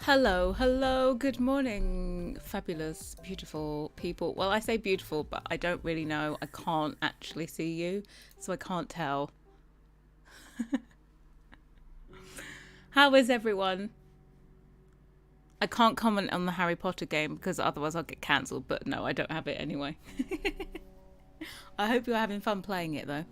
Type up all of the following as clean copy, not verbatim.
Hello, hello, good morning, fabulous, beautiful people. Well, I say beautiful, but I don't really know. I can't actually see you, so I can't tell. How is everyone? I can't comment on the Harry Potter game because otherwise I'll get cancelled, but no, I don't have it anyway. I hope you're having fun playing it though.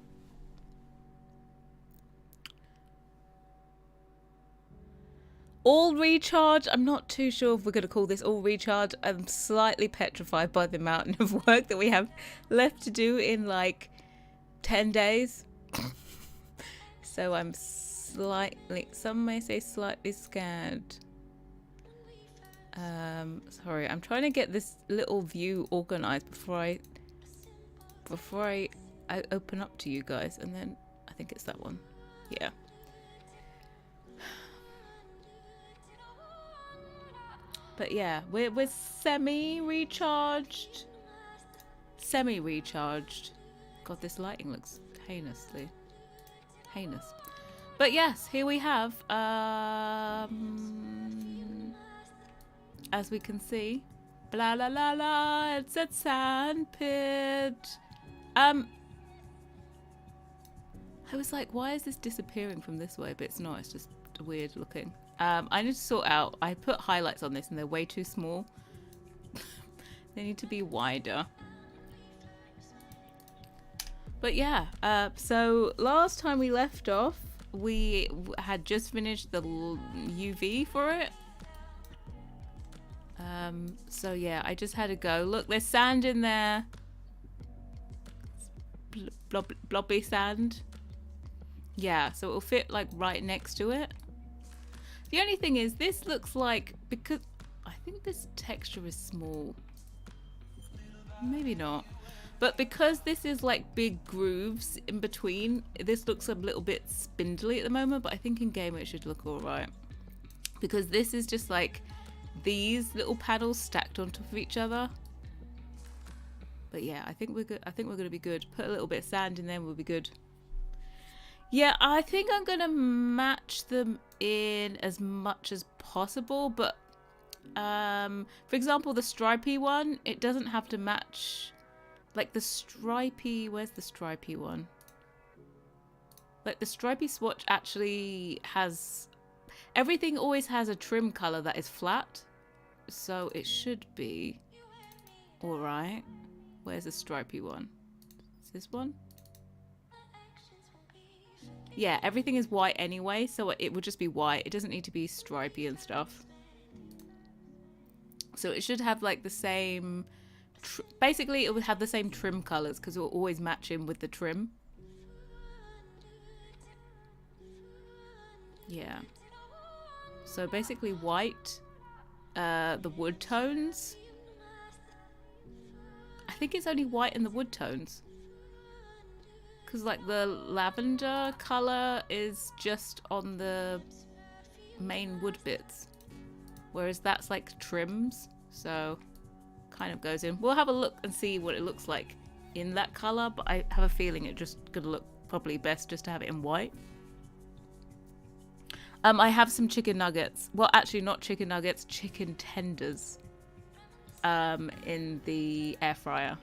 All recharge. I'm not too sure if we're going to call this all recharge. I'm slightly petrified by the amount of work that we have left to do in like 10 days. So I'm slightly, some may say slightly scared. Sorry, I'm trying to get this little view organized before I open up to you guys, and then I think it's that one. Yeah. But yeah, we're semi-recharged. Semi-recharged. God, this lighting looks heinously heinous. But yes, here we have, as we can see, blah la la la, it's at Sandpit. I was like, why is this disappearing from this way? But it's not, it's just weird looking. I need to sort out, I put highlights on this and they're way too small. They need to be wider. But yeah, so last time we left off, we had just finished the UV for it. So yeah, I just had to go. Look, there's sand in there. Blobby sand. Yeah, so it'll fit like right next to it. The only thing is, this looks like, because I think this texture is small. Maybe not. But because this is like big grooves in between, this looks a little bit spindly at the moment, but I think in game it should look alright. Because this is just like these little panels stacked on top of each other. But yeah, I think we're good. I think we're gonna be good. Put a little bit of sand in there, we'll be good. Yeah, I think I'm gonna match them in as much as possible, but for example, the stripy one, it doesn't have to match. Like the stripy, where's the stripy one? Like the stripy swatch actually has, everything always has a trim color that is flat, so it should be all right. Where's the stripy one? Is this one? Yeah, everything is white anyway, so it would just be white. It doesn't need to be stripy and stuff. So it should have like the same, basically it would have the same trim colors because it will always match in with the trim. Yeah. So basically white, the wood tones. I think it's only white in the wood tones. Because like the lavender color is just on the main wood bits. Whereas that's like trims. So kind of goes in. We'll have a look and see what it looks like in that color. But I have a feeling it just gonna look probably best just to have it in white. I have some chicken nuggets. Well, actually not chicken nuggets, chicken tenders. In the air fryer.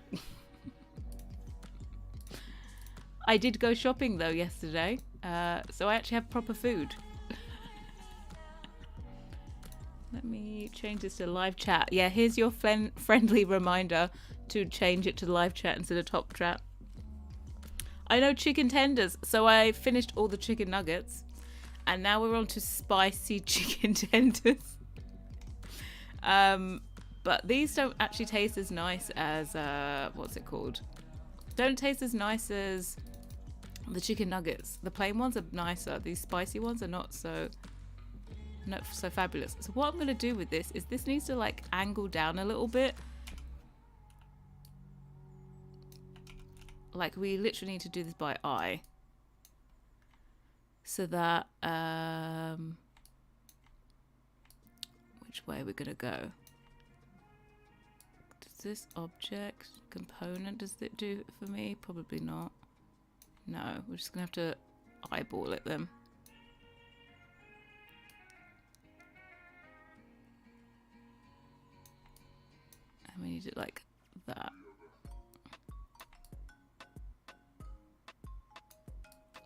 I did go shopping though yesterday, so I actually have proper food. Let me change this to live chat. Yeah, here's your friendly reminder to change it to live chat instead of top chat. I know chicken tenders, so I finished all the chicken nuggets, and now we're on to spicy chicken tenders. But these don't actually taste as nice as, what's it called? Don't taste as nice as the chicken nuggets. The plain ones are nicer. These spicy ones are not so fabulous. So what I'm going to do with this is this needs to like angle down a little bit. Like we literally need to do this by eye. So that, which way we're going to go? Does this object component, does it do it for me? Probably not. No, we're just going to have to eyeball it then. And we need it like that.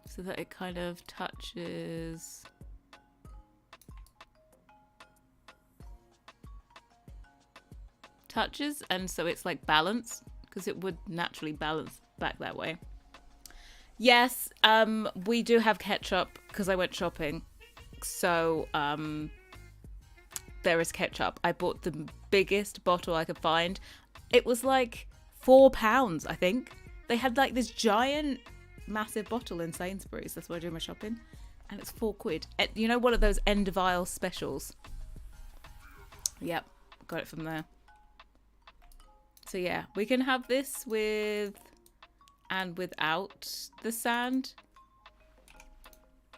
So that it kind of touches. And so it's like balanced, because it would naturally balance back that way. Yes, we do have ketchup because I went shopping. So there is ketchup. I bought the biggest bottle I could find. It was like £4, I think. They had like this giant, massive bottle in Sainsbury's. That's where I do my shopping. And it's £4. You know, one of those end of aisle specials. Yep, got it from there. So yeah, we can have this with and without the sand.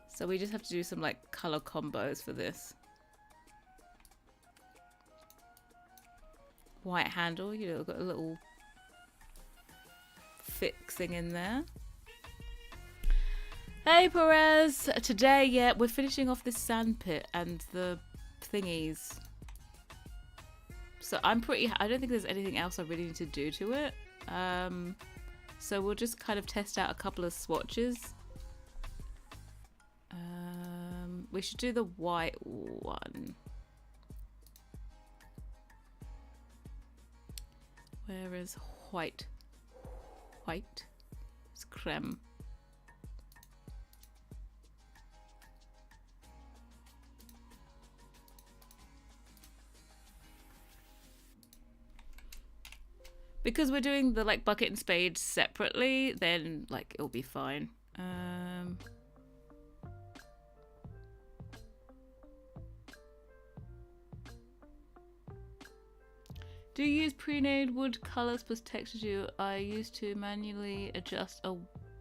So we just have to do some like color combos for this. White handle, you know, got a little fixing in there. Hey Perez! Today, yeah, we're finishing off this sandpit and the thingies. So I don't think there's anything else I really need to do to it. So we'll just kind of test out a couple of swatches. We should do the white one. Where is white? White? It's creme. Because we're doing the like bucket and spade separately, then like it'll be fine. Do you use pre-made wood colors plus texture? I used to manually adjust a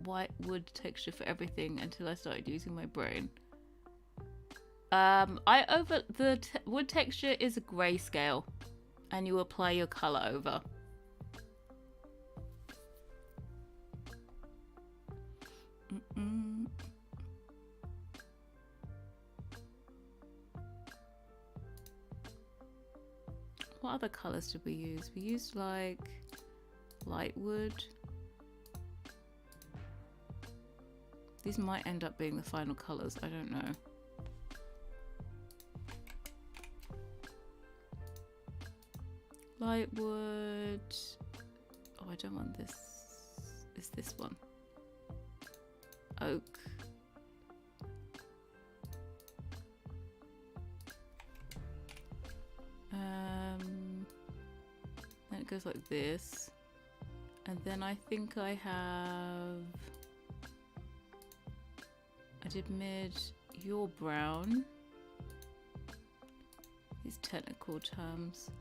white wood texture for everything until I started using my brain. Wood texture is a grayscale, and you apply your color over. What other colors did we use? We used like light wood. These might end up being the final colors, I don't know. Light wood. Oh, I don't want this. It's this one. Oak. Then it goes like this, and then I think I did mid your brown. These technical terms,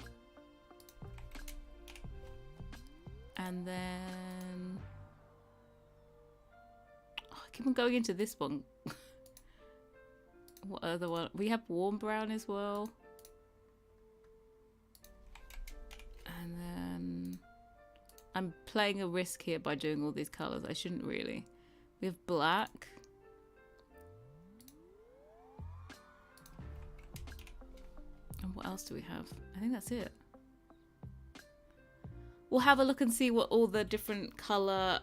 and then I keep on going into this one. What other one? We have warm brown as well. And then I'm playing a risk here by doing all these colors. I shouldn't really. We have black. And what else do we have? I think that's it. We'll have a look and see what all the different color,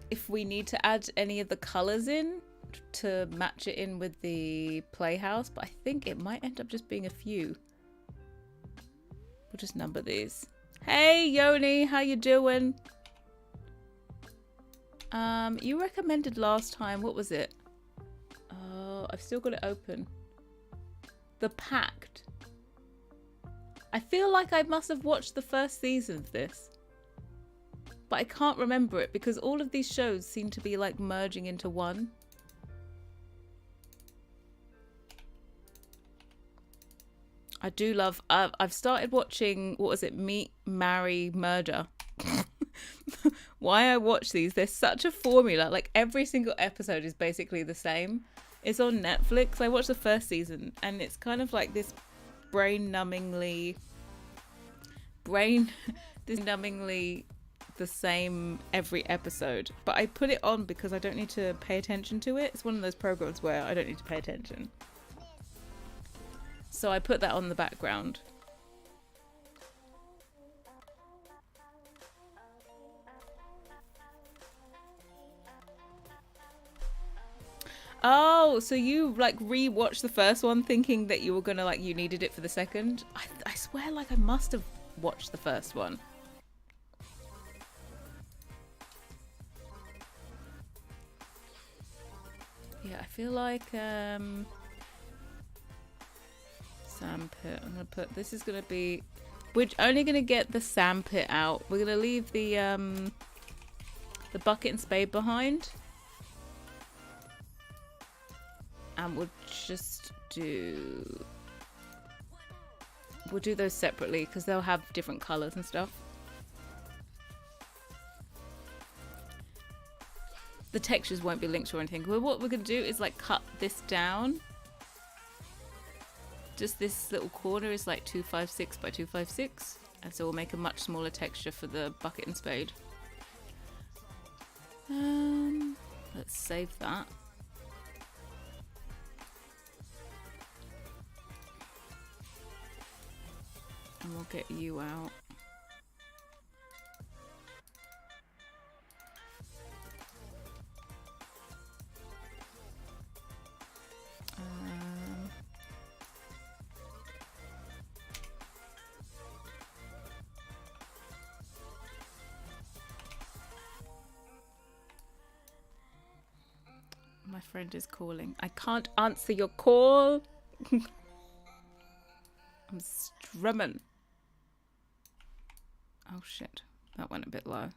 if we need to add any of the colors in to match it in with the playhouse, but I think it might end up just being a few. We'll just number these. Hey Yoni, how you doing? You recommended last time, what was it? Oh, I've still got it open. The Pact. I feel like I must have watched the first season of this, but I can't remember it because all of these shows seem to be like merging into one. I do love, I've started watching, what was it, Meet, Marry, Murder. Why I watch these, there's such a formula, like every single episode is basically the same. It's on Netflix. I watched the first season and it's kind of like this brain-numbingly the same every episode. But I put it on because I don't need to pay attention to it. It's one of those programs where I don't need to pay attention. So I put that on the background. Oh, so you like re-watched the first one thinking that you were gonna like you needed it for the second? I swear like I must have watched the first one. Yeah, I feel like Sandpit. I'm gonna put this is gonna be we're only gonna get the sandpit out. We're gonna leave the bucket and spade behind. And we'll just do those separately because they'll have different colors and stuff. The textures won't be linked or anything. But what we're going to do is like cut this down. Just this little corner is like 256 by 256. And so we'll make a much smaller texture for the bucket and spade. Let's save that. And we'll get you out. My friend is calling. I can't answer your call. I'm strumming. Oh shit, that went a bit low.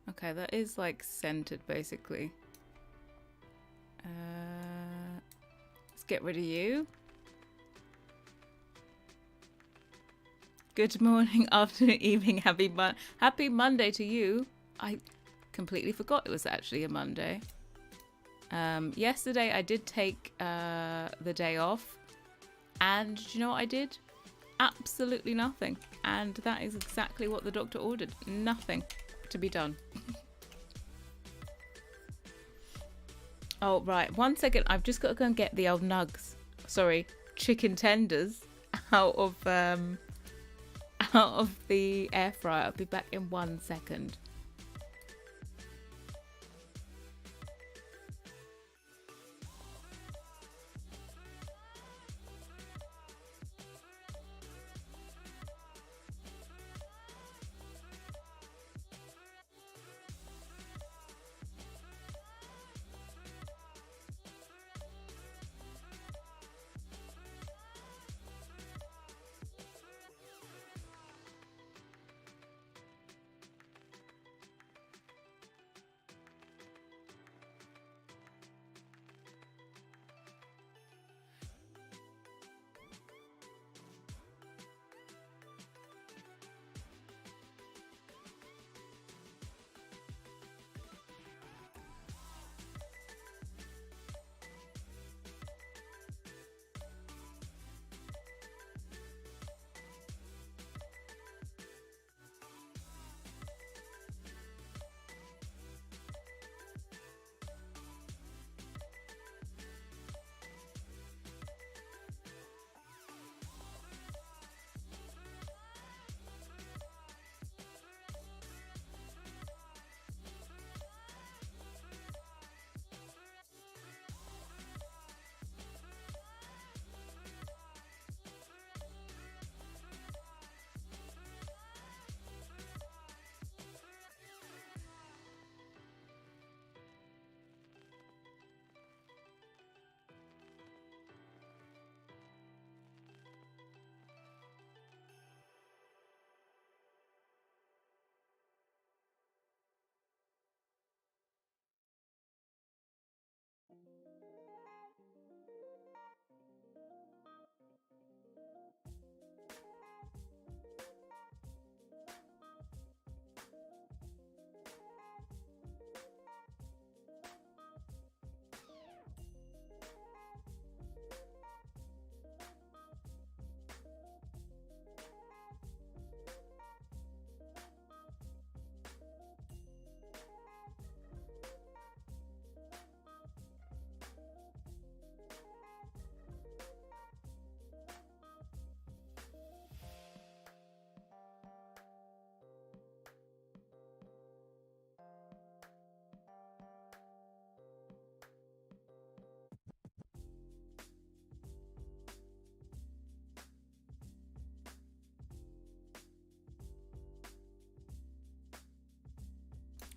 Okay, that is like centered basically. Let's get rid of you. Good morning, afternoon, evening, happy Monday to you. I completely forgot it was actually a Monday. Yesterday I did take the day off. And do you know what I did? Absolutely nothing. And that is exactly what the doctor ordered. Nothing to be done. Oh, right. 1 second. I've just got to go and get the old nugs. Sorry, chicken tenders out of the air fryer. I'll be back in 1 second.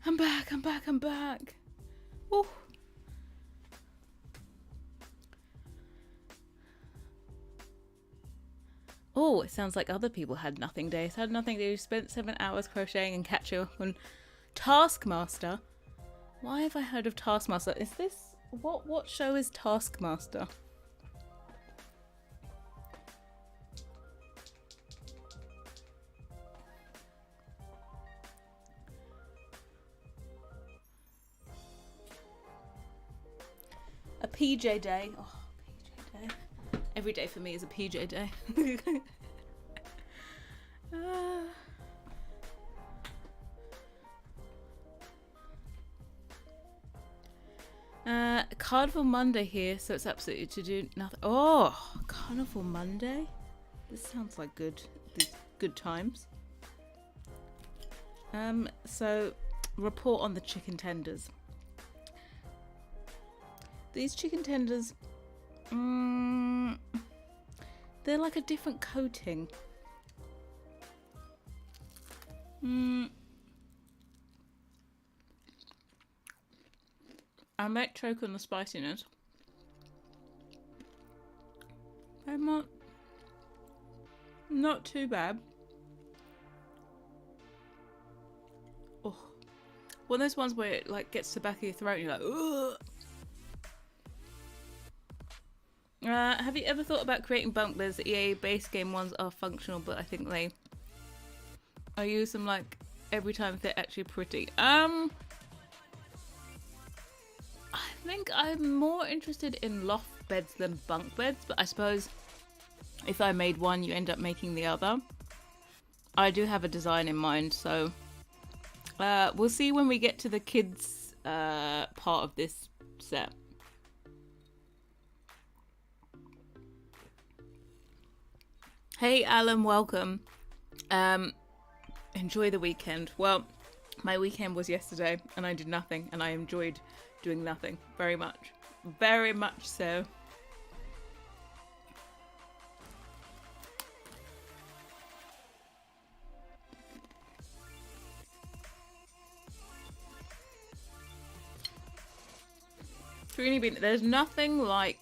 I'm back, I'm back, I'm back. Woo. Oh, it sounds like other people had nothing days. Had nothing to do. Spent 7 hours crocheting and catching up on Taskmaster. Why have I heard of Taskmaster? Is this what show is Taskmaster? A PJ day. Oh, PJ day. Every day for me is a PJ day. Carnival Monday here, so it's absolutely to do nothing. Oh, Carnival Monday? This sounds like good times. So report on the chicken tenders. These chicken tenders, they're like a different coating. I might choke on the spiciness. I'm not too bad. Oh, one of those ones where it like gets to the back of your throat and you're like, ugh. Have you ever thought about creating bunk beds? The EA base game ones are functional, but I think I use them like every time if they're actually pretty. I think I'm more interested in loft beds than bunk beds, but I suppose if I made one, you end up making the other. I do have a design in mind, so we'll see when we get to the kids part of this set. Hey Alan, welcome. Enjoy the weekend. Well, my weekend was yesterday and I did nothing, and I enjoyed doing nothing very much. Very much so. Truly been, there's nothing like,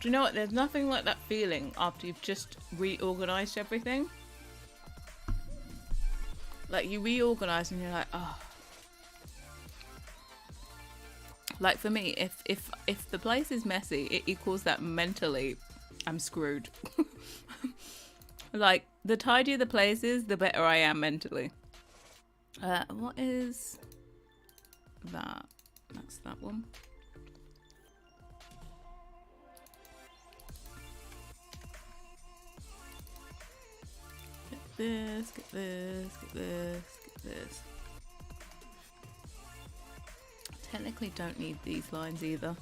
do you know what, there's nothing like that feeling after you've just reorganized everything. Like you reorganize and you're like, oh. Like for me, if the place is messy, it equals that mentally I'm screwed. Like the tidier the place is, the better I am mentally. What is that? That's that one. Get this, get this, get this, get this. Technically don't need these lines either.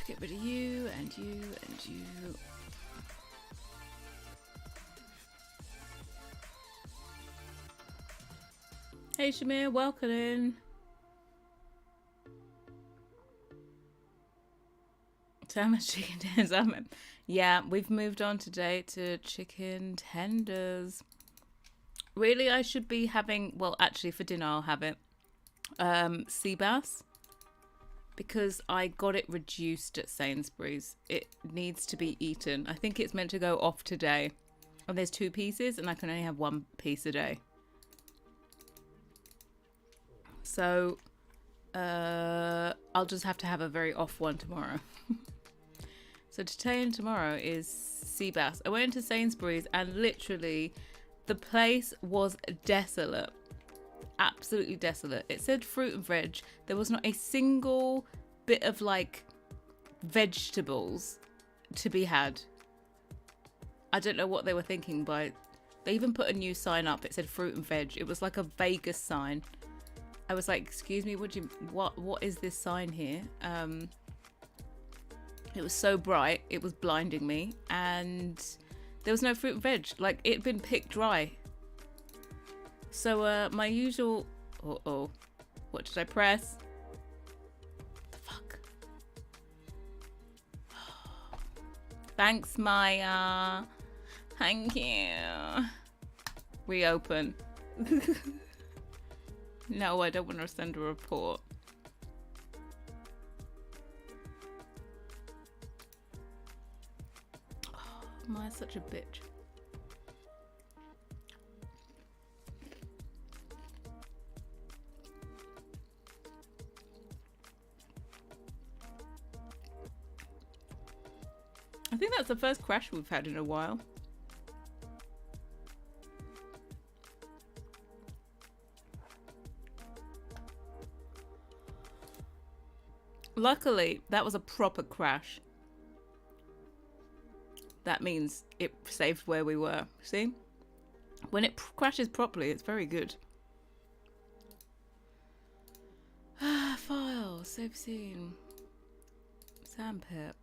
Get rid of you and you and you. Hey Shamir, welcome in. So much chicken tenders. Yeah, we've moved on today to chicken tenders. Really, I should be having, well, actually for dinner I'll have it, sea bass, because I got it reduced at Sainsbury's. It needs to be eaten. I think it's meant to go off today, and there's 2 pieces and I can only have 1 piece a day. So I'll just have to have a very off one tomorrow. So today and tomorrow is sea bass. I went into Sainsbury's and literally the place was desolate. Absolutely desolate. It said fruit and veg. There was not a single bit of like vegetables to be had. I don't know what they were thinking by, they even put a new sign up. It said fruit and veg. It was like a Vegas sign. I was like, excuse me, what is this sign here? It was so bright, it was blinding me, and there was no fruit and veg. Like, it'd been picked dry. So my usual, what did I press? The fuck. Thanks, Maya. Thank you. Reopen. No, I don't want to send a report. Oh, Maya's such a bitch. I think that's the first crash we've had in a while. Luckily, that was a proper crash. That means it saved where we were. See? When it crashes properly, it's very good. File. Save scene. Sandpit.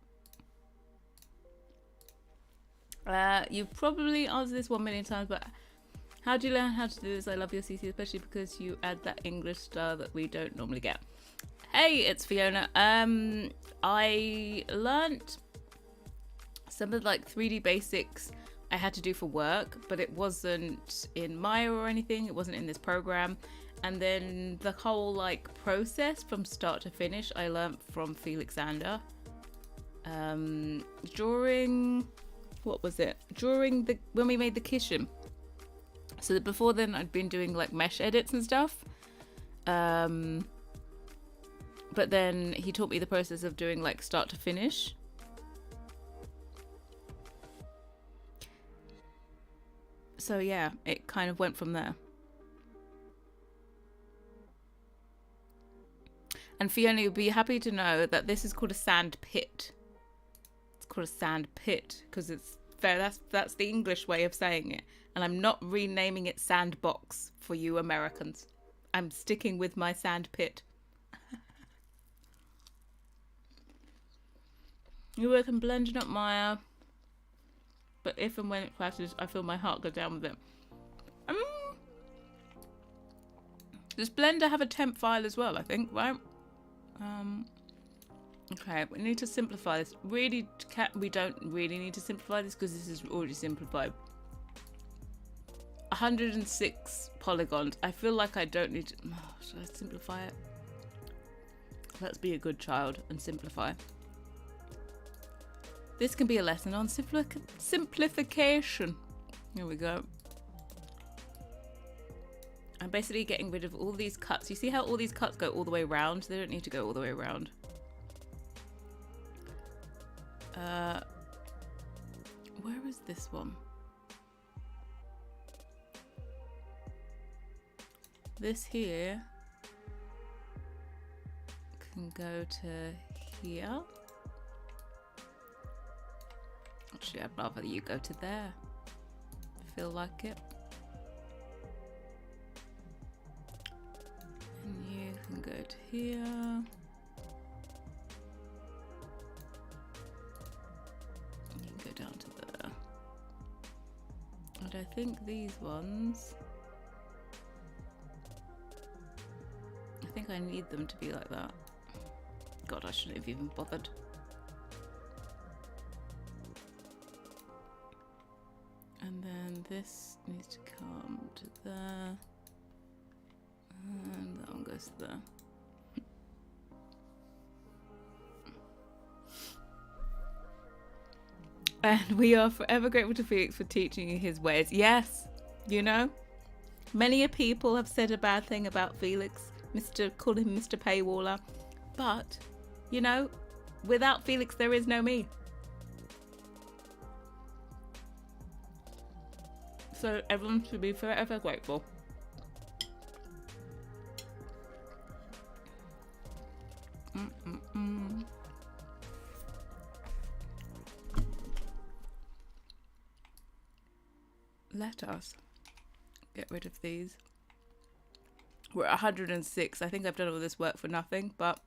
You've probably answered this 1 million times, but how do you learn how to do this? I love your CC, especially because you add that English style that we don't normally get. Hey, it's Fiona. I learnt some of like 3D basics I had to do for work, but it wasn't in Maya or anything. It wasn't in this program. And then the whole like process from start to finish, I learnt from Felixander. During, what was it? When we made the kitchen. So that before then I'd been doing like mesh edits and stuff. But then he taught me the process of doing like start to finish. So yeah, it kind of went from there. And Fiona, you'll be happy to know that this is called a sand pit. It's called a sand pit because it's fair. That's the English way of saying it. And I'm not renaming it sandbox for you Americans. I'm sticking with my sand pit. You work in blending up Maya, but if and when it crashes, I feel my heart go down with it. Does Blender have a temp file as well? I think, right? Okay, we need to simplify this. We don't really need to simplify this because this is already simplified. 106 polygons. I feel like I don't need to. Oh, should I simplify it? Let's be a good child and simplify. This can be a lesson on simplification. Here we go. I'm basically getting rid of all these cuts. You see how all these cuts go all the way around? They don't need to go all the way around. Where is this one? This here can go to here. Actually, I'd rather you go to there. Feel like it. And you can go to here. You can go down to there. And I think these ones, I think I need them to be like that. God, I shouldn't have even bothered. And then this needs to come to there. And that one goes to there. And we are forever grateful to Felix for teaching you his ways. Yes, you know, many a people have said a bad thing about Felix, call him Mr. Paywaller. But, you know, without Felix there is no me. So everyone should be forever grateful. Let us get rid of these. We're at 106. I think I've done all this work for nothing, but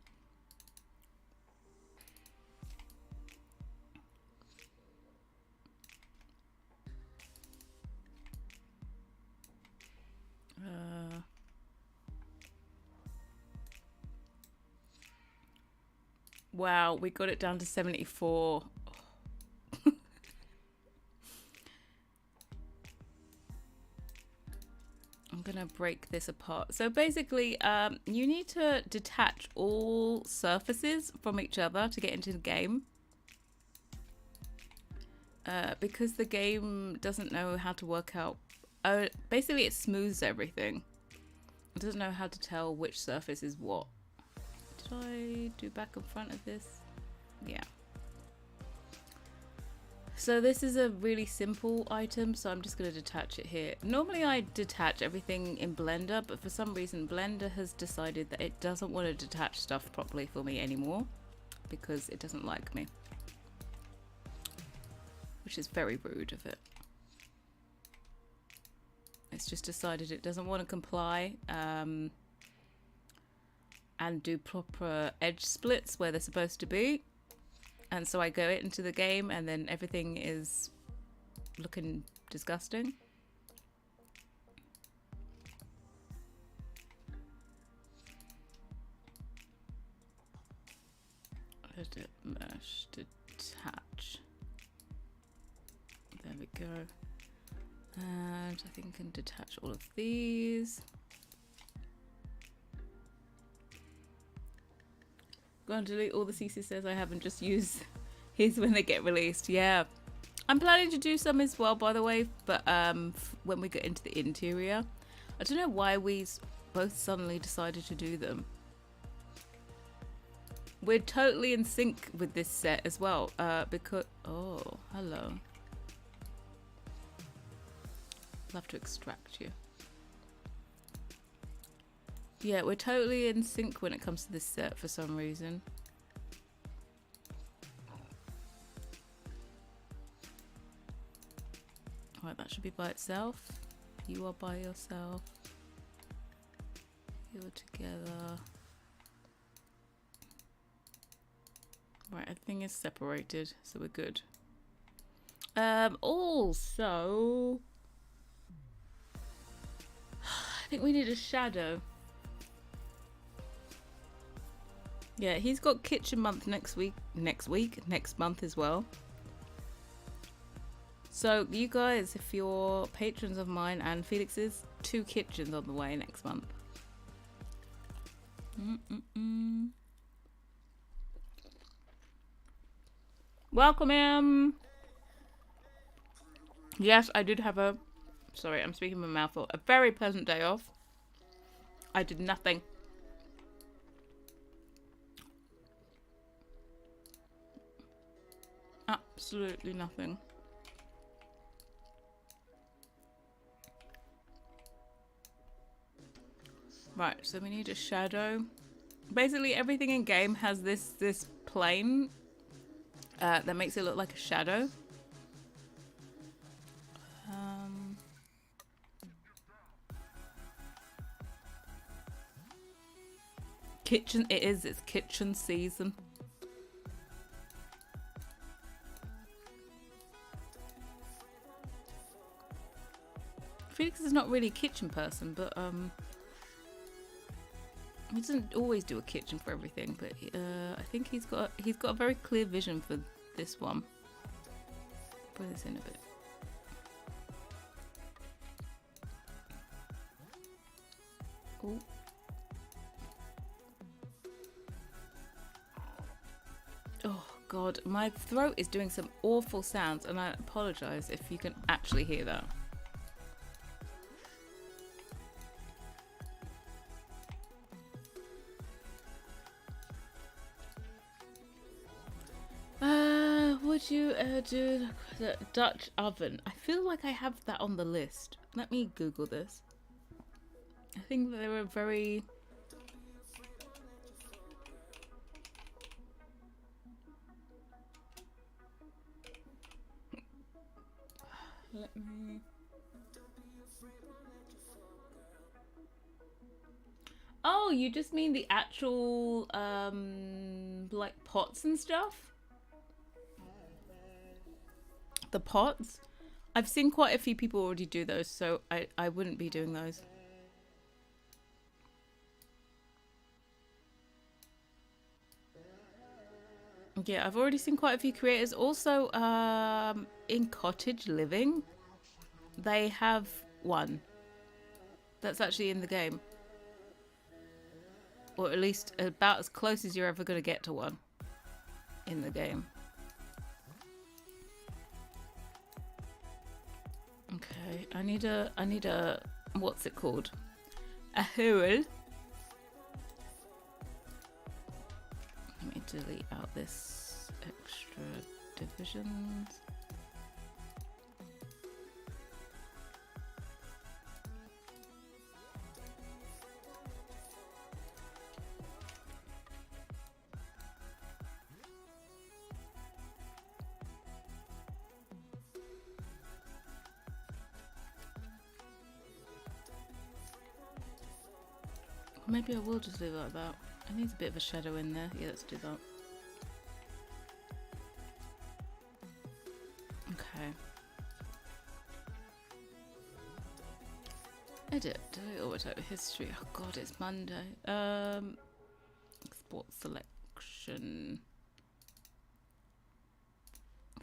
wow, we got it down to 74. I'm gonna break this apart. So basically, you need to detach all surfaces from each other to get into the game. Because the game doesn't know how to work out. Basically, it smooths everything. It doesn't know how to tell which surface is what. Did I do back and front of this? Yeah. So this is a really simple item, so I'm just going to detach it here. Normally I detach everything in Blender, but for some reason Blender has decided that it doesn't want to detach stuff properly for me anymore because it doesn't like me. Which is very rude of it. It's just decided it doesn't want to comply and do proper edge splits where they're supposed to be. And so I go into the game and then everything is looking disgusting. Edit, mesh, detach. There we go. And I think I can detach all of these. Go and delete all the CC I haven't just used. Here's when they get released. Yeah. I'm planning to do some as well, by the way, but when we get into the interior. I don't know why we both suddenly decided to do them. We're totally in sync with this set as well, because... Oh, hello. Love to extract you. Yeah, we're totally in sync when it comes to this set for some reason. Right, that should be by itself. You are by yourself. You're together. Right, everything is separated, so we're good. Also... I think we need a shadow. Yeah, he's got kitchen month next month as well. So you guys, if you're patrons of mine and Felix's, 2 kitchens on the way next month. Welcome in. Yes, I did have a... Sorry, I'm speaking with my mouth full. A very pleasant day off. I did nothing. Absolutely nothing. Right, so we need a shadow. Basically, everything in game has this plane that makes it look like a shadow. Kitchen, it's kitchen season. Felix is not really a kitchen person, but he doesn't always do a kitchen for everything. But I think he's got a very clear vision for this one. Put this in a bit. Oh. Oh God, my throat is doing some awful sounds, and I apologize if you can actually hear that. Would you do the Dutch oven? I feel like I have that on the list. Let me Google this. I think they were very... Let me... Oh, you just mean the actual, like pots and stuff? The pots? I've seen quite a few people already do those, so I wouldn't be doing those. Yeah, I've already seen quite a few creators. Also, in cottage living, they have one. that's actually in the game. Or at least about as close as you're ever going to get to one in the game. Okay, I need a, what's it called? A hole. Let me delete out this extra divisions. Maybe I will just leave it like that. It needs a bit of a shadow in there. Yeah, let's do that. Okay. Edit. Delete all without history. Oh god, it's Monday. Export selection.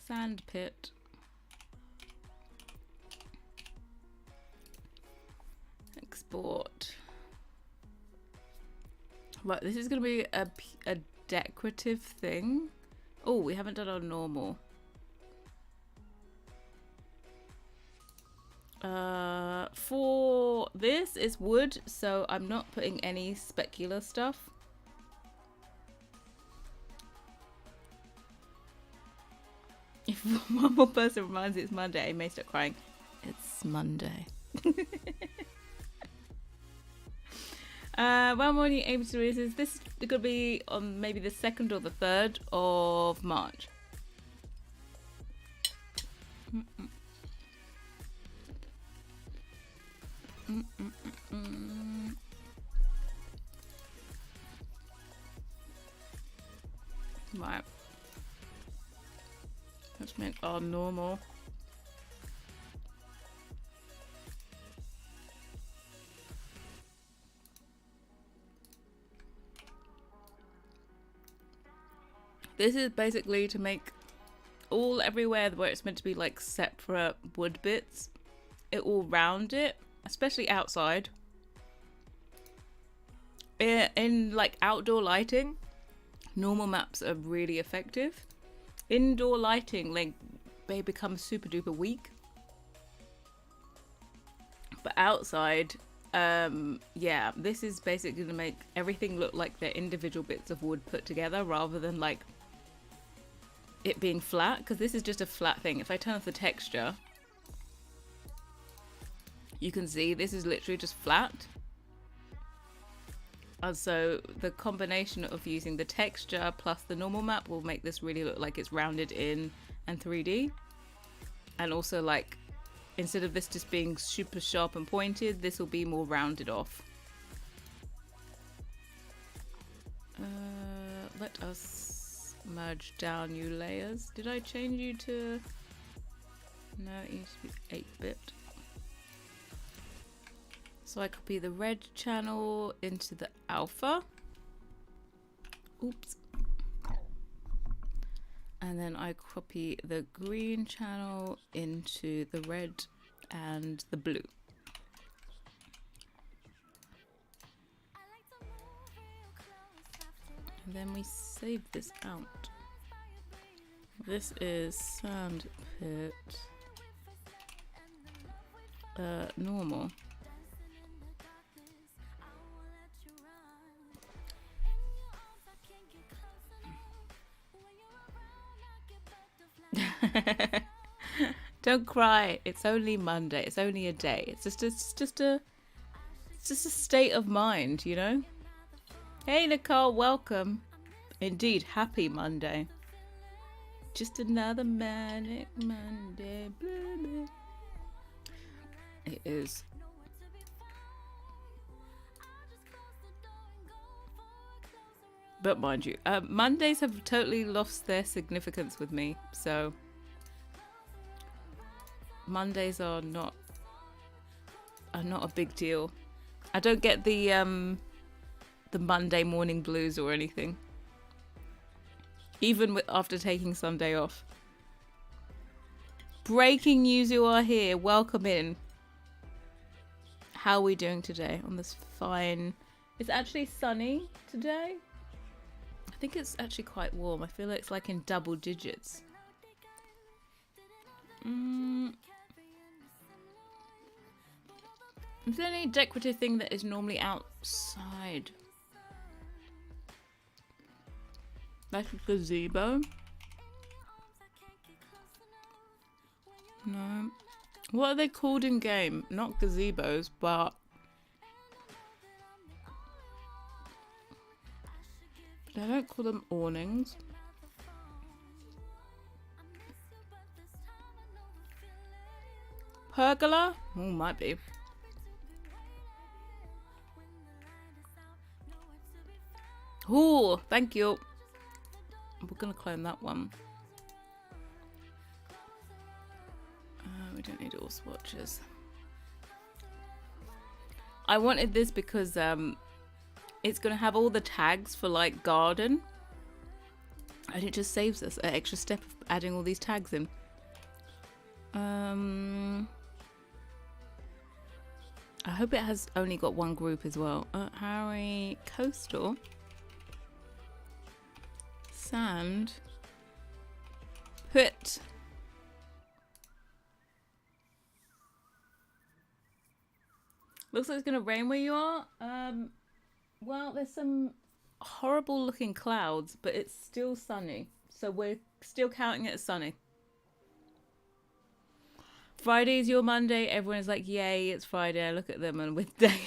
Sandpit. Export. Right, this is going to be a decorative thing. Oh, we haven't done our normal. For this, it's wood, so I'm not putting any specular stuff. If one more person reminds it it's Monday, I may start crying. It's Monday. When were you able to release this? This is going to be on maybe the 2nd or the 3rd of March. Right. Let's make our normal. This is basically to make everywhere where it's meant to be like separate wood bits, it will round it, especially outside. In like outdoor lighting, normal maps are really effective. Indoor lighting, like, they become super duper weak. But outside, yeah, this is basically to make everything look like they're individual bits of wood put together rather than like it being flat, because this is just a flat thing. If I turn off the texture, you can see this is literally just flat. And so the combination of using the texture plus the normal map will make this really look like it's rounded in and 3D. And also, like, instead of this just being super sharp and pointed, this will be more rounded off. Let us merge down you layers. Did I change you to... No, it used to be 8-bit. So I copy the red channel into the alpha. Oops. And then I copy the green channel into the red and the blue. And then we save this out. This is Sandpit normal. Don't cry. It's only Monday. It's only a day. It's just a state of mind, you know. Hey Nicole, welcome. Indeed, happy Monday. Just another manic Monday. Blah, blah. It is. But mind you, Mondays have totally lost their significance with me. So Mondays are not a big deal. I don't get the Monday morning blues or anything. Even after taking Sunday off. Breaking news, you are here. Welcome in. How are we doing today on this fine... It's actually sunny today. I think it's actually quite warm. I feel like it's like in double digits. Is there any decorative thing that is normally outside? Like a gazebo? No. What are they called in game? Not gazebos, but... They don't call them awnings. Pergola? Oh, might be. Oh, thank you. We're going to clone that one. We don't need all swatches. I wanted this because it's going to have all the tags for like garden. And it just saves us an extra step of adding all these tags in. I hope it has only got one group as well. Harrie Coastal. Sand. Pit. Looks like it's going to rain where you are. Well, there's some horrible looking clouds, but it's still sunny. So we're still counting it as sunny. Friday is your Monday. Everyone is like, yay, it's Friday. I look at them and with day.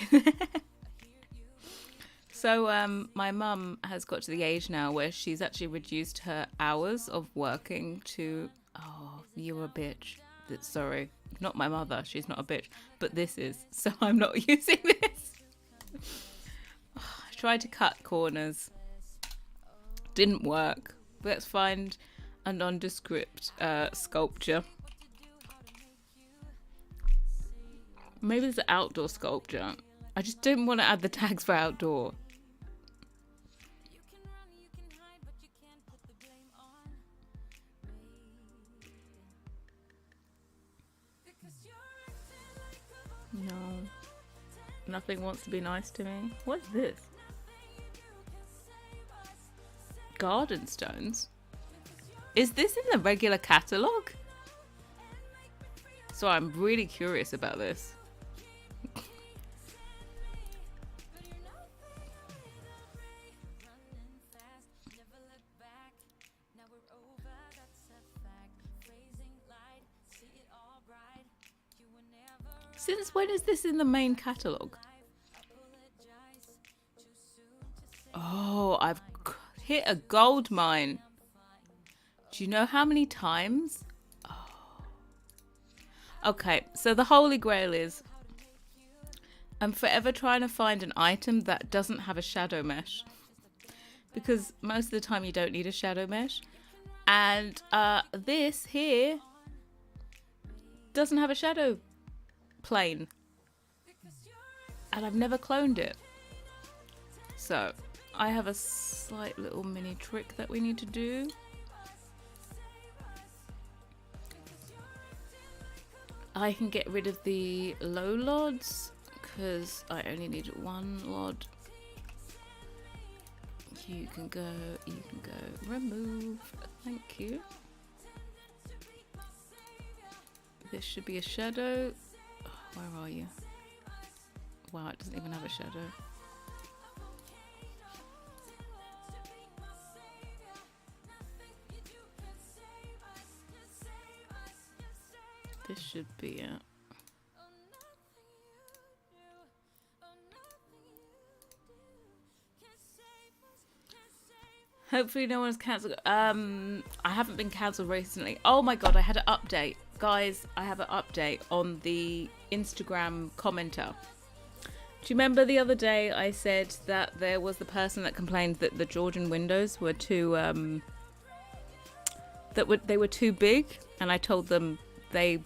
So my mum has got to the age now where she's actually reduced her hours of working to... Oh, you're a bitch. Sorry. Not my mother. She's not a bitch. But this is. So I'm not using this. I tried to cut corners. Didn't work. Let's find a nondescript sculpture. Maybe it's an outdoor sculpture. I just didn't want to add the tags for outdoor. No. Nothing wants to be nice to me. What's this? Garden stones? Is this in the regular catalogue? So I'm really curious about this. Since when is this in the main catalogue? Oh, I've hit a gold mine. Do you know how many times? Oh. Okay, so the Holy Grail is I'm forever trying to find an item that doesn't have a shadow mesh. Because most of the time you don't need a shadow mesh. And this here doesn't have a shadow plane. And I've never cloned it. So I have a slight little mini trick that we need to do. I can get rid of the low lods because I only need one lod. You can go, remove, thank you. This should be a shadow. Oh, where are you? Wow, it doesn't even have a shadow. This should be it. Hopefully no one's cancelled. I haven't been cancelled recently. Oh my god, I had an update. Guys, I have an update on the Instagram commenter. Do you remember the other day I said that there was the person that complained that the Georgian windows were too they were too big, and I told them they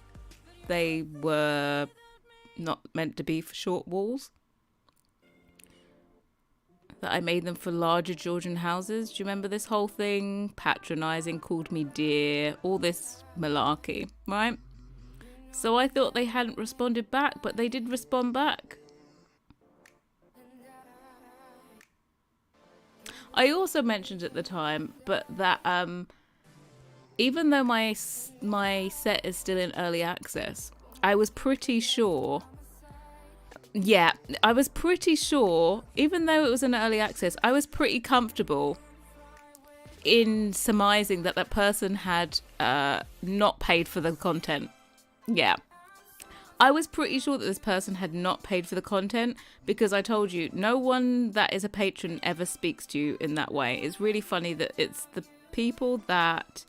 were not meant to be for short walls? That I made them for larger Georgian houses. Do you remember this whole thing? Patronising, called me dear, all this malarkey, right? So I thought they hadn't responded back, but they did respond back. I also mentioned at the time, but that even though my set is still in early access, I was pretty sure. Yeah, I was pretty sure, even though it was in early access, I was pretty comfortable in surmising that that person had not paid for the content. Yeah. I was pretty sure that this person had not paid for the content because I told you, no one that is a patron ever speaks to you in that way. It's really funny that it's the people that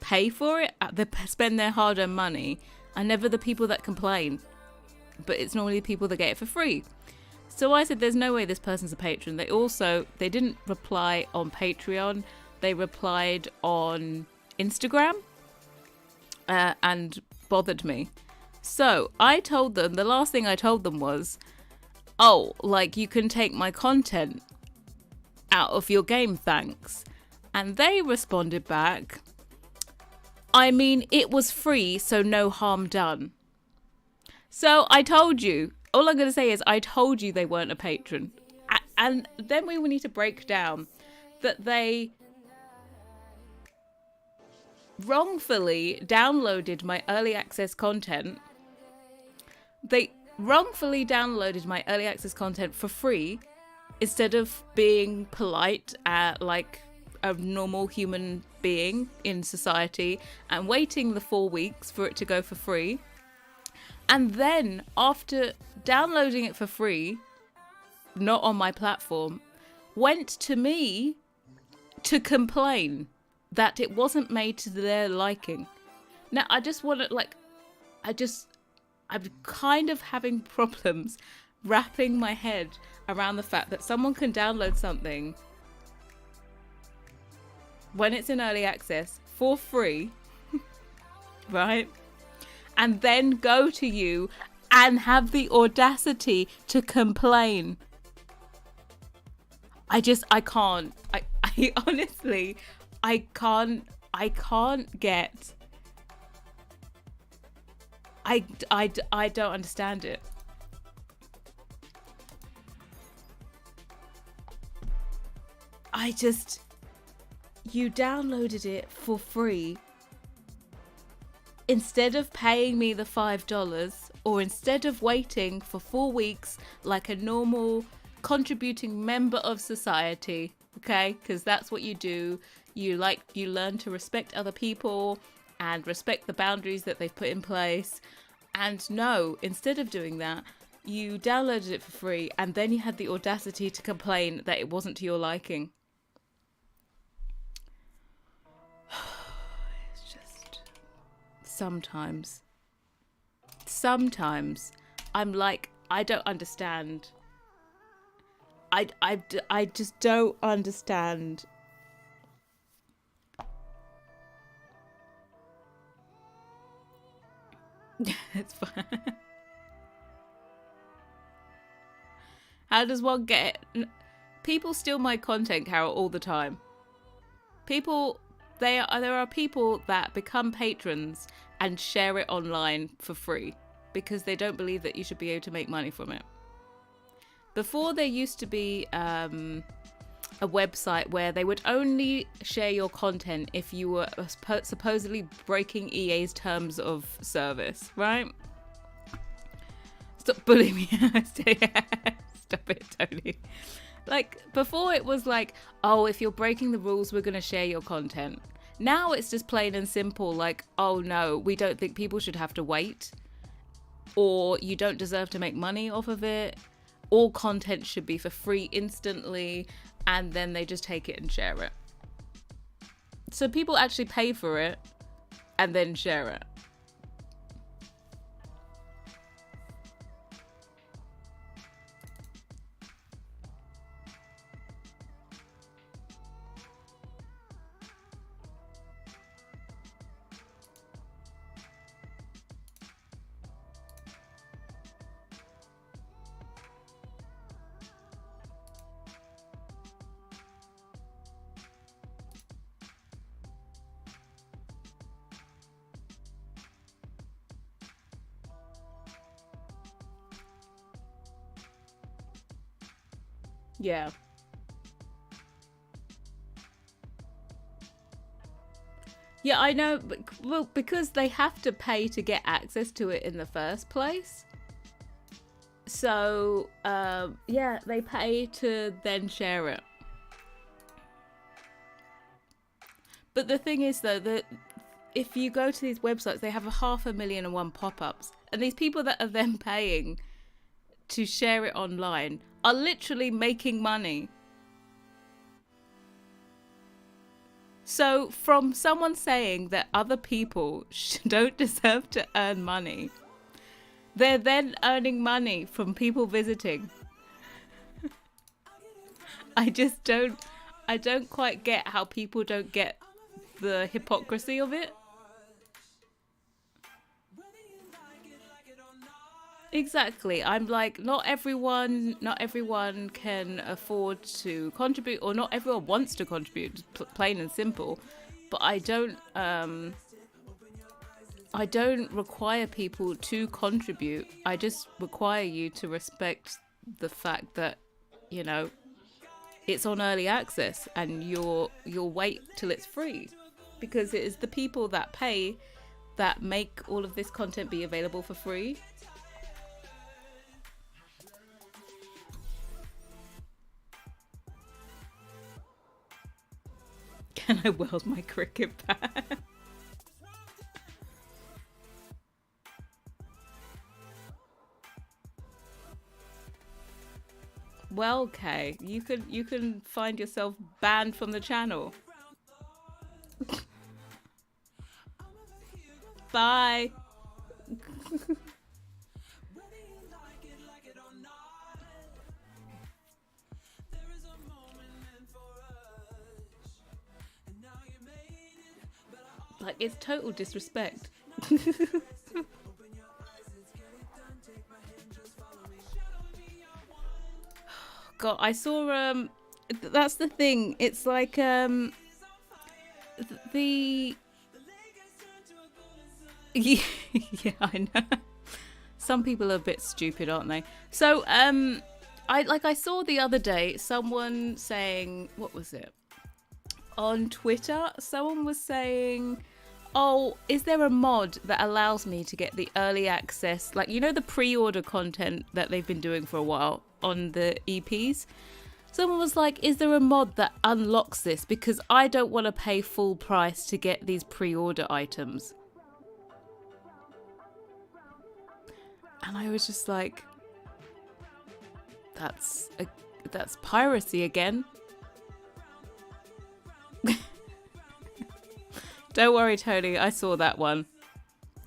pay for it, that spend their hard-earned money, are never the people that complain. But it's normally the people that get it for free. So I said, there's no way this person's a patron. They didn't reply on Patreon. They replied on Instagram and bothered me. So I told them, the last thing I told them was, oh, like, you can take my content out of your game, thanks. And they responded back, I mean, it was free, so no harm done. So I told you, all I'm going to say is I told you they weren't a patron. And then we will need to break down that they wrongfully downloaded my early access content. They wrongfully downloaded my early access content for free instead of being polite like a normal human being in society and waiting the 4 weeks for it to go for free. And then after downloading it for free, not on my platform, went to me to complain that it wasn't made to their liking. Now, I just want to, I'm kind of having problems wrapping my head around the fact that someone can download something when it's in early access for free, right? And then go to you and have the audacity to complain. I can't. I honestly, I can't get. I don't understand it. You downloaded it for free. Instead of paying me the $5, or instead of waiting for 4 weeks like a normal contributing member of society, okay? Because that's what you do. You learn to respect other people and respect the boundaries that they've put in place. And no, instead of doing that, you downloaded it for free and then you had the audacity to complain that it wasn't to your liking. Sometimes I'm like, I don't understand. I just don't understand. It's fine. How does one get it? People steal my content, Carol, all the time. There are people that become patrons and share it online for free because they don't believe that you should be able to make money from it. Before, there used to be a website where they would only share your content if you were supposedly breaking EA's terms of service, right? Stop bullying me. Stop it, Tony. Like, before it was like, oh, if you're breaking the rules, we're going to share your content. Now it's just plain and simple, like, oh no, we don't think people should have to wait. Or you don't deserve to make money off of it. All content should be for free instantly. And then they just take it and share it. So people actually pay for it and then share it. Yeah. Yeah, I know. But, well, because they have to pay to get access to it in the first place. So, yeah, they pay to then share it. But the thing is, though, that if you go to these websites, they have 500,001 pop-ups. And these people that are then paying to share it online are literally making money. So from someone saying that other people don't deserve to earn money, they're then earning money from people visiting. I just don't, I don't quite get how people don't get the hypocrisy of it. Exactly. I'm like, not everyone can afford to contribute, or not everyone wants to contribute, plain and simple. But I don't require people to contribute. I just require you to respect the fact that, you know, it's on early access, and you'll wait till it's free, because it is the people that pay that make all of this content be available for free. Can I weld my cricket bat? Well, okay, you can find yourself banned from the channel. Bye. Like, it's total disrespect. God, I saw that's the thing. It's like the yeah, I know. Some people are a bit stupid, aren't they? So I saw the other day someone saying, what was it? On Twitter, someone was saying, "Oh, is there a mod that allows me to get the early access, like, you know, the pre-order content that they've been doing for a while on the EPs?" Someone was like, "Is there a mod that unlocks this? Because I don't want to pay full price to get these pre-order items." And I was just like, that's piracy again. Don't worry, Tony, I saw that one.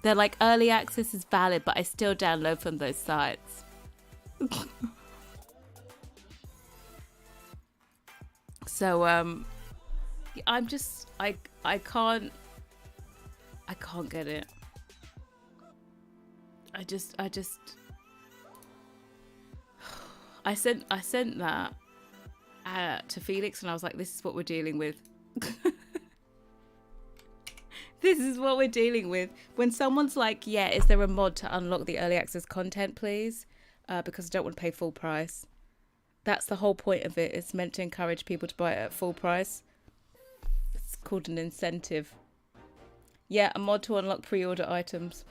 They're like, early access is valid, but I still download from those sites. So I'm just I can't get it. I just I sent that to Felix, and I was like, this is what we're dealing with. This is what we're dealing with. When someone's like, yeah, is there a mod to unlock the early access content, please? Because I don't want to pay full price. That's the whole point of it. It's meant to encourage people to buy it at full price. It's called an incentive. Yeah, a mod to unlock pre-order items.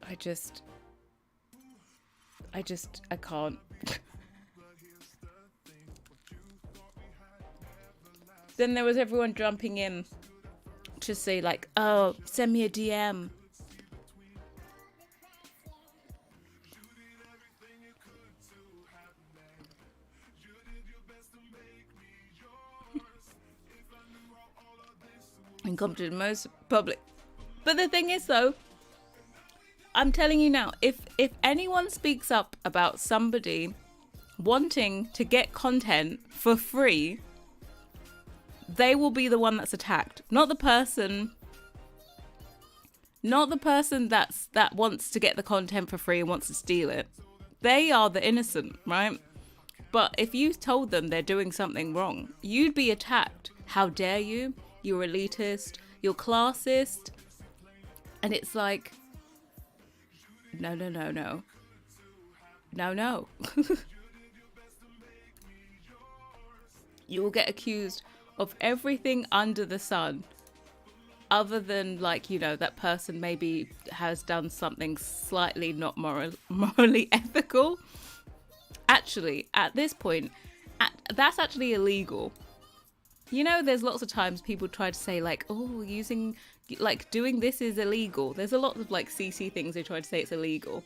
I can't. Then there was everyone jumping in to say, like, oh, send me a DM. Incompetent most public. But the thing is, though, I'm telling you now, if anyone speaks up about somebody wanting to get content for free, they will be the one that's attacked, not the person that wants to get the content for free and wants to steal it. They are the innocent, right? But if you told them they're doing something wrong, you'd be attacked. How dare you? You're elitist, you're classist. And it's like, no. No, no. You will get accused of everything under the sun, other than, like, you know, that person maybe has done something slightly not morally ethical. Actually, at this point, that's actually illegal. You know, there's lots of times people try to say, like, oh, using, like, doing this is illegal. There's a lot of, like, CC things they try to say it's illegal.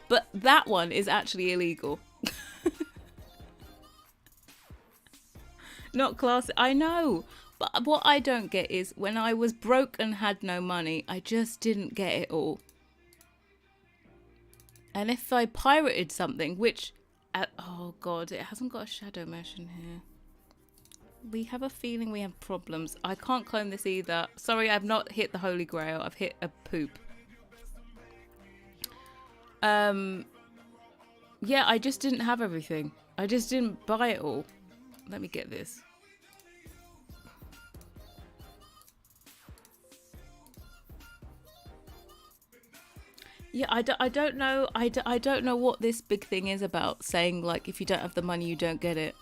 But that one is actually illegal. Not class. I know. But what I don't get is when I was broke and had no money, I just didn't get it all. And if I pirated something, which, oh God, it hasn't got a shadow mesh in here. We have a feeling we have problems. I can't clone this either. Sorry, I've not hit the Holy Grail. I've hit a poop. Yeah, I just didn't have everything. I just didn't buy it all. Let me get this. Yeah, I don't know. I don't know what this big thing is about saying, like, if you don't have the money, you don't get it.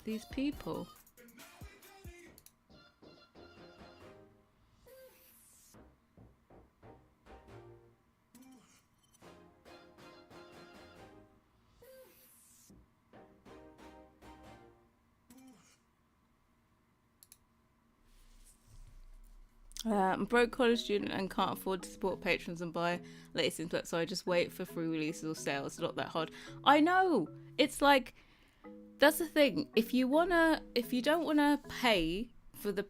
These people. I'm a broke college student and can't afford to support patrons and buy latest input, so I just wait for free releases or sales. It's not that hard. I know. It's like, that's the thing. If you don't wanna pay for the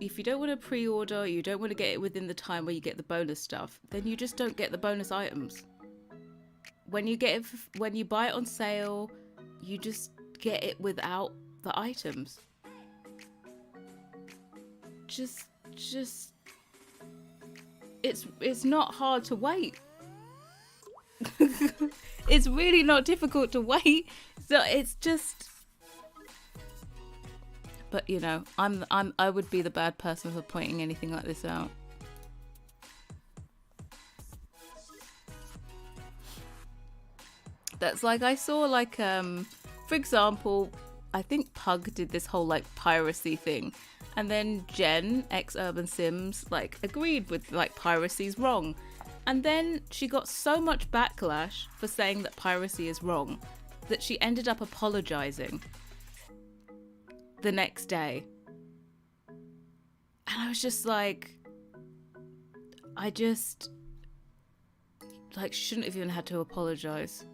if you don't want to pre-order, you don't want to get it within the time where you get the bonus stuff, then you just don't get the bonus items. When you get it, when you buy it on sale, you just get it without the items. Just it's not hard to wait. It's really not difficult to wait. So it's just, but you know, I would be the bad person for pointing anything like this out. That's like, I saw, like, for example, I think Pug did this whole, like, piracy thing. And then Jen, ex-Urban Sims, like, agreed with, like, piracy's wrong. And then she got so much backlash for saying that piracy is wrong that she ended up apologizing the next day. And I was just like, I just, like, shouldn't have even had to apologize.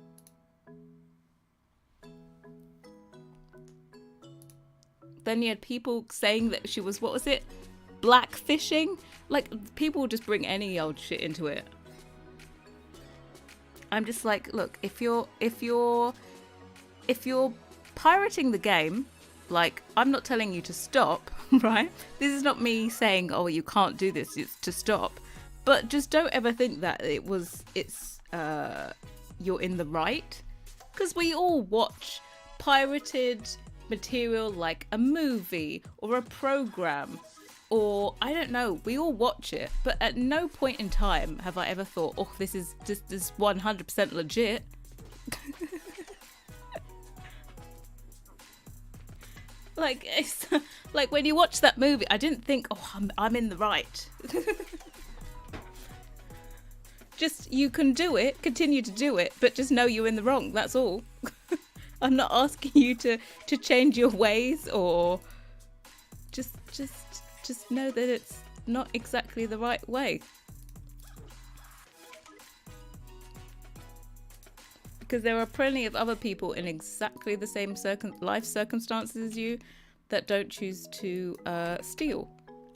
Then you had people saying that she was, what was it? Blackfishing? Like, people just bring any old shit into it. I'm just like, look, if you're pirating the game, like, I'm not telling you to stop, right? This is not me saying, oh, you can't do this, it's to stop. But just don't ever think that you're in the right. Because we all watch pirated material, like a movie or a program, or I don't know, we all watch it, but at no point in time have I ever thought, oh, this is 100% legit. Like, it's like when you watch that movie, I didn't think, oh, I'm in the right. Just, you can do it, continue to do it, but just know you're in the wrong, that's all. I'm not asking you to change your ways, or just know that it's not exactly the right way. Because there are plenty of other people in exactly the same life circumstances as you that don't choose to steal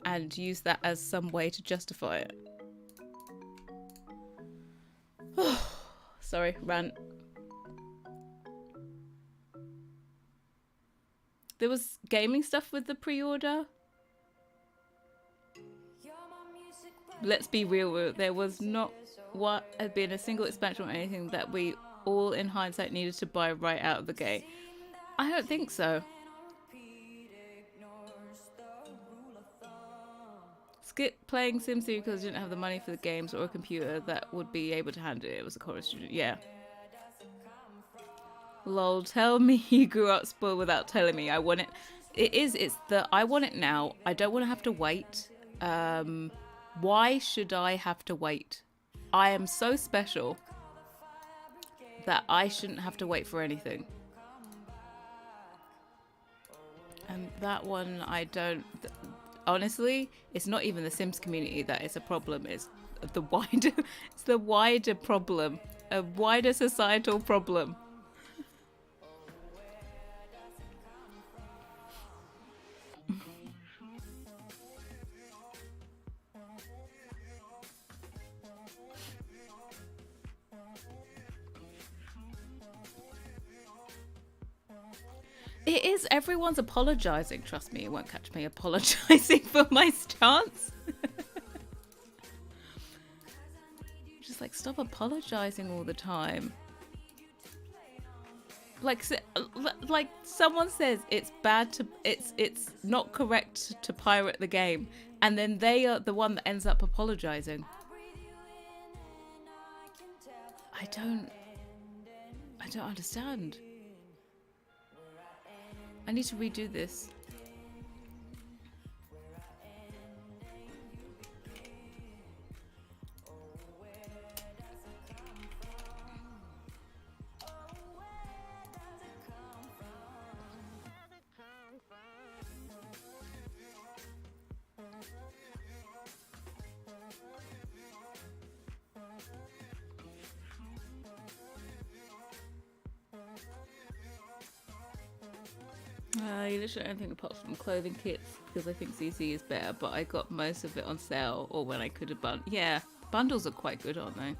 and use that as some way to justify it. Sorry, rant. There was gaming stuff with the pre-order. Let's be real, there was not what had been a single expansion or anything that we all in hindsight needed to buy right out of the gate? I don't think so. Skip playing SimCity because I didn't have the money for the games or a computer that would be able to handle it. It was a college student. Yeah. Lol, tell me you grew up spoiled without telling me. I want it. It's the I want it now. I don't want to have to wait. Why should I have to wait? I am so special that I shouldn't have to wait for anything. And that one, I don't... Honestly, it's not even the Sims community that is a problem. It's the wider problem. A wider societal problem. It is. Everyone's apologizing. Trust me, it won't catch me apologizing for my stance. Just like, stop apologizing all the time. Like someone says it's bad to, it's not correct to pirate the game, and then they are the one that ends up apologizing. I don't understand. I need to redo this. You literally anything apart from clothing kits because I think CC is better, but I got most of it on sale or when I could have yeah, bundles are quite good, aren't they?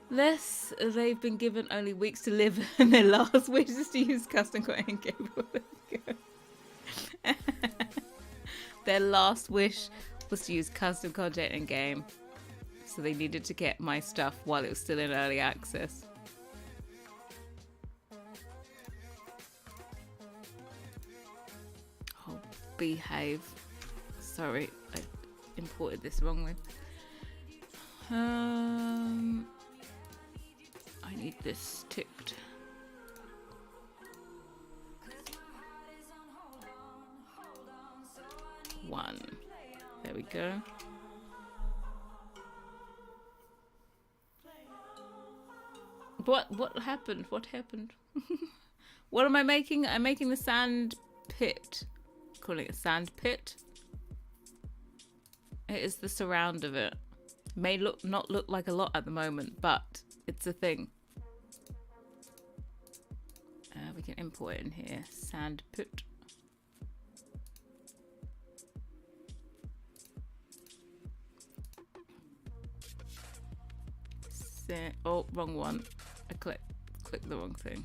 Less, they've been given only weeks to live and their last wish is to use custom content game. Their last wish was to use custom content in game, so they needed to get my stuff while it was still in early access. Behave. Sorry, I imported this wrongly. I need this ticked. One. There we go. What happened? What happened? What am I making? I'm making the sand pit. Calling it Sandpit. It is the surround of it. May not look like a lot at the moment, but it's a thing. We can import it in here. Sandpit. Oh, wrong one. I clicked the wrong thing.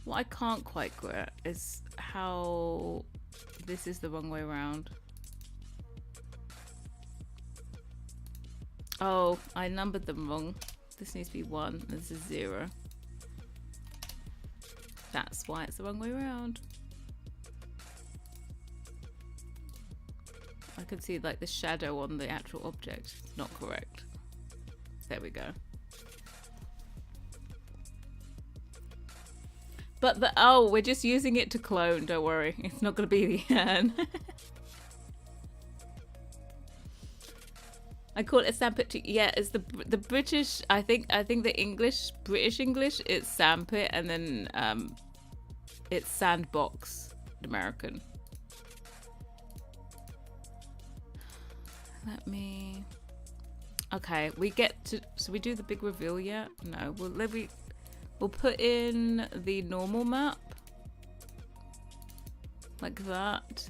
What I can't quite get is how this is the wrong way around. Oh, I numbered them wrong. This needs to be 1, this is 0. That's why it's the wrong way around. I can see like the shadow on the actual object. It's not correct. There we go. But we're just using it to clone, don't worry. It's not going to be the end. I call it a Sandpit. Yeah, it's the British, I think the British English, it's Sandpit, and then it's Sandbox, American. Let me... Okay, we get to... So we do the big reveal yet? No, we'll put in the normal map. Like that.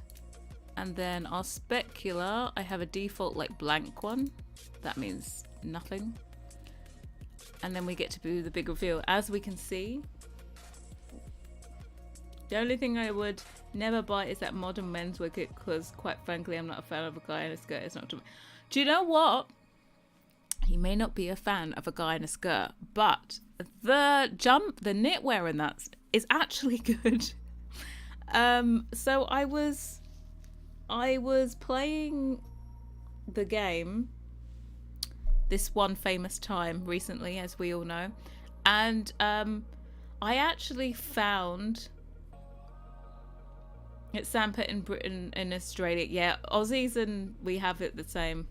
And then our specular, I have a default like blank one. That means nothing. And then we get to do the big reveal. As we can see, The only thing I would never buy is that modern menswear kit because, quite frankly, I'm not a fan of a guy in a skirt. It's not to me. Do you know what? You may not be a fan of a guy in a skirt, but the knitwear in that is actually good. So I was playing the game This One Famous Time recently, as we all know, and I actually found it's Sandpit in Britain and Australia. Yeah, Aussies and we have it the same.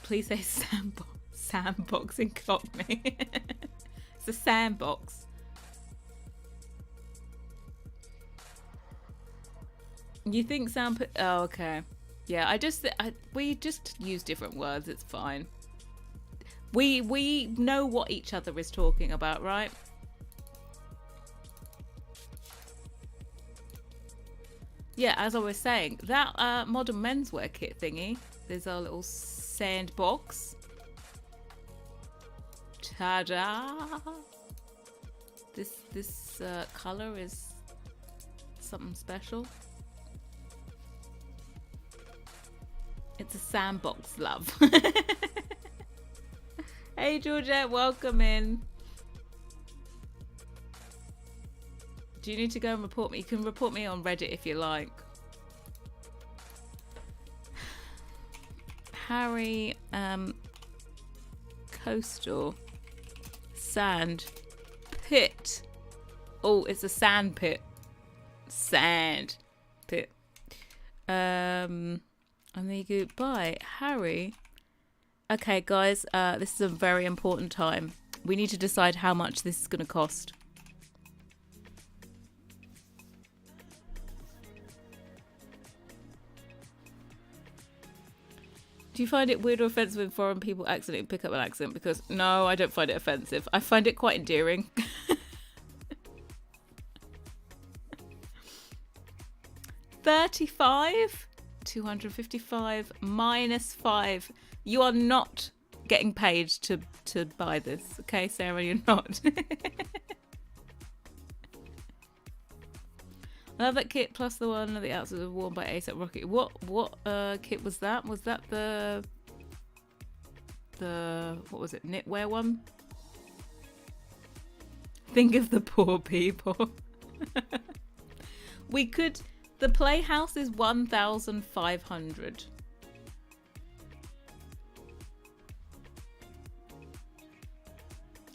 Please say sandbox in Cockney. It's a sandbox. You think Sandpit? Oh, okay. Yeah, we just use different words. It's fine. We know what each other is talking about, right? Yeah, as I was saying, that modern menswear kit thingy. There's our little sandbox. Ta-da! This color is something special. It's a sandbox, love. Hey, Georgette, welcome in. Do you need to go and report me? You can report me on Reddit if you like. Harrie, coastal, sand, pit. Oh, it's a sand pit. Sand pit. And there you go. Bye, Harrie. Okay, guys, this is a very important time. We need to decide how much this is going to cost. Do you find it weird or offensive when foreign people accidentally pick up an accent? Because no, I don't find it offensive. I find it quite endearing. $35, $255 minus 5. You are not getting paid to buy this, okay, Sarah? You're not. I love that kit plus the one of the outside was worn by ASAP Rocky. What kit was that? Was that the what was it? Knitwear one? Think of the poor people. We could. The playhouse is 1,500.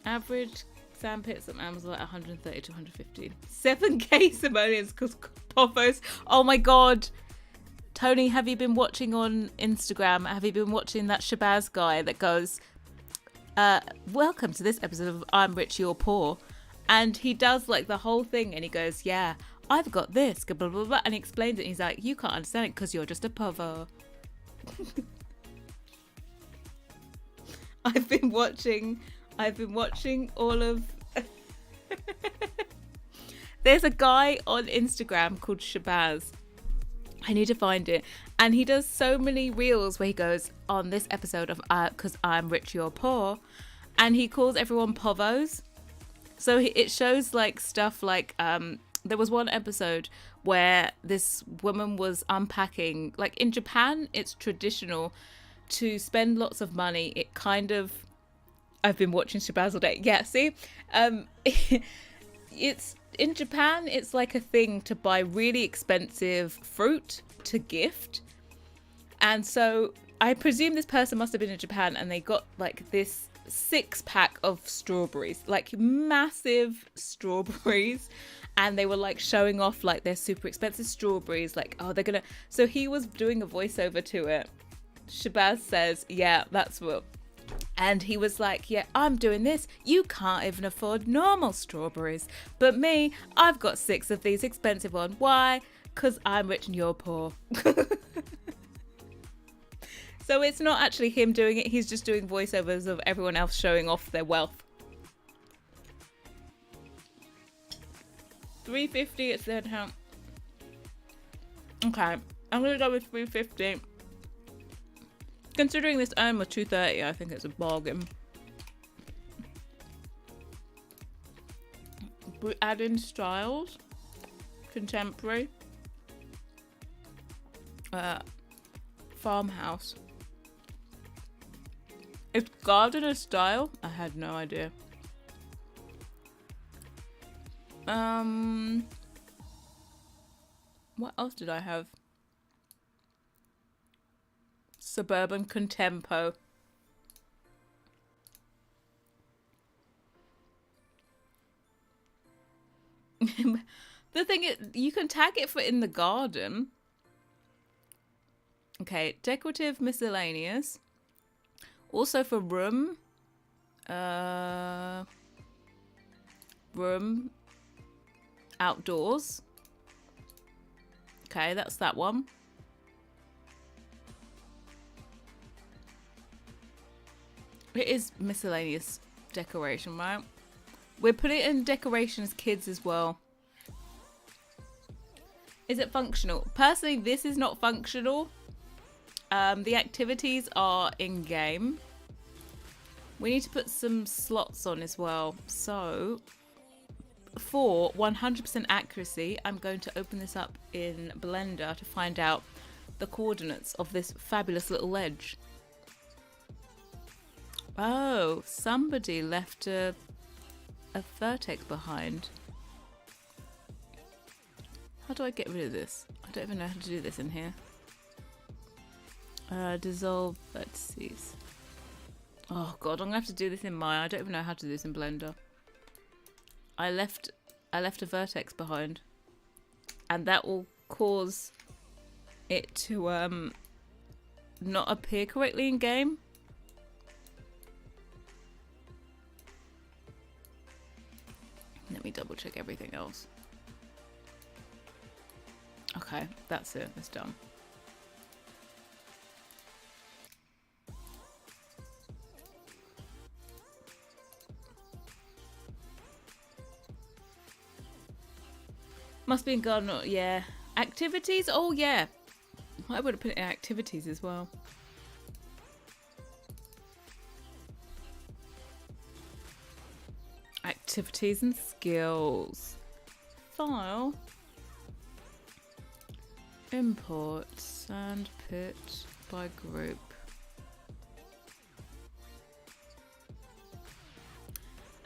Average sandpits on Amazon like 130 to 150. 7k simoleons because poffos. Oh my god. Tony, have you been watching on Instagram? Have you been watching that Shabazz guy that goes, welcome to this episode of I'm Rich, You're Poor. And he does like the whole thing and he goes, yeah, I've got this, blah, blah, blah. And he explains it and he's like, you can't understand it because you're just a povo. I've been watching all of... There's a guy on Instagram called Shabazz. I need to find it. And he does so many reels where he goes, on this episode of Because I'm Rich, You're Poor. And he calls everyone povos. So it shows like stuff like... there was one episode where this woman was unpacking, like in Japan, it's traditional to spend lots of money. It kind of, I've been watching Shabazz all day. Yeah, see, it's in Japan, it's like a thing to buy really expensive fruit to gift. And so I presume this person must have been in Japan and they got like this 6-pack of strawberries, like massive strawberries. And they were like showing off like their super expensive strawberries, like, oh, they're gonna. So he was doing a voiceover to it. Shabazz says, yeah, that's what. And he was like, yeah, I'm doing this. You can't even afford normal strawberries. But me, I've got 6 of these expensive ones. Why? Because I'm rich and you're poor. So it's not actually him doing it. He's just doing voiceovers of everyone else showing off their wealth. $350, it's their account. Okay, I'm gonna go with $350. Considering this own was $230, I think it's a bargain. We add in styles. Contemporary. Farmhouse. Is garden a style? I had no idea. What else did I have? Suburban contempo. The thing is, you can tag it for in the garden. Okay, decorative miscellaneous. Also for room. Room. Outdoors. Okay, that's that one. It is miscellaneous decoration, right? We're putting it in decoration as kids as well. Is it functional? Personally, this is not functional. The activities are in-game. We need to put some slots on as well. So, for 100% accuracy, I'm going to open this up in Blender to find out the coordinates of this fabulous little ledge. Oh, somebody left a vertex behind. How do I get rid of this? I don't even know how to do this in here. Dissolve vertices. Oh god, I'm gonna have to do this in Maya. I don't even know how to do this in Blender. I left a vertex behind, and that will cause it to not appear correctly in game. Let me double check everything else. Okay, that's it. It's done. Must be in garden. Yeah. Activities? Oh, yeah. I would have put it in activities as well. Activities and skills. File. Import. Sandpit by group.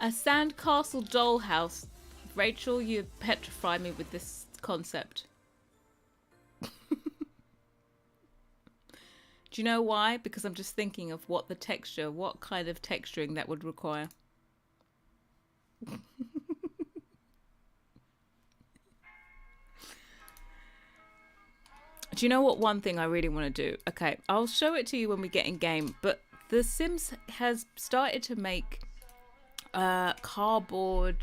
A sandcastle dollhouse. Rachel, you petrify me with this concept. Do you know why? Because I'm just thinking of what kind of texturing that would require. Do you know what one thing I really want to do? Okay, I'll show it to you when we get in game, but The Sims has started to make cardboard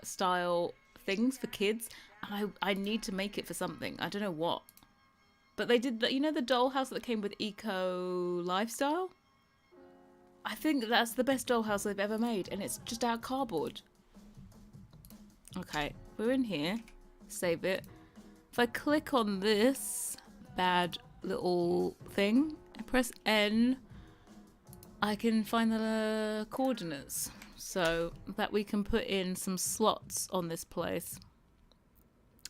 style things for kids, and I need to make it for something. I don't know what, but they did you know the dollhouse that came with eco lifestyle? I think that's the best dollhouse they've ever made, and it's just out of cardboard. Okay, we're in here. Save it. If I click on this bad little thing, I press N, I can find the coordinates so that we can put in some slots on this place.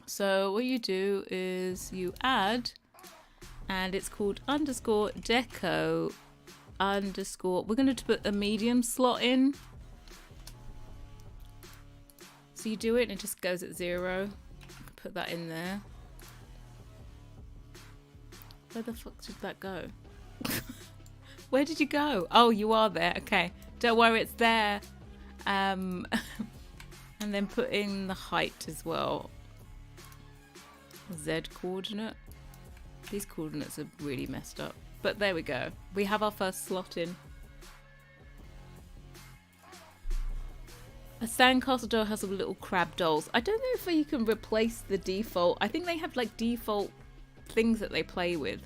So what you do is you add, and it's called underscore deco underscore. We're going to put a medium slot in. So you do it and it just goes at 0. Put that in there. Where the fuck did that go? Where did you go? Oh, you are there. Okay. Don't worry, it's there. And then put in the height as well. Z coordinate. These coordinates are really messed up. But there we go. We have our first slot in. A sandcastle doll has some little crab dolls. I don't know if you can replace the default. I think they have like default things that they play with.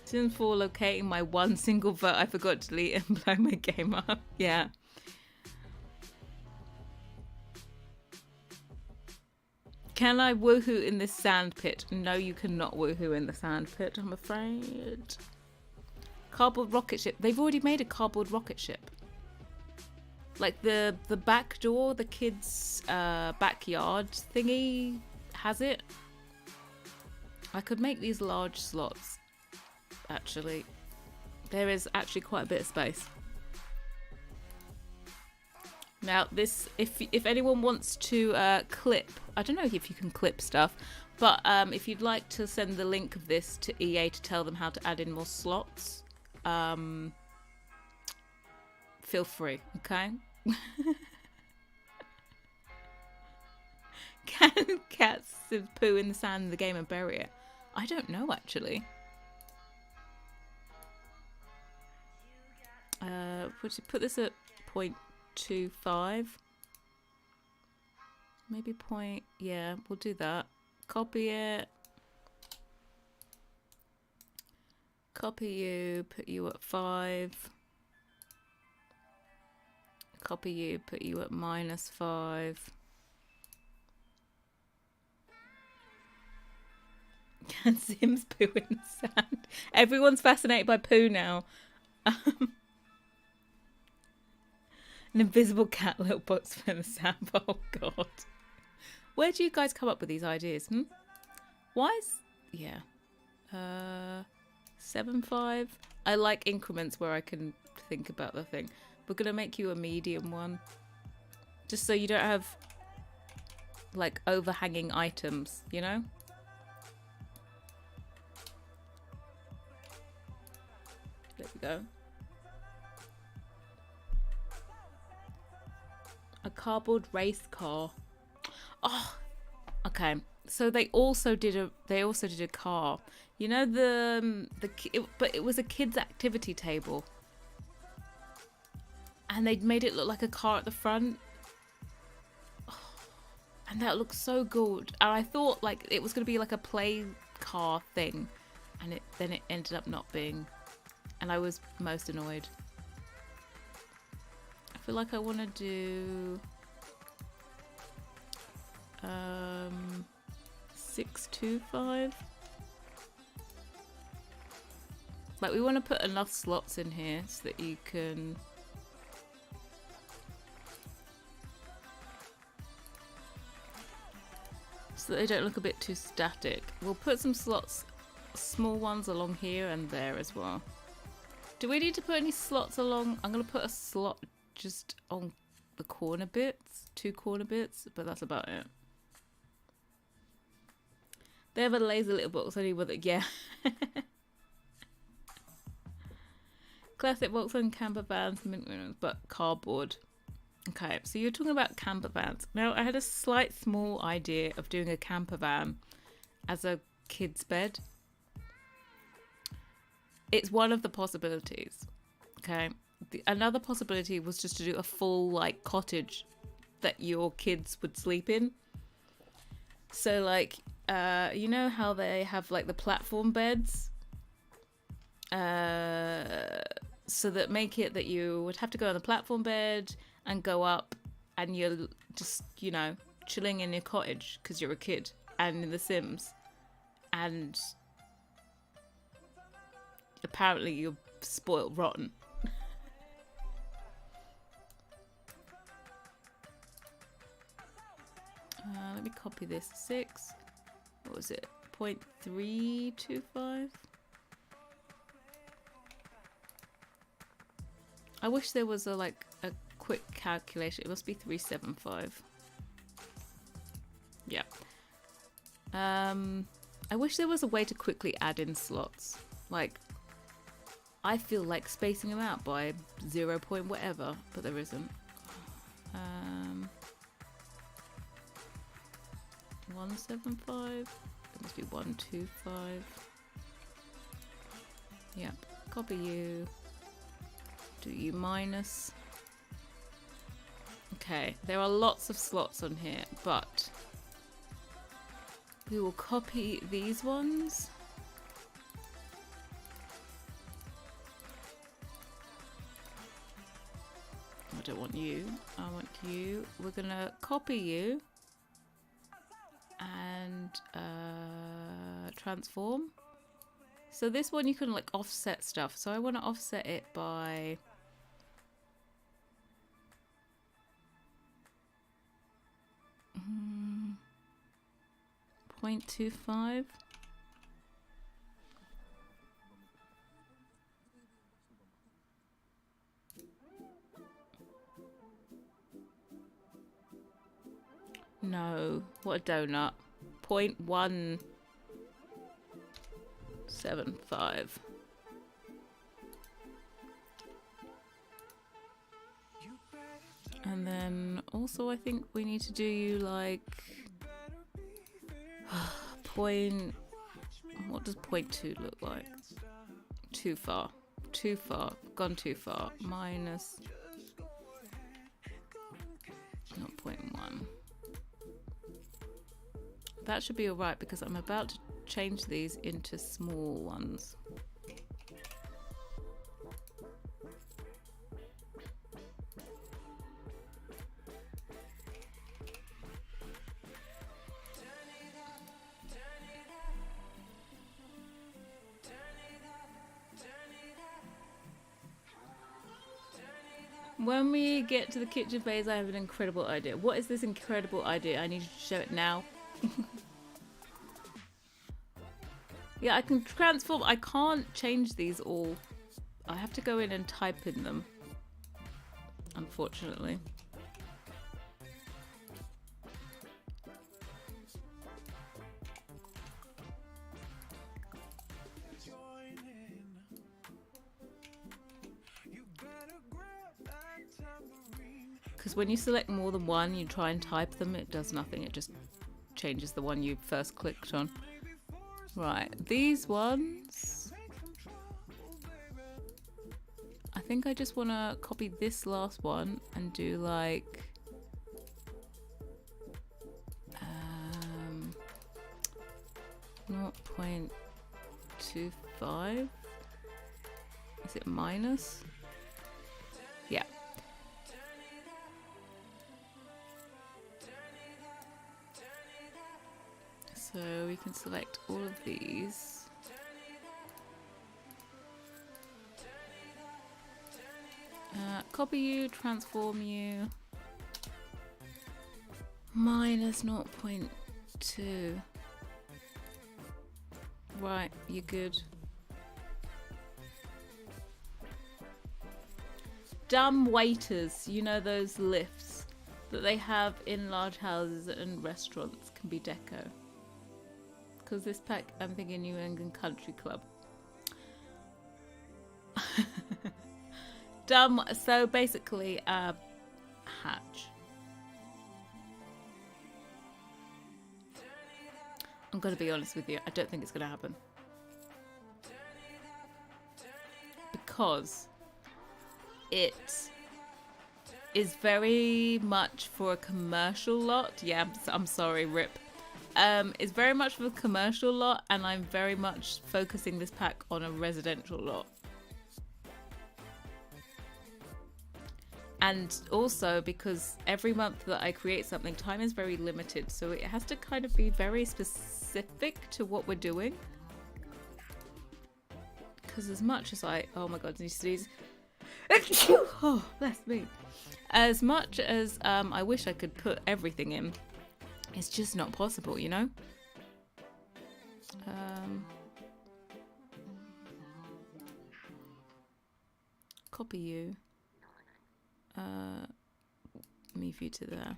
Sims 4 locating my one single vote. I forgot to delete and blow my game up. Yeah. Can I woohoo in this sand pit? No, you cannot woohoo in the sand pit, I'm afraid. Cardboard rocket ship. They've already made a cardboard rocket ship. Like the back door, the kids' backyard thingy has it. I could make these large slots. Actually, there is actually quite a bit of space. Now, this, if anyone wants to clip, I don't know if you can clip stuff, but if you'd like to send the link of this to EA to tell them how to add in more slots, feel free, okay? Can cats poo in the sand in the game and bury it? I don't know, actually. Put this at 0.25. Maybe point... Yeah, we'll do that. Copy it. Copy you, put you at 5. Copy you, put you at -5. Can Sims poo in the sand? Everyone's fascinated by poo now. An invisible cat little box for the sand. Oh god. Where do you guys come up with these ideas? Why is... Yeah. 7.5. I like increments where I can think about the thing. We're gonna make you a medium one. Just so you don't have like overhanging items, you know? There we go. A cardboard race car. Oh, okay. So they also did a car. You know but it was a kids' activity table, and they'd made it look like a car at the front. Oh, and that looked so good. And I thought like it was gonna be like a play car thing, and then it ended up not being. And I was most annoyed. I feel like I want to do 6.25. Like we want to put enough slots in here so that you can so that they don't look a bit too static. We'll put some slots, small ones along here and there as well. Do we need to put any slots along? I'm going to put a slot just on the corner bits, 2 corner bits, but that's about it. They have a lazy little box only with it, yeah. Classic box on camper vans, but cardboard. Okay, so you're talking about camper vans. Now, I had a slight small idea of doing a camper van as a kid's bed. It's one of the possibilities. Okay. Another possibility was just to do a full like cottage that your kids would sleep in. So like, you know how they have like the platform beds? So that make it that you would have to go on the platform bed and go up and you're just, you know, chilling in your cottage because you're a kid and in The Sims. And apparently you're spoiled rotten. Let me copy this. 6. What was it? 0.325. I wish there was a quick calculation. It must be 375. Yeah. I wish there was a way to quickly add in slots. Like, I feel like spacing them out by 0 point whatever, but there isn't. 175. It must be 125. Yep. Copy you. Do you minus. Okay. There are lots of slots on here, but we will copy these ones. I don't want you. I want you. We're gonna copy you and transform. So this one you can like offset stuff. So I want to offset it by 0.25. No, what a donut. 0.175. And then also I think we need to do like what does 0.2 look like? Too far. Too far. Gone too far. Minus 0.1. That should be alright because I'm about to change these into small ones. When we get to the kitchen phase, I have an incredible idea. What is this incredible idea? I need you to show it now. Yeah, I can transform. I can't change these all. I have to go in and type in them, unfortunately. Because when you select more than one, you try and type them, it does nothing. It just changes the one you first clicked on. Right, these ones. I think I just want to copy this last one and do like 0.25. Is it minus? Yeah. So we can select all of these. Copy you, transform you. Minus 0.2. Right, you're good. Dumb waiters, you know those lifts that they have in large houses and restaurants can be deco. Because this pack, I'm thinking New England Country Club. Dumb, so basically a hatch. I'm gonna be honest with you, I don't think it's gonna happen. Because it is very much for a commercial lot. Yeah, I'm sorry, rip. It's very much for a commercial lot, and I'm very much focusing this pack on a residential lot. And also because every month that I create something, time is very limited, so it has to kind of be very specific to what we're doing. Because as much as oh my god, I need to sneeze. Oh, bless me. As much as I wish I could put everything in, it's just not possible, you know? Copy you. Move you to there.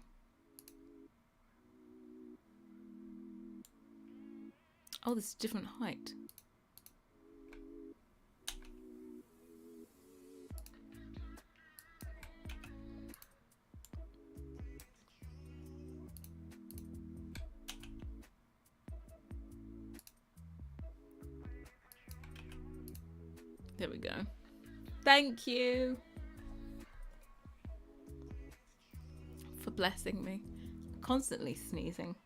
Oh, this is a different height. There we go. Thank you for blessing me. Constantly sneezing.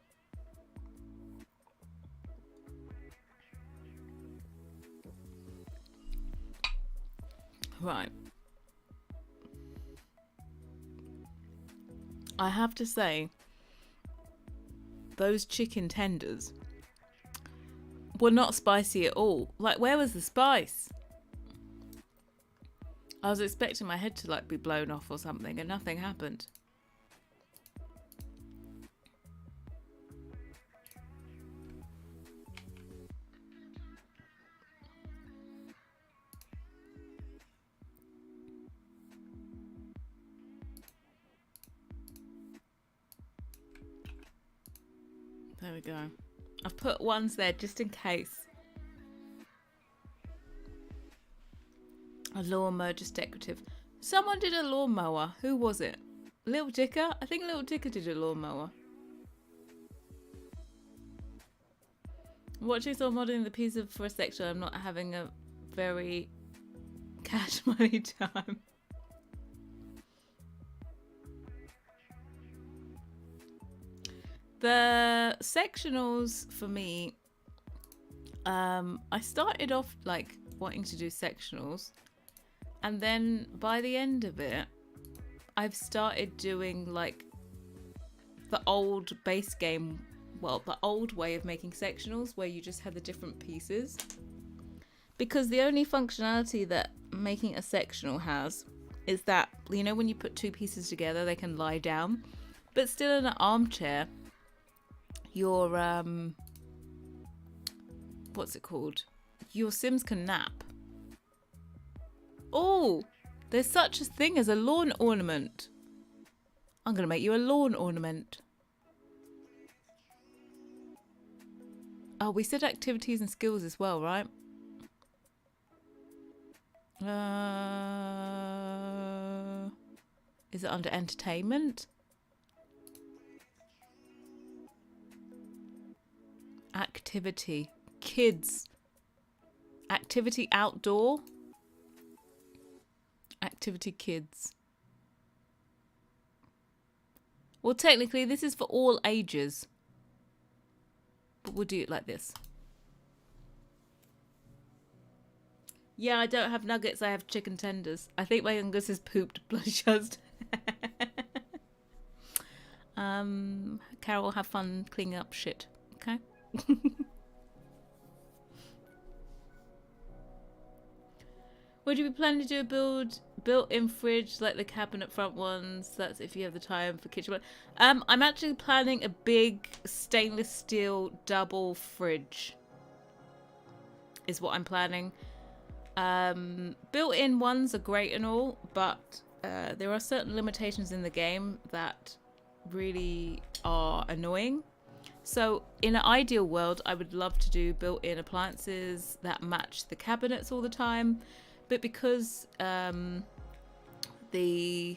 Right. I have to say, those chicken tenders were not spicy at all. Like, where was the spice? I was expecting my head to like be blown off or something, and nothing happened. There we go. I've put ones there just in case. A lawnmower, just decorative. Someone did a lawnmower. Who was it? Little Dicker? I think Little Dicker did a lawnmower. Watching someone modeling the piece of for a section, I'm not having a very cash money time. The sectionals for me, I started off like wanting to do sectionals, and then by the end of it, I've started doing like the old base game, well, the old way of making sectionals where you just had the different pieces. Because the only functionality that making a sectional has is that, you know, when you put two pieces together, they can lie down, but still in an armchair, your what's it called? Your Sims can nap. Oh, there's such a thing as a lawn ornament. I'm gonna make you a lawn ornament. Oh, we said activities and skills as well, right? Is it under entertainment? Activity. Kids. Activity outdoor. Activity kids. Well, technically, this is for all ages. But we'll do it like this. Yeah, I don't have nuggets, I have chicken tenders. I think my youngest has pooped bloody just. Carol, have fun cleaning up shit, okay? Would you be planning to do a built-in fridge like the cabinet front ones? That's if you have the time for kitchen. I'm actually planning a big stainless steel double fridge. Is what I'm planning. Built-in ones are great and all, but there are certain limitations in the game that really are annoying. So in an ideal world, I would love to do built-in appliances that match the cabinets all the time. But because the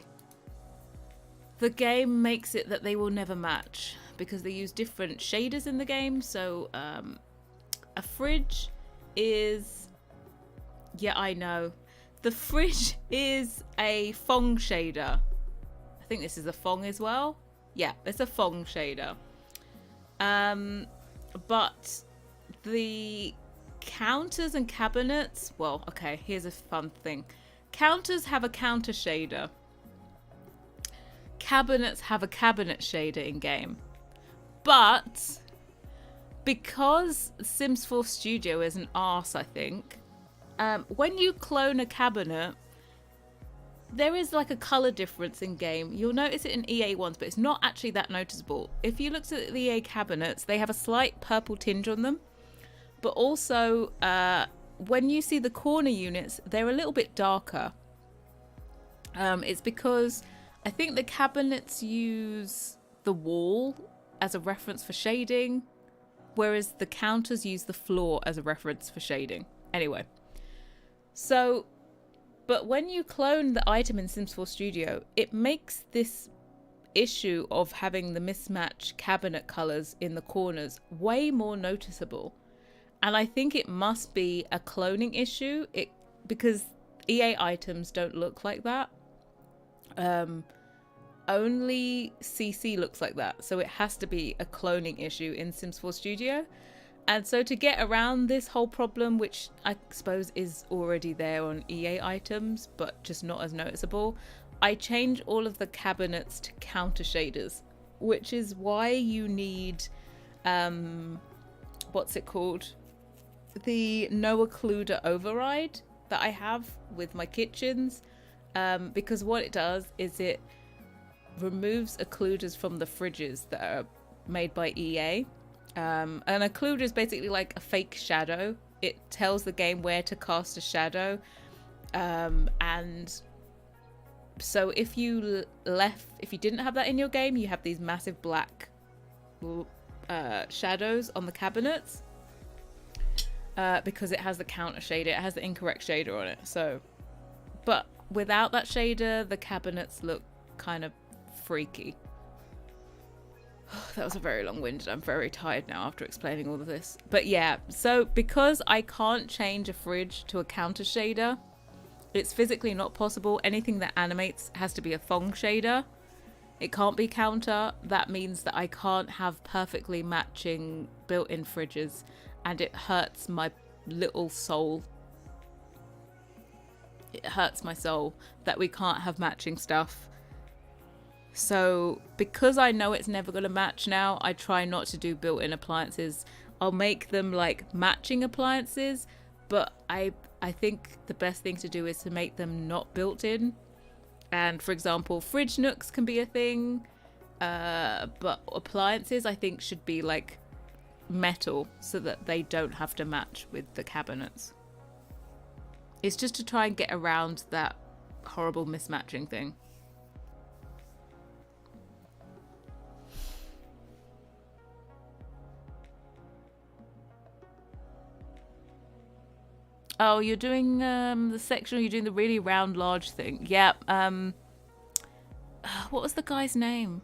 game makes it that they will never match because they use different shaders in the game. So a fridge is... Yeah, I know. The fridge is a Fong shader. I think this is a Fong as well. Yeah, it's a Fong shader. But the counters and cabinets, well, okay, here's a fun thing. Counters have a counter shader. Cabinets have a cabinet shader in game. But because Sims 4 Studio is an arse, I think, when you clone a cabinet, there is like a color difference in game. You'll notice it in EA ones, but it's not actually that noticeable. If you looked at the EA cabinets, they have a slight purple tinge on them. But also, when you see the corner units, they're a little bit darker. It's because I think the cabinets use the wall as a reference for shading, whereas the counters use the floor as a reference for shading. Anyway. So, but when you clone the item in Sims 4 Studio, it makes this issue of having the mismatched cabinet colors in the corners way more noticeable. And I think it must be a cloning issue because EA items don't look like that. Only CC looks like that. So it has to be a cloning issue in Sims 4 Studio. And so to get around this whole problem, which I suppose is already there on EA items, but just not as noticeable, I change all of the cabinets to counter shaders, which is why you need, what's it called? the no occluder override that I have with my kitchens, because what it does is it removes occluders from the fridges that are made by EA. An occluder is basically like a fake shadow. It tells the game where to cast a shadow, and so if you didn't have that in your game, you have these massive black shadows on the cabinets, because it has the counter shader. It has the incorrect shader on it. So, but without that shader, the cabinets look kind of freaky. That was a very long-winded. I'm very tired now after explaining all of this. But yeah, so because I can't change a fridge to a counter shader, it's physically not possible. Anything that animates has to be a Fong shader. It can't be counter. That means that I can't have perfectly matching built-in fridges, and it hurts my little soul. It hurts my soul that we can't have matching stuff. So because I know it's never going to match now, I try not to do built-in appliances. I'll make them like matching appliances, but I think the best thing to do is to make them not built in. And for example, fridge nooks can be a thing, but appliances I think should be like metal so that they don't have to match with the cabinets. It's just to try and get around that horrible mismatching thing. Oh, you're doing the sectional, you're doing the really round large thing. Yeah. What was the guy's name?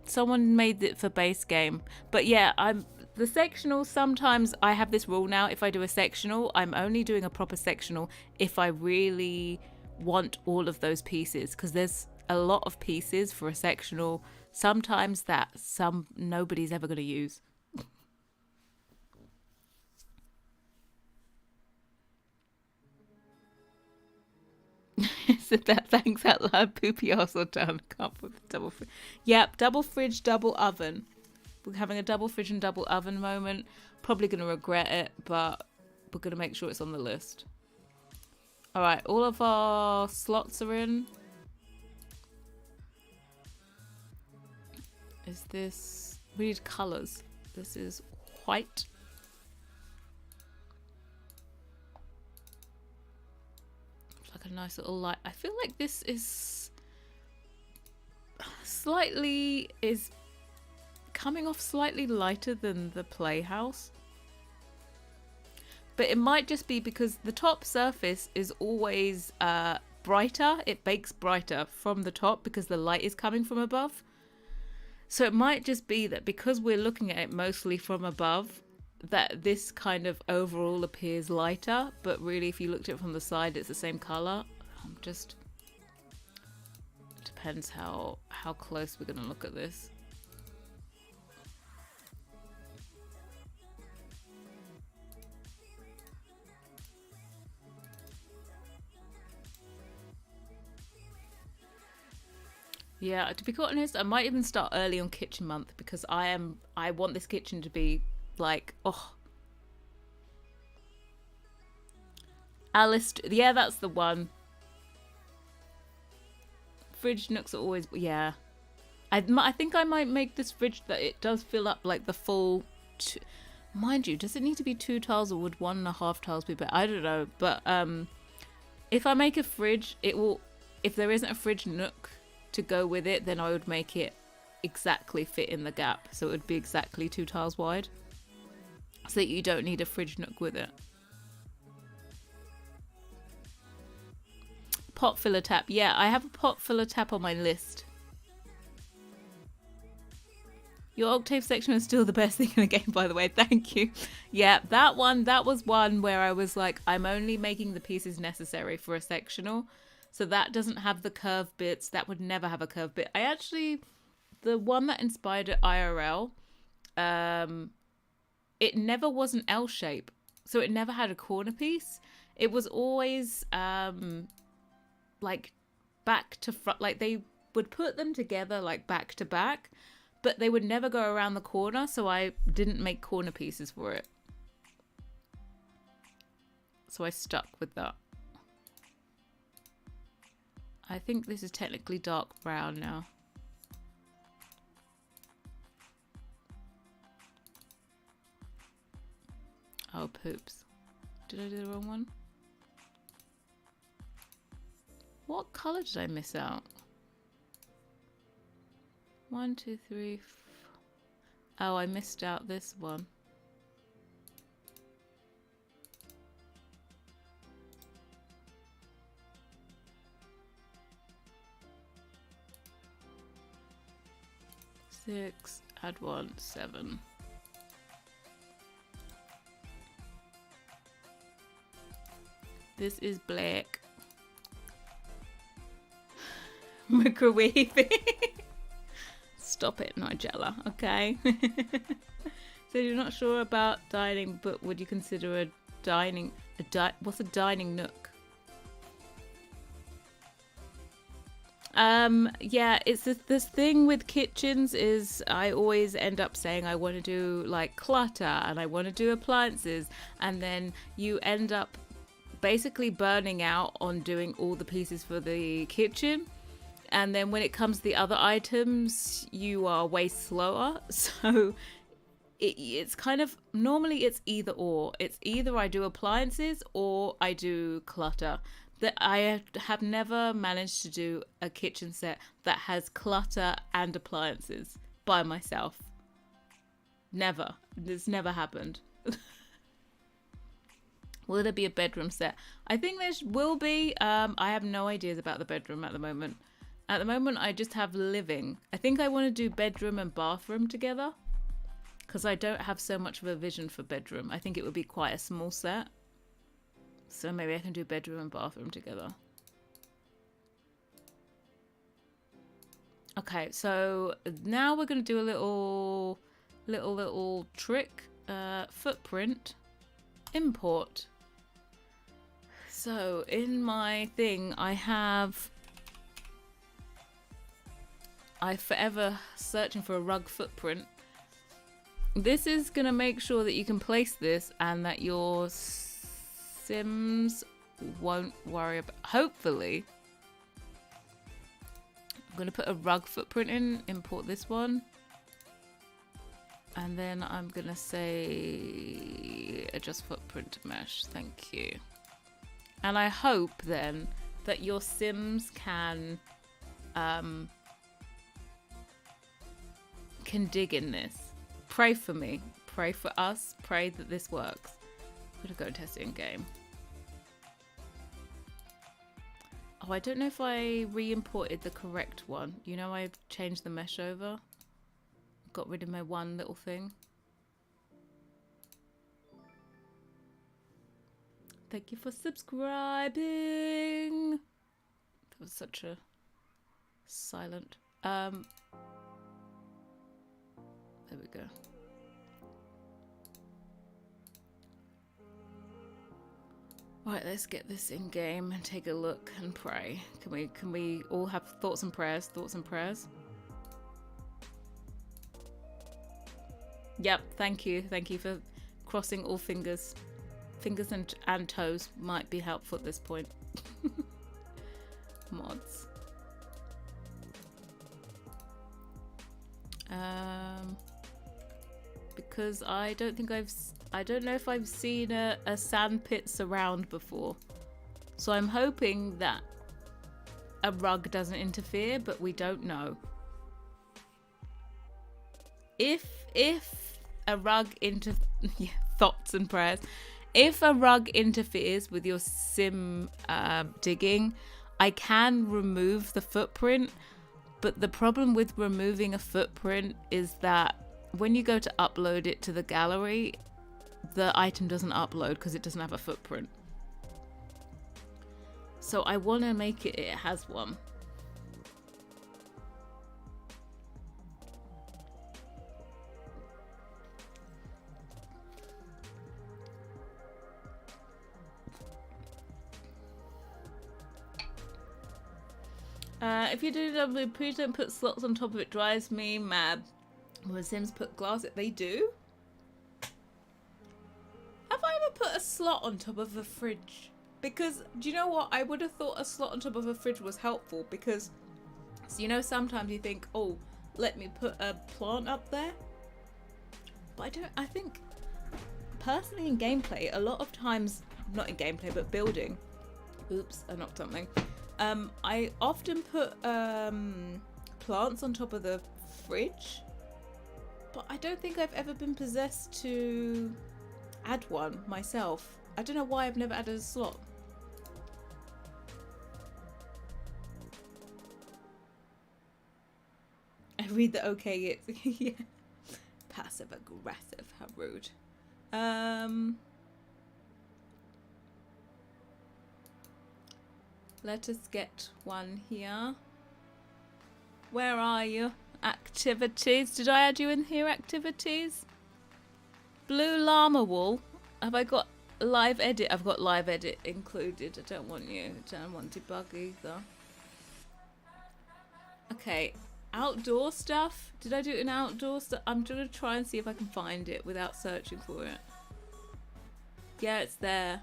Someone made it for base game. But yeah, the sectional, sometimes I have this rule now. If I do a sectional, I'm only doing a proper sectional if I really want all of those pieces, because there's a lot of pieces for a sectional sometimes that nobody's ever going to use. Said that thanks out loud. Poopy arsehole done. Can't put the double fridge. Yep, double fridge, double oven. We're having a double fridge and double oven moment. Probably going to regret it, but we're going to make sure it's on the list. All right, all of our slots are in. Is this... We need colours. This is white. Like a nice little light. I feel like this is coming off slightly lighter than the playhouse, but it might just be because the top surface is always brighter. It bakes brighter from the top because the light is coming from above. So it might just be that because we're looking at it mostly from above, that this kind of overall appears lighter, but really if you looked at it from the side it's the same color. Just depends how close we're going to look at this. Yeah, to be quite honest, I might even start early on kitchen month, because I want this kitchen to be like, oh, Alice, yeah, that's the one. Fridge nooks are always, yeah. I think I might make this fridge that it does fill up like the full, mind you, does it need to be 2 tiles or would 1.5 tiles be better? I don't know, but if I make a fridge, it will, if there isn't a fridge nook to go with it, then I would make it exactly fit in the gap, so it would be exactly 2 tiles wide, so that you don't need a fridge nook with it. Pot filler tap. Yeah, I have a pot filler tap on my list. Your octave section is still the best thing in the game, by the way. Thank you. Yeah, that was one where I was like, I'm only making the pieces necessary for a sectional. So that doesn't have the curved bits. That would never have a curved bit. I actually, the one that inspired it IRL, it never was an L shape. So it never had a corner piece. It was always like back to front. Like they would put them together like back to back, but they would never go around the corner. So I didn't make corner pieces for it. So I stuck with that. I think this is technically dark brown now. Oh, poops. Did I do the wrong one? What colour did I miss out? 1, 2, 3. Oh, I missed out this one. Six, add 1, 7. This is black. Microwave. Stop it, Nigella, okay? So you're not sure about dining, but would you consider a dining... what's a dining nook? Yeah, it's this thing with kitchens is I always end up saying I want to do like clutter and I want to do appliances, and then you end up basically burning out on doing all the pieces for the kitchen, and then when it comes to the other items you are way slower. So it's kind of, normally it's either or. It's either I do appliances or I do clutter. That I have never managed to do a kitchen set that has clutter and appliances by myself. Never. It's never happened. Will there be a bedroom set? I think there will be. I have no ideas about the bedroom at the moment. At the moment, I just have living. I think I want to do bedroom and bathroom together, because I don't have so much of a vision for bedroom. I think it would be quite a small set. So maybe I can do bedroom and bathroom together. Okay, so now we're going to do a little trick. Footprint. Import. So in my thing, I'm forever searching for a rug footprint. This is going to make sure that you can place this and that your Sims won't worry about. Hopefully, I'm going to put a rug footprint in, import this one, and then I'm going to say adjust footprint to mesh. Thank you. And I hope then that your Sims can dig in this. Pray for me. Pray for us. Pray that this works. I'm going to go and test it in game. Oh, I don't know if I re-imported the correct one. You know, I've changed the mesh over. Got rid of my one little thing. Thank you for subscribing. That was such a silent. There we go. Right, let's get this in game and take a look and pray. Can we all have thoughts and prayers? Thoughts and prayers. Yep, thank you. Thank you for crossing all fingers. Fingers and toes might be helpful at this point. Mods. Because I don't know if I've seen a sandpit surround before. So I'm hoping that a rug doesn't interfere, but we don't know. If a rug thoughts and prayers. If a rug interferes with your sim digging, I can remove the footprint, but the problem with removing a footprint is that when you go to upload it to the gallery, the item doesn't upload because it doesn't have a footprint. So I want to make it has one. If you do W, please don't put slots on top of it. Drives me mad. When Sims put glass, they do. Have I ever put a slot on top of a fridge? Because, do you know what? I would have thought a slot on top of a fridge was helpful because, so you know, sometimes you think, oh, let me put a plant up there. But I think, personally in gameplay, a lot of times, not in gameplay, but building. Oops, I knocked something. I often put plants on top of the fridge. But I don't think I've ever been possessed to add one myself. I don't know why I've never added a slot. I read the okay, it's yeah. Passive aggressive, how rude. Let us get one here. Where are you? Activities. Did I add you in here, activities? Blue llama wool. Have I got live edit? I've got live edit included. I don't want you. I don't want debug either. Okay. Outdoor stuff. Did I do it in outdoor stuff? I'm going to try and see if I can find it without searching for it. Yeah, it's there.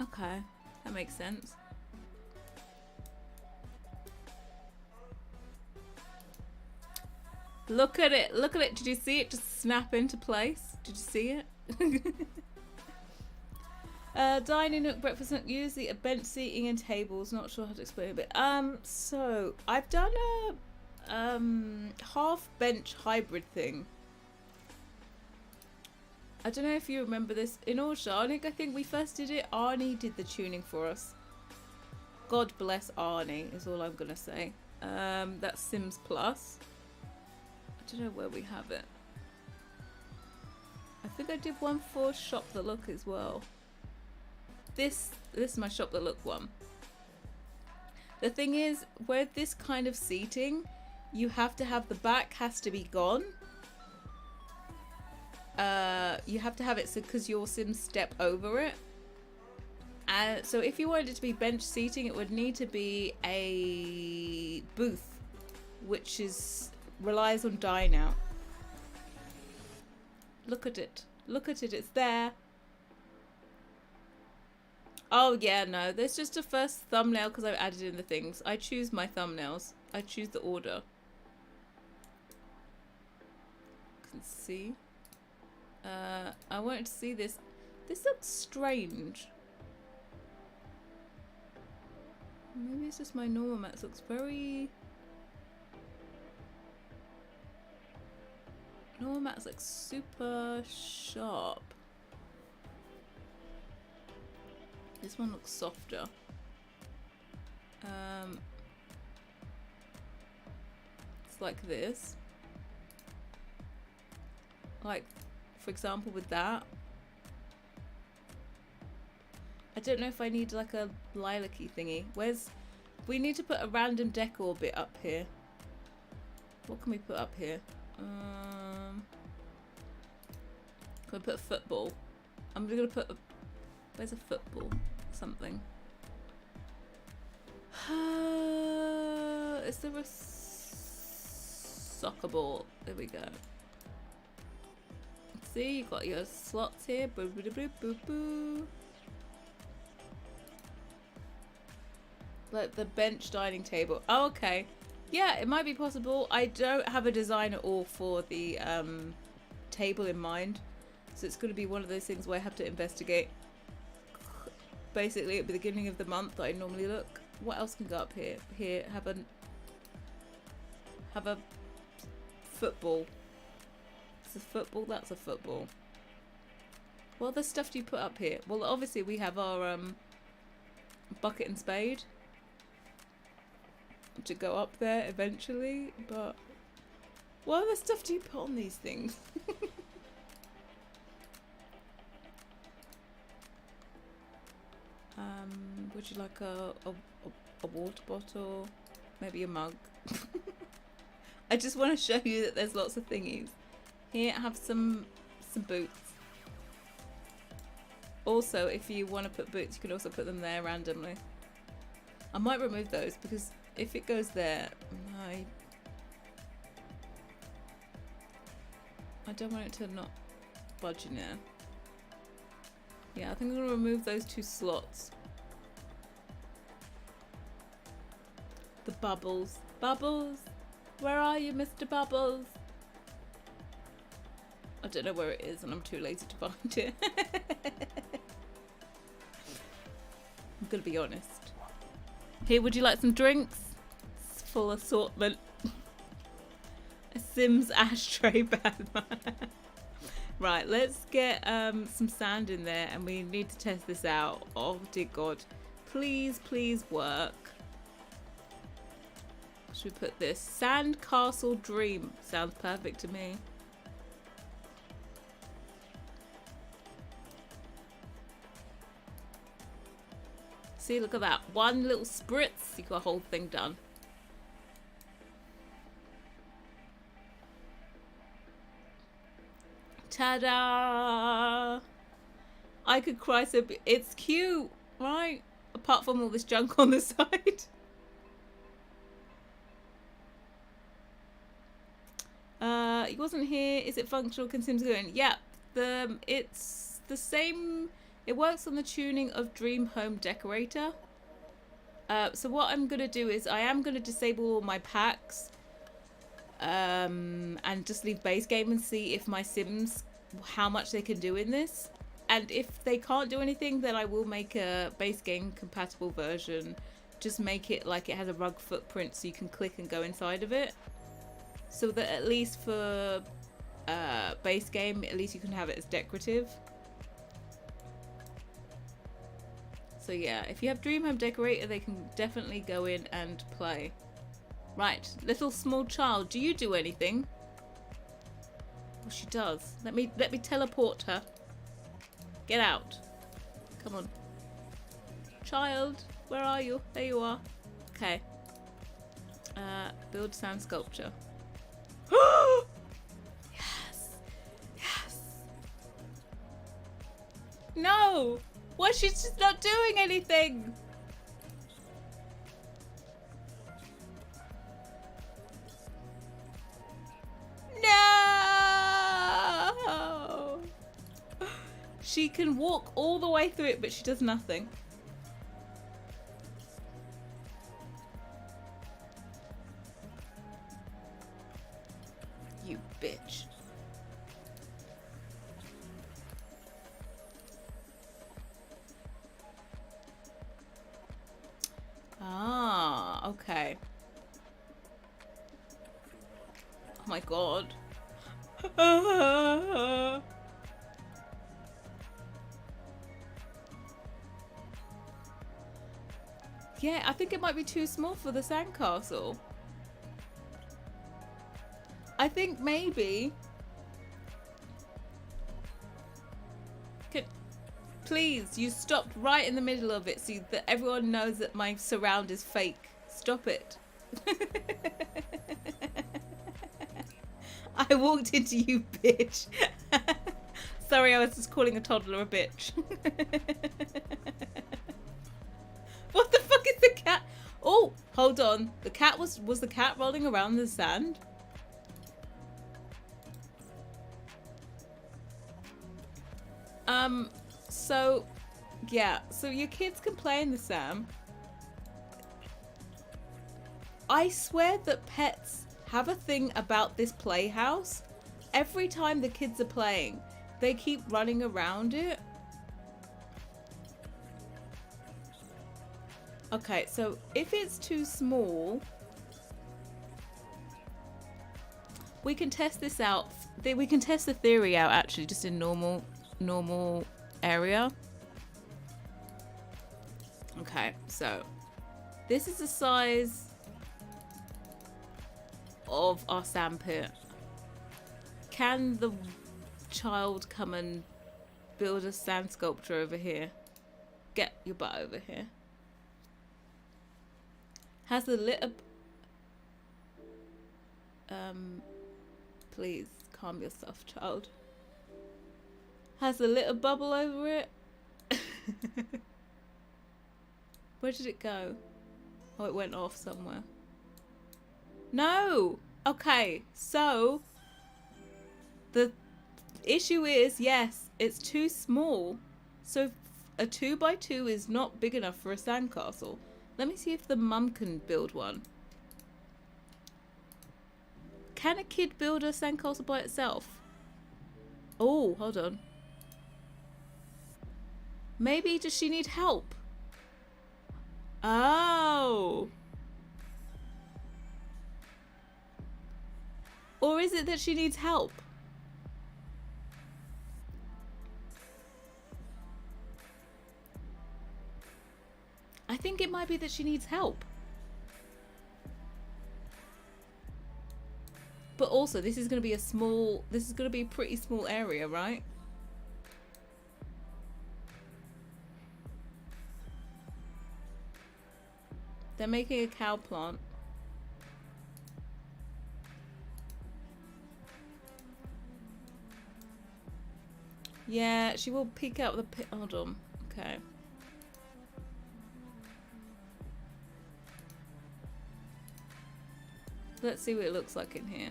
Okay. That makes sense. Look at it. Look at it. Did you see it just snap into place? Did you see it? Dining nook, breakfast nook, usually a bench seating and tables. Not sure how to explain it, but so I've done a half bench hybrid thing. I don't know if you remember this. In Oceanic, I think we first did it. Arnie did the tuning for us. God bless Arnie is all I'm gonna say. That's Sims Plus. I don't know where we have it. I think I did one for Shop the Look as well. This is my Shop the Look one. The thing is, with this kind of seating, you have to have the back has to be gone. You have to have it so because your Sims step over it. So if you wanted it to be bench seating, it would need to be a booth, which relies on dine out. Look at it. Look at it. It's there. Oh yeah, no. There's just a first thumbnail because I've added in the things. I choose my thumbnails. I choose the order. You can see. I wanted to see this. This looks strange. Maybe it's just my normal mats. Looks very... Normal mats like super sharp. This one looks softer. It's like this. Like, for example, with that. I don't know if I need like a lilac-y thingy. We need to put a random decor bit up here. What can we put up here? Can we put a football? I'm gonna put a... Where's a football? Something. Is there a soccer ball? There we go. See, you got your slots here. Boo boo boo boo boo. Like the bench dining table. Oh, okay. Yeah, it might be possible. I don't have a design at all for the table in mind. So it's going to be one of those things where I have to investigate. Basically, at the beginning of the month, I normally look. What else can go up here? Here, have a football. It's a football. That's a football. What other stuff do you put up here? Well, obviously we have our bucket and spade to go up there eventually. But what other stuff do you put on these things? Would you like a water bottle? Maybe a mug? I just want to show you that there's lots of thingies. Here I have some boots. Also, if you want to put boots, you can also put them there randomly. I might remove those because if it goes there, I don't want it to not budging it. Yeah, I think I'm gonna remove those 2 slots. The bubbles. Bubbles! Where are you, Mr. Bubbles? I don't know where it is and I'm too lazy to find it. I'm gonna be honest. Here, would you like some drinks? It's full assortment. A Sims ashtray, Batman. Right, let's get some sand in there and we need to test this out. Oh dear God. Please, please work. Should we put this? Sand Castle Dream. Sounds perfect to me. See, look at that. One little spritz, you got a whole thing done. Ta-da! I could cry so it's cute, right? Apart from all this junk on the side. He wasn't here. Is it functional? Can Sims go in? Yeah, it's the same. It works on the tuning of Dream Home Decorator. So what I'm gonna do is I am gonna disable all my packs, and just leave base game and see if my Sims how much they can do in this. And if they can't do anything, then I will make a base game compatible version. Just make it like it has a rug footprint so you can click and go inside of it. So that at least for base game, at least you can have it as decorative. So yeah, if you have Dream Home Decorator, they can definitely go in and play. Right, little small child, do you do anything? Well, she does. Let me teleport her. Get out. Come on. Child, where are you? There you are. Okay. Build sand sculpture. Yes. Yes. No. Why she's just not doing anything? No. She can walk all the way through it, but she does nothing. You bitch. Ah, okay. Oh my God. Yeah, I think it might be too small for the sandcastle. I think maybe... Please, you stopped right in the middle of it so that everyone knows that my surround is fake. Stop it. I walked into you, bitch. Sorry, I was just calling a toddler a bitch. What the fuck is the cat? Oh, hold on. The cat was the cat rolling around the sand? So, yeah. So your kids can play in the sand. I swear that pets have a thing about this playhouse. Every time the kids are playing, they keep running around it. Okay, so if it's too small, we can test this out. We can test the theory out actually, just in normal area. Okay, so this is the size of our sandpit. Can the child come and build a sand sculpture over here? Get your butt over here. Has the little... please calm yourself, child. Has a little bubble over it. Where did it go? Oh, it went off somewhere. No! Okay, so... Issue is, yes, it's too small. So a 2x2 is not big enough for a sandcastle. Let me see if the mum can build one. Can a kid build a sandcastle by itself? Oh, hold on. Maybe does she need help? Oh. Or is it that she needs help? I think it might be that she needs help. But also, this is going to be a pretty small area, right? They're making a cow plant. Yeah, she will peek out the pit. Hold on. Okay. Let's see what it looks like in here.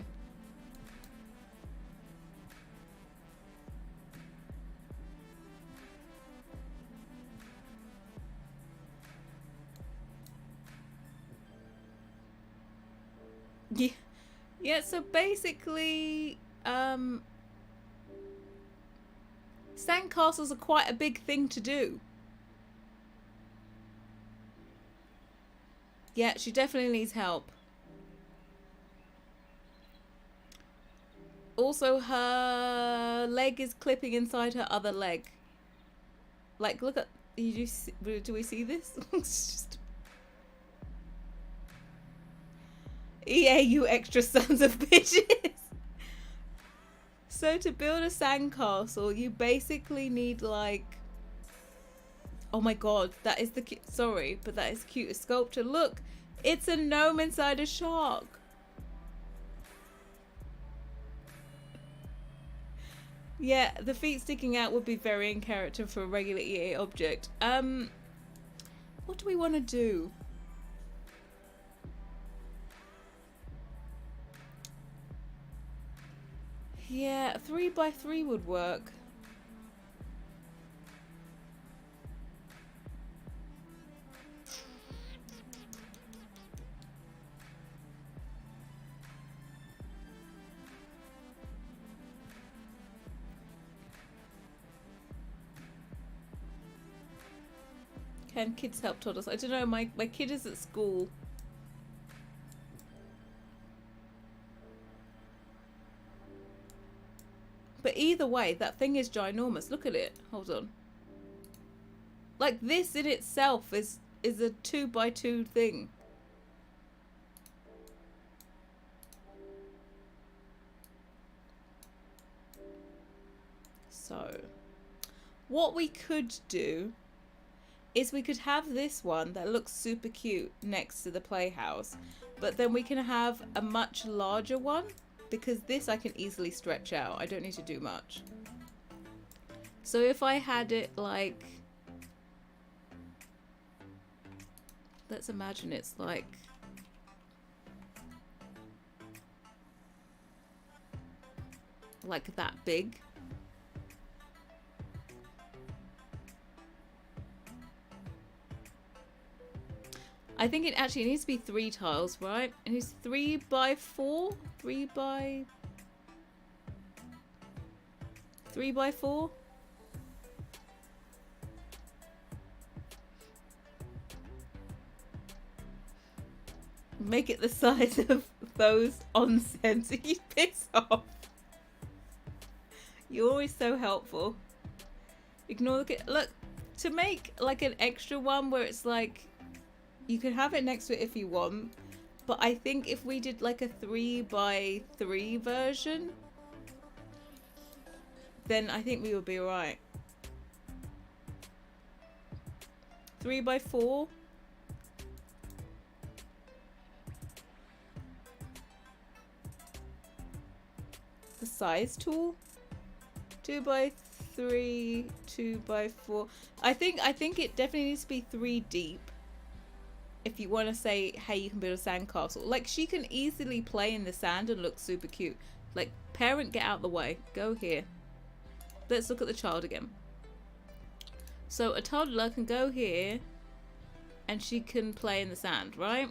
Yeah. Yeah, so basically, sandcastles are quite a big thing to do. Yeah, she definitely needs help. Also, her leg is clipping inside her other leg. Like, look at... do we see this? It's just... EA, you extra sons of bitches. So to build a sandcastle, you basically need like... Oh my god, that is the... Sorry, but that is the cutest sculpture. Look, it's a gnome inside a shark. Yeah, the feet sticking out would be very in character for a regular EA object. What do we want to do? Yeah, 3x3 would work. Can kids help toddlers? I don't know, my kid is at school. But either way, that thing is ginormous. Look at it. Hold on. Like, this in itself is a 2x2 thing. So, what we could do is we could have this one that looks super cute next to the playhouse, but then we can have a much larger one, because this I can easily stretch out. I don't need to do much. So if I had it like... Let's imagine it's like... like that big. I think it actually needs to be 3 tiles, right? It needs 3x4? 3x4? Make it the size of those onsens. You piss off. You're always so helpful. Ignore the... Look, to make like an extra one where it's like... You can have it next to it if you want, but I think if we did like a 3x3 version, then I think we would be alright. 3x4. The size tool. 2x3, 2x4. I think it definitely needs to be 3 deep. If you want to say, hey, you can build a sandcastle. Like, she can easily play in the sand and look super cute. Like, parent, get out the way. Go here. let's look at the child again. So a toddler can go here and she can play in the sand, right?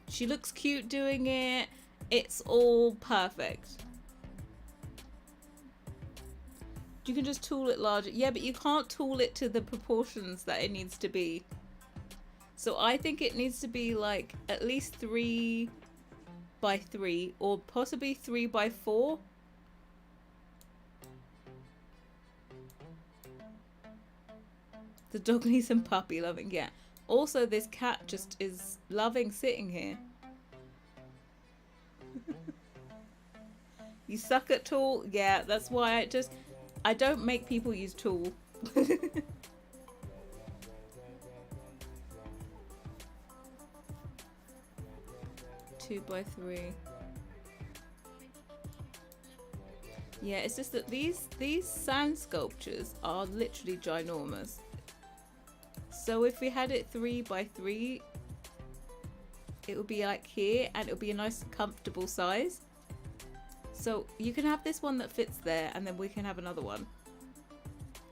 She looks cute doing it. It's all perfect. You can just tool it larger. Yeah, but you can't tool it to the proportions that it needs to be. So I think it needs to be like at least 3 by 3 or possibly 3 by 4. The dog needs some puppy loving, yeah. Also, this cat just is loving sitting here. You suck at tool? Yeah, that's why I don't make people use tool. 2 by 3. Yeah, it's just that these sand sculptures are literally ginormous. So if we had it 3 by 3, it would be like here, and it would be a nice comfortable size. So you can have this one that fits there, and then we can have another one.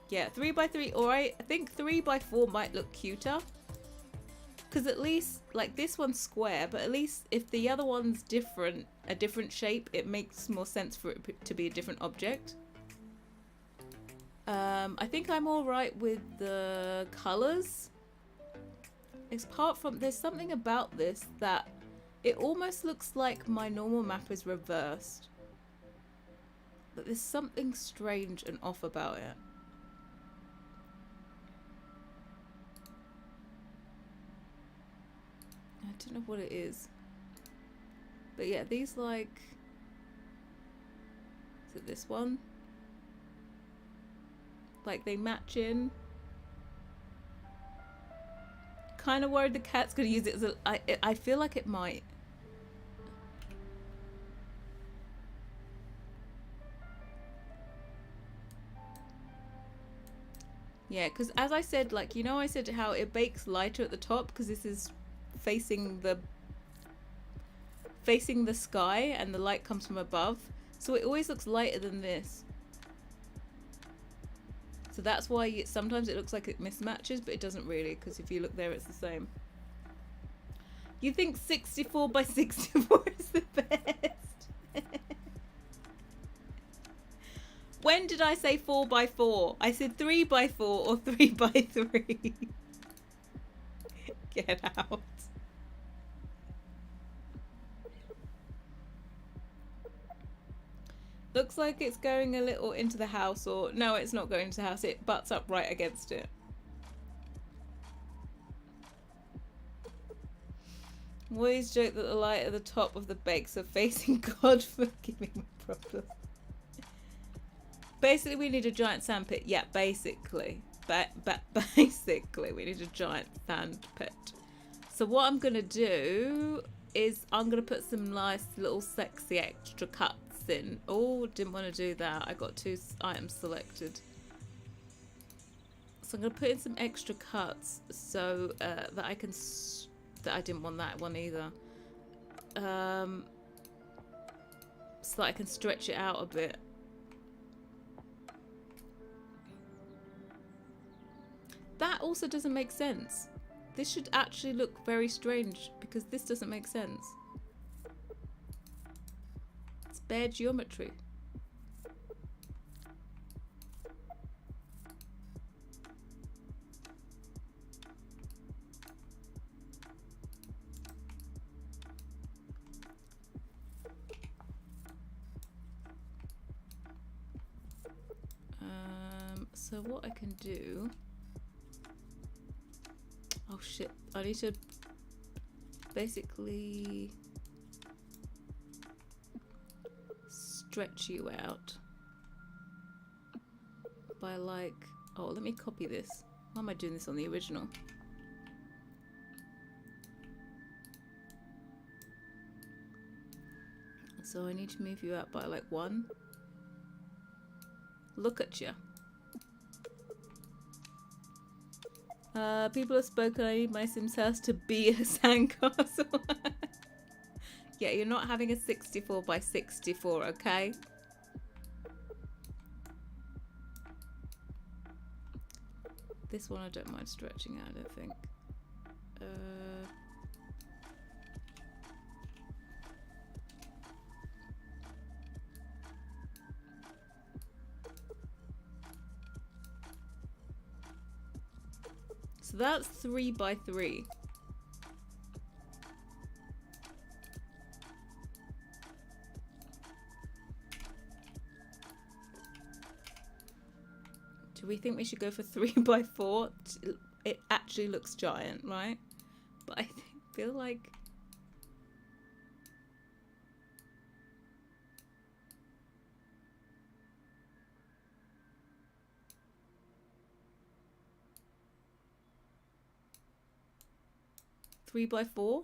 Yeah, 3 by 3, or I think 3 by 4 might look cuter. Because at least, like, this one's square, but at least if the other one's different, a different shape, it makes more sense for it to be a different object. I think I'm alright with the colours. Apart from, there's something about this that it almost looks like my normal map is reversed. But there's something strange and off about it. I don't know what it is. But yeah, these like... Is it this one? Like they match in. Kind of worried the cat's gonna use it as a... I feel like it might. Yeah, because as I said, like, you know, I said how it bakes lighter at the top because this is facing the sky and the light comes from above. So it always looks lighter than this. So that's why sometimes it looks like it mismatches, but it doesn't really, because if you look there, it's the same. You think 64 by 64 is the best? When did I say 4 by 4? I said 3 by 4 or 3 by 3. Get out. Looks like it's going a little into the house, or no, it's not going into the house. It butts up right against it. Always joke that the light at the top of the bakes are facing God for giving me problems. Basically, we need a giant sandpit. Yeah, basically. Basically, we need a giant sandpit. So what I'm going to do is I'm going to put some nice little sexy extra cuts in. Oh, didn't want to do that. I got 2 items selected. So I'm going to put in some extra cuts so that I can... that I didn't want that one either. So that I can stretch it out a bit. That also doesn't make sense. This should actually look very strange because this doesn't make sense. It's bare geometry. So what I can do... Oh shit, I need to basically stretch you out by like... Oh, let me copy this. Why am I doing this on the original? So I need to move you out by like 1. Look at you. People have spoken. I need my Sims house to be a sandcastle. Yeah, you're not having a 64 by 64, okay? This one I don't mind stretching out, I don't think. So that's 3 by 3. Do we think we should go for 3 by 4? It actually looks giant, right? But I feel like... Three by 4?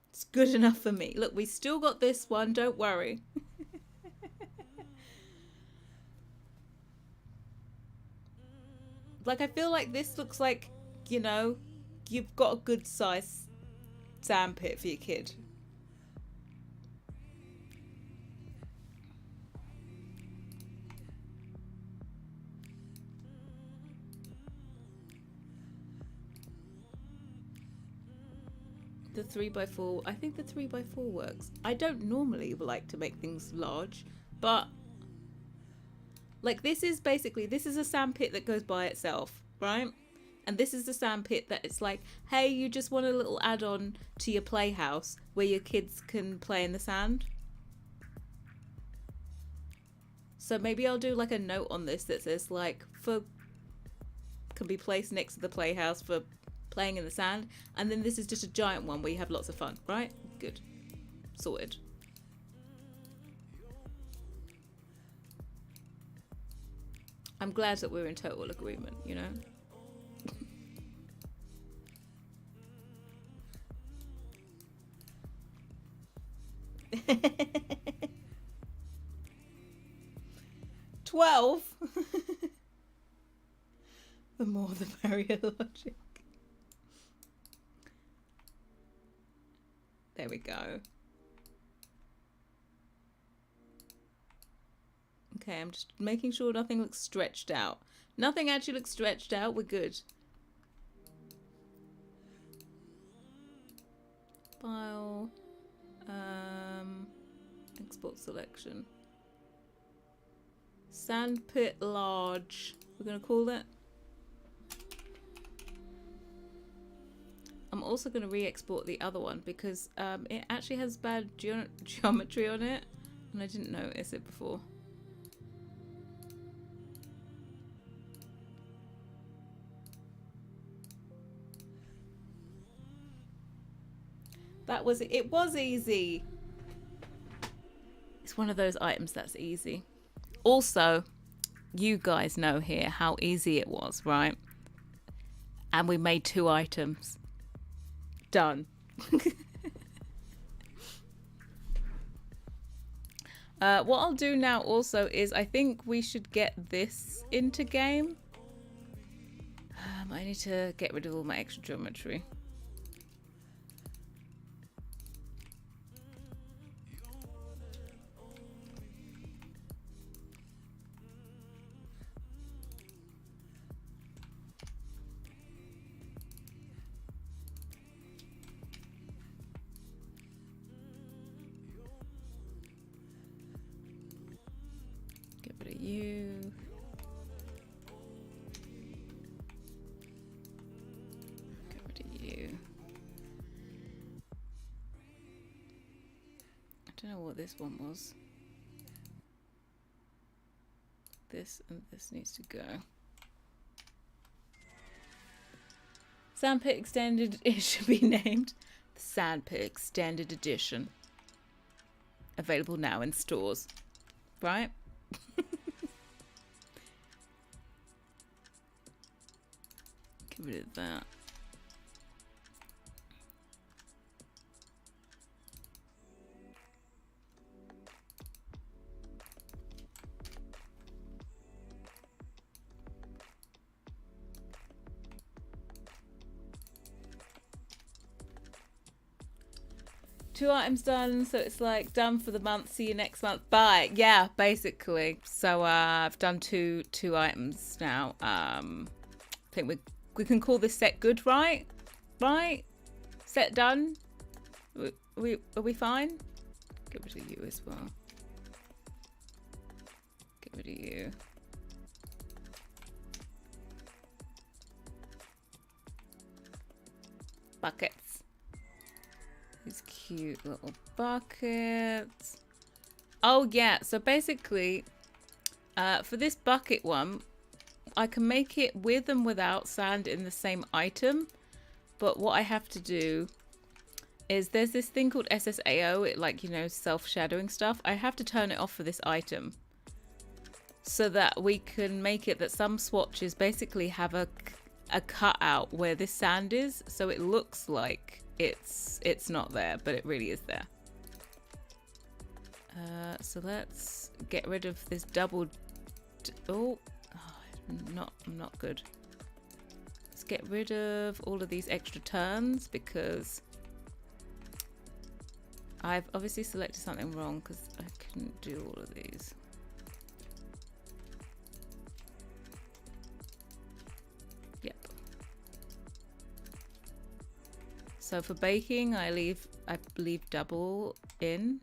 It's good enough for me. Look, we still got this one, don't worry. Like, I feel like this looks like, you know, you've got a good size sandpit for your kid. The 3 by 4, I think the 3 by 4 works. I don't normally like to make things large, but like this is basically, this is a sandpit that goes by itself, right? And this is the sandpit that it's like, hey, you just want a little add-on to your playhouse where your kids can play in the sand. So maybe I'll do like a note on this that says like, can be placed next to the playhouse for playing in the sand. And then this is just a giant one where you have lots of fun, right? Good. Sorted. I'm glad that we're in total agreement, you know? 12. The more the merrier logic. There we go. Okay, I'm just making sure nothing looks stretched out. Nothing actually looks stretched out. We're good. File. Export selection. Sandpit large. We're going to call that. I'm also going to re-export the other one because it actually has bad geometry on it. And I didn't notice it before. It was easy. It's one of those items that's easy. Also, you guys know here how easy it was, right? And we made 2 items. Done. What I'll do now also is I think we should get this into game. I need to get rid of all my extra geometry. You. Get rid of you. I don't know what this one was. This and this needs to go. Sandpit Extended, it should be named the Sandpit Extended Edition. Available now in stores. Right? Get rid of that. 2 items done, so it's like done for the month. See you next month. Bye. Yeah, basically. So I've done two items now. I think we can call this set good, right? Right? Set done. Are we fine? Get rid of you as well. Get rid of you. Buckets. These cute little buckets. Oh yeah, so basically for this bucket one, I can make it with and without sand in the same item, but what I have to do is there's this thing called SSAO, it like, you know, self-shadowing stuff. I have to turn it off for this item so that we can make it that some swatches basically have a cutout where this sand is, so it looks like it's not there, but it really is there. So let's get rid of this double. I'm not good. Let's get rid of all of these extra turns because I've obviously selected something wrong because I couldn't do all of these. Yep. So for baking, I leave double in,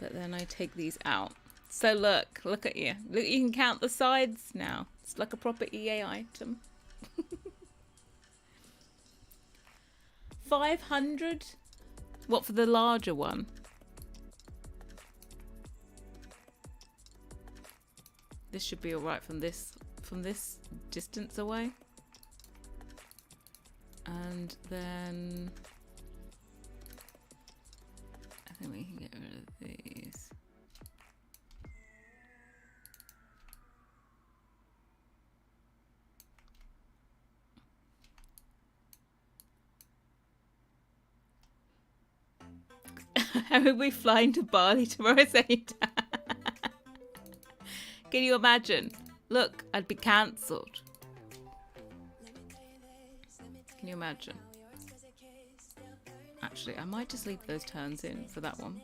but then I take these out. So look at you. Look, you can count the sides now. It's like a proper EA item. 500. What for the larger one? This should be all right from this distance away. And then I think we can get rid of these. How would we fly into Bali tomorrow? Can you imagine? Look, I'd be cancelled. Can you imagine? Actually, I might just leave those turns in for that one.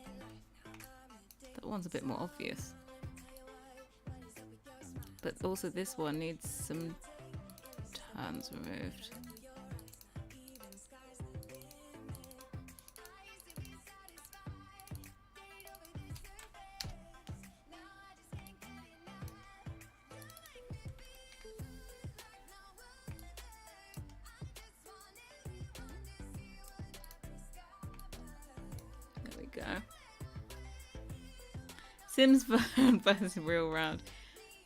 That one's a bit more obvious. But also this one needs some turns removed. Go. Sims versus real round.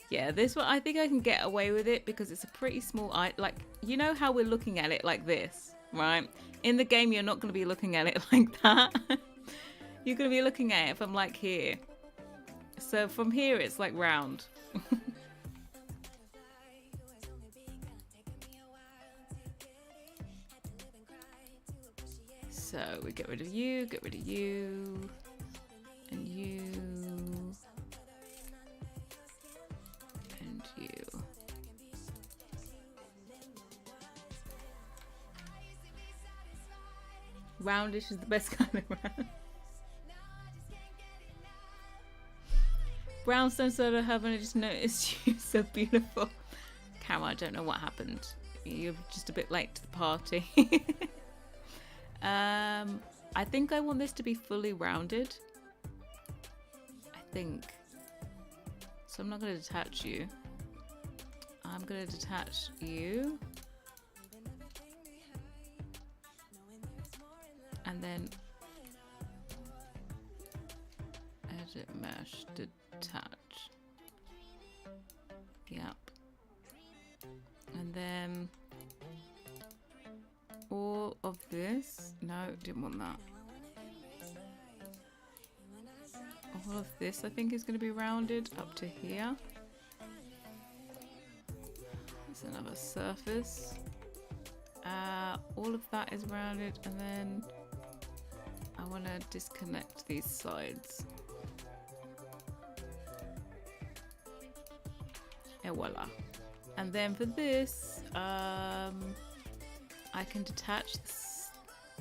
Yeah, this one I think I can get away with it because it's a pretty small like, you know how we're looking at it like this, right? In the game you're not going to be looking at it like that. You're going to be looking at it from like here. So from here it's like round. So we get rid of you, and you, and you. Roundish is the best kind of round. Brownstone soda haven't I just noticed you so beautiful. Camera, I don't know what happened. You're just a bit late to the party. I think I want this to be fully rounded. I think. So I'm not going to detach you. I'm going to detach you. And then edit mesh, detach. Yep. And then all of this. No, didn't want that. All of this I think is going to be rounded up to here. There's another surface. All of that is rounded, and then I want to disconnect these sides. And voila. And then for this, I can detach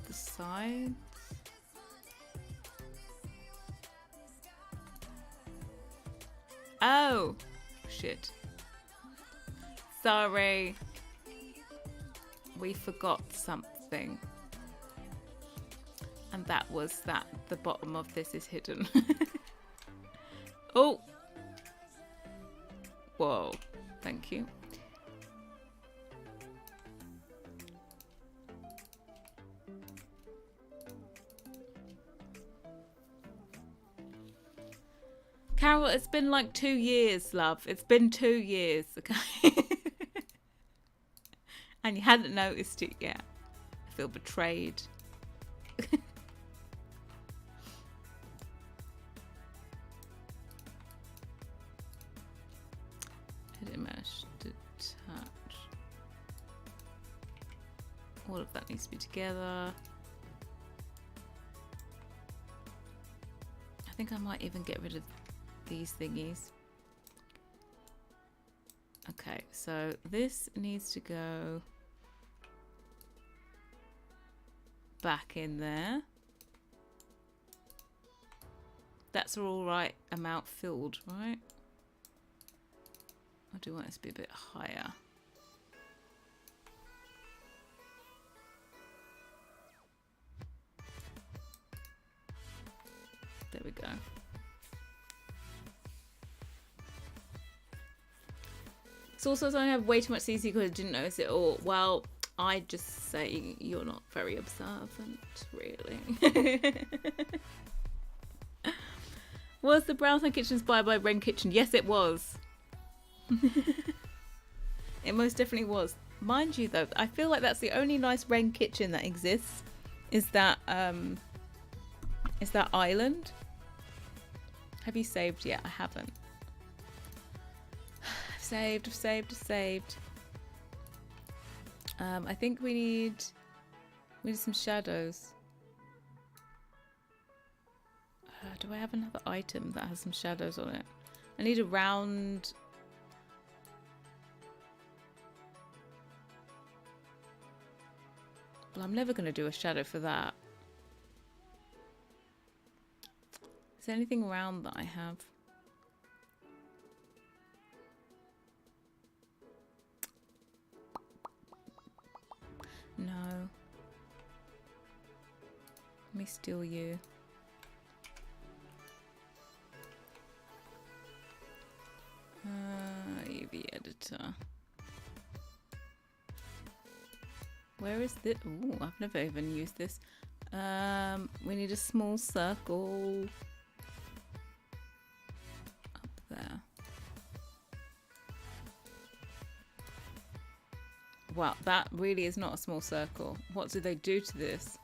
the sides. Oh, shit. Sorry. We forgot something. And that was that the bottom of this is hidden. Oh. Whoa. Thank you. Carol, it's been like 2 years, love. It's been 2 years, okay? And you hadn't noticed it yet. I feel betrayed. Edit mesh, detach. All of that needs to be together. I think I might even get rid of these thingies. Okay, so this needs to go back in there. That's all right amount filled, right? I do want this to be a bit higher. There we go. It's also something I have way too much CC because I didn't notice it all. Well, I just say you're not very observant, really. Was the Brownstone Kitchen inspired by Wren Kitchen? Yes, it was. It most definitely was. Mind you, though, I feel like that's the only nice Wren Kitchen that exists. Is that island? Have you saved yet? I haven't. I've saved. I think we need some shadows. Do I have another item that has some shadows on it? I need a round. Well, I'm never going to do a shadow for that. Is there anything round that I have? No. Let me steal you. UV editor. Where is this? Ooh, I've never even used this. We need a small circle up there. Wow, that really is not a small circle. What do they do to this?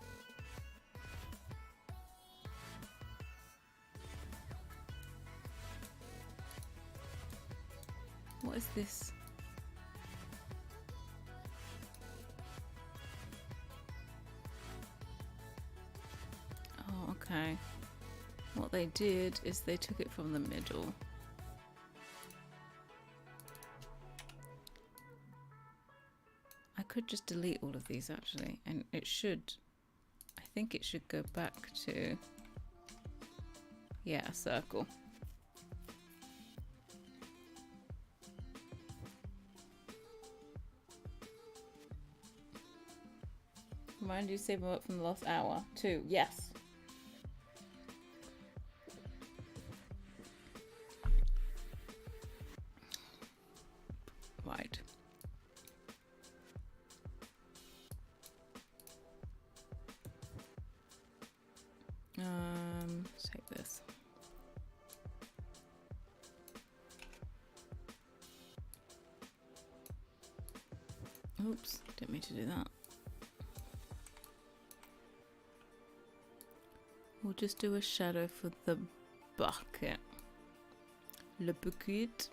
What is this? Oh, okay. What they did is they took it from the middle. I could just delete all of these actually, and it should, I think it should go back to, yeah, a circle. Remind you to save work from the last hour. 2, yes. Right. Take this. Oops, didn't mean to do that. We'll just do a shadow for the bucket. Le bucket.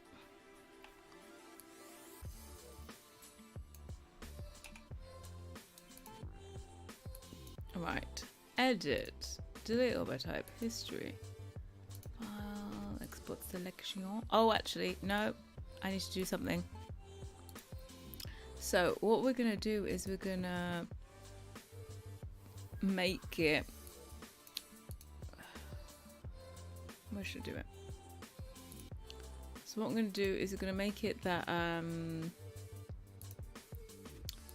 Right. Edit. Delete all by type. History. File. Export selection. Oh, actually, no. I need to do something. So what we're going to do is we're going to make it. Where should I do it? So what I'm going to do is I'm going to make it that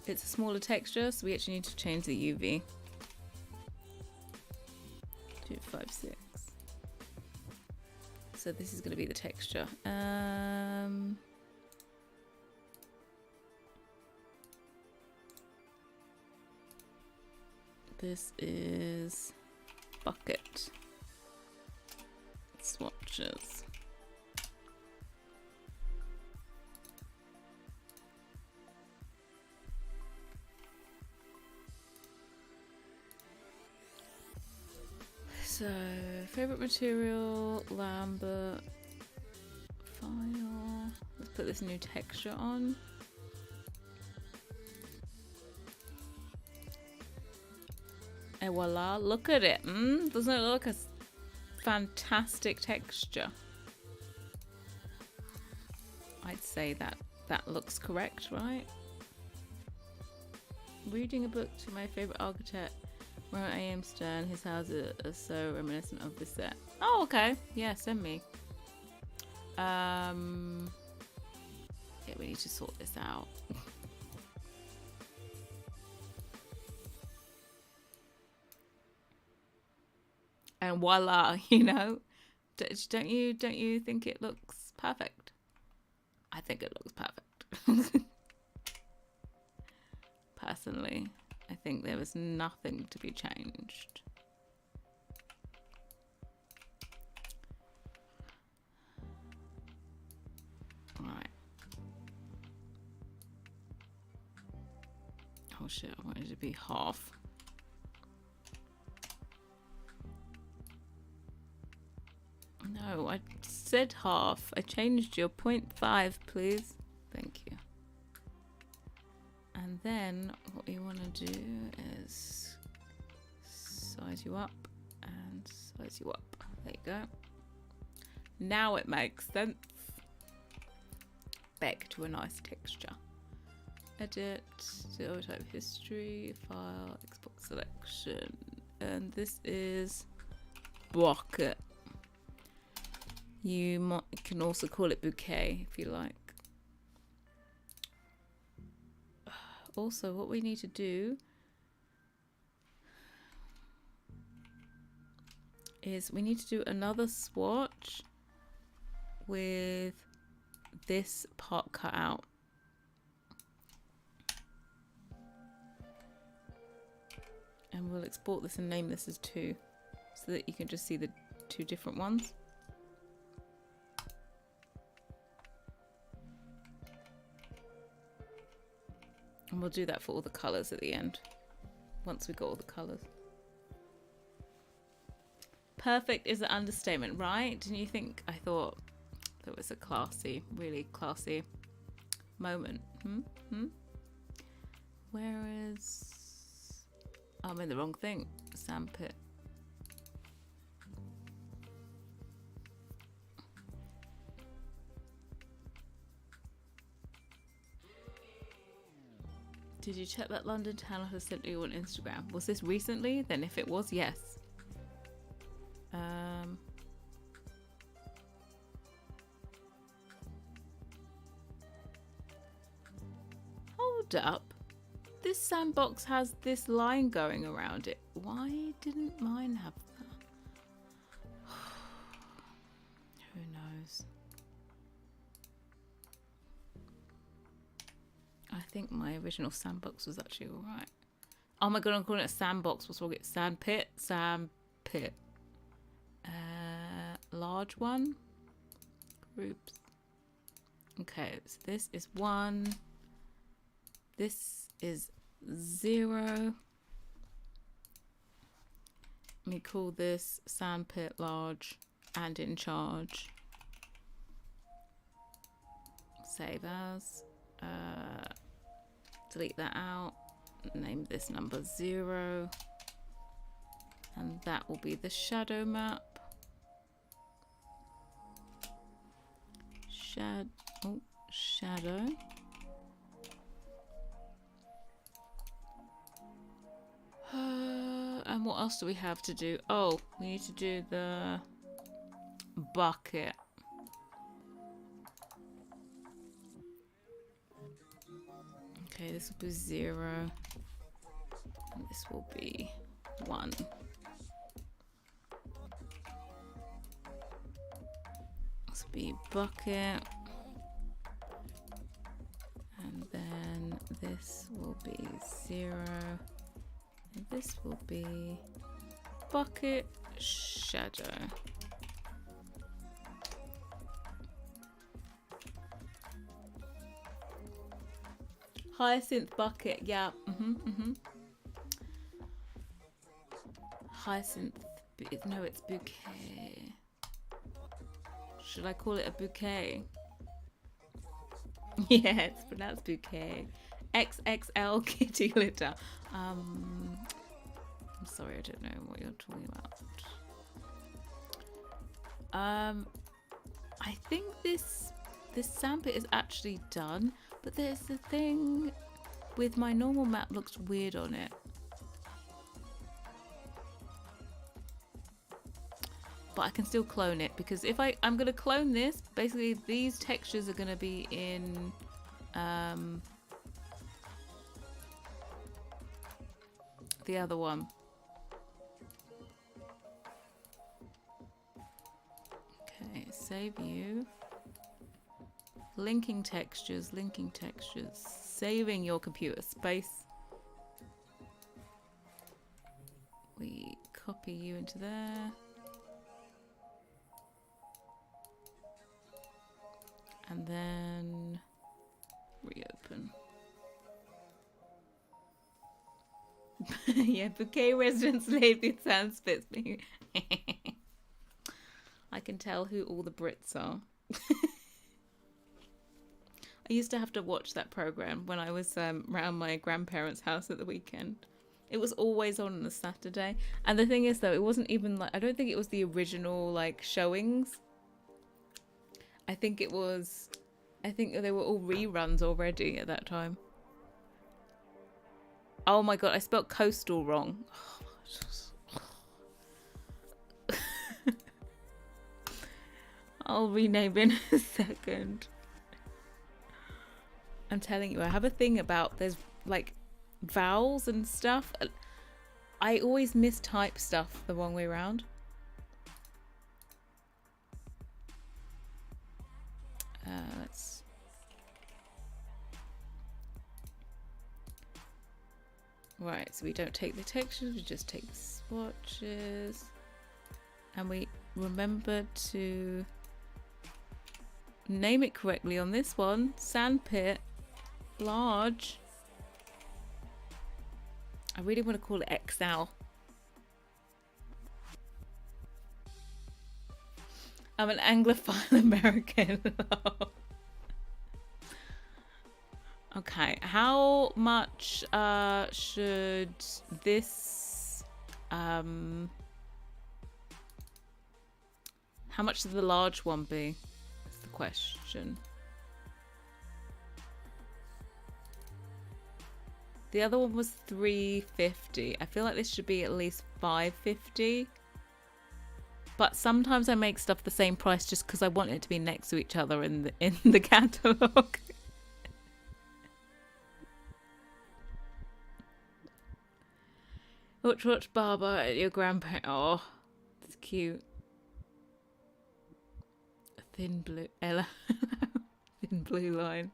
it's a smaller texture, so we actually need to change the UV. 256. So this is going to be the texture. This is bucket swatches. So, favorite material, Lambert, file. Let's put this new texture on. And voila, look at it. Doesn't it look a fantastic texture? I'd say that looks correct, right? Reading a book to my favorite architect, Robert A.M. Stern. His houses are so reminiscent of this set. Oh, okay. Yeah, send me. Yeah, we need to sort this out. And voila, you know, don't you think it looks perfect? I think it looks perfect. Personally, I think there was nothing to be changed. Right. Oh shit, I wanted it to be half. No, I said half. I changed your 0.5, please. Thank you. And then what you want to do is size you up and size you up. There you go. Now it makes sense. Back to a nice texture. Edit, zero type history, file, export selection. And this is bucket. You can also call it bouquet if you like. Also, what we need to do is we need to do another swatch with this part cut out. And we'll export this and name this as 2 so that you can just see the 2 different ones. And we'll do that for all the colours at the end, once we got all the colours. Perfect is an understatement, right? Didn't you think I thought that was a classy, really classy moment? Where is... I'm in the wrong thing. Sandpit. Did you check that London town has sent you on Instagram? Was this recently? Then if it was, yes. Hold up. This sandbox has this line going around it. Why didn't mine have that? Who knows? I think my original sandbox was actually alright. Oh my god, I'm calling it a sandbox. What's wrong? It's sandpit. Sandpit. Large one. Groups. Okay, so this is 1. This is 0. We call this sandpit large and in charge. Save as. Delete that out. Name this number 0. And that will be the shadow map. Shadow. And what else do we have to do? Oh, we need to do the bucket. Okay, this will be 0. And this will be 1. This will be bucket. And then this will be 0. And this will be bucket shadow. Hyacinth bucket, yeah. Hyacinth, no, it's bouquet. Should I call it a bouquet? Yeah, it's pronounced bouquet. XXL kitty glitter. I'm sorry, I don't know what you're talking about. I think this sandpit is actually done, but there's the thing with my normal map looks weird on it. But I can still clone it, because if I'm going to clone this, basically these textures are going to be in the other one. Okay, save you. Linking textures, saving your computer space. We copy you into there. And then reopen. Yeah, bouquet residents live in Sandpit. I can tell who all the Brits are. I used to have to watch that program when I was around my grandparents' house at the weekend. It was always on a Saturday. And the thing is, though, it wasn't even like, I don't think it was the original like showings. I think they were all reruns already at that time. Oh my god, I spelled coastal wrong. I'll rename in a second. I'm telling you, I have a thing about there's like vowels and stuff. I always mistype stuff the wrong way around. Let's... Right, so we don't take the textures, we just take the swatches. And we remember to name it correctly on this one. Sandpit large. I really want to call it XL. I'm an Anglophile American. Okay, how much should this how much should the large one be? That's the question. The other one was $3.50. I feel like this should be at least $5.50. But sometimes I make stuff the same price just because I want it to be next to each other in the catalogue. Watch Barbara at your grandparents. Oh, it's cute. A thin blue Ella. Thin blue line.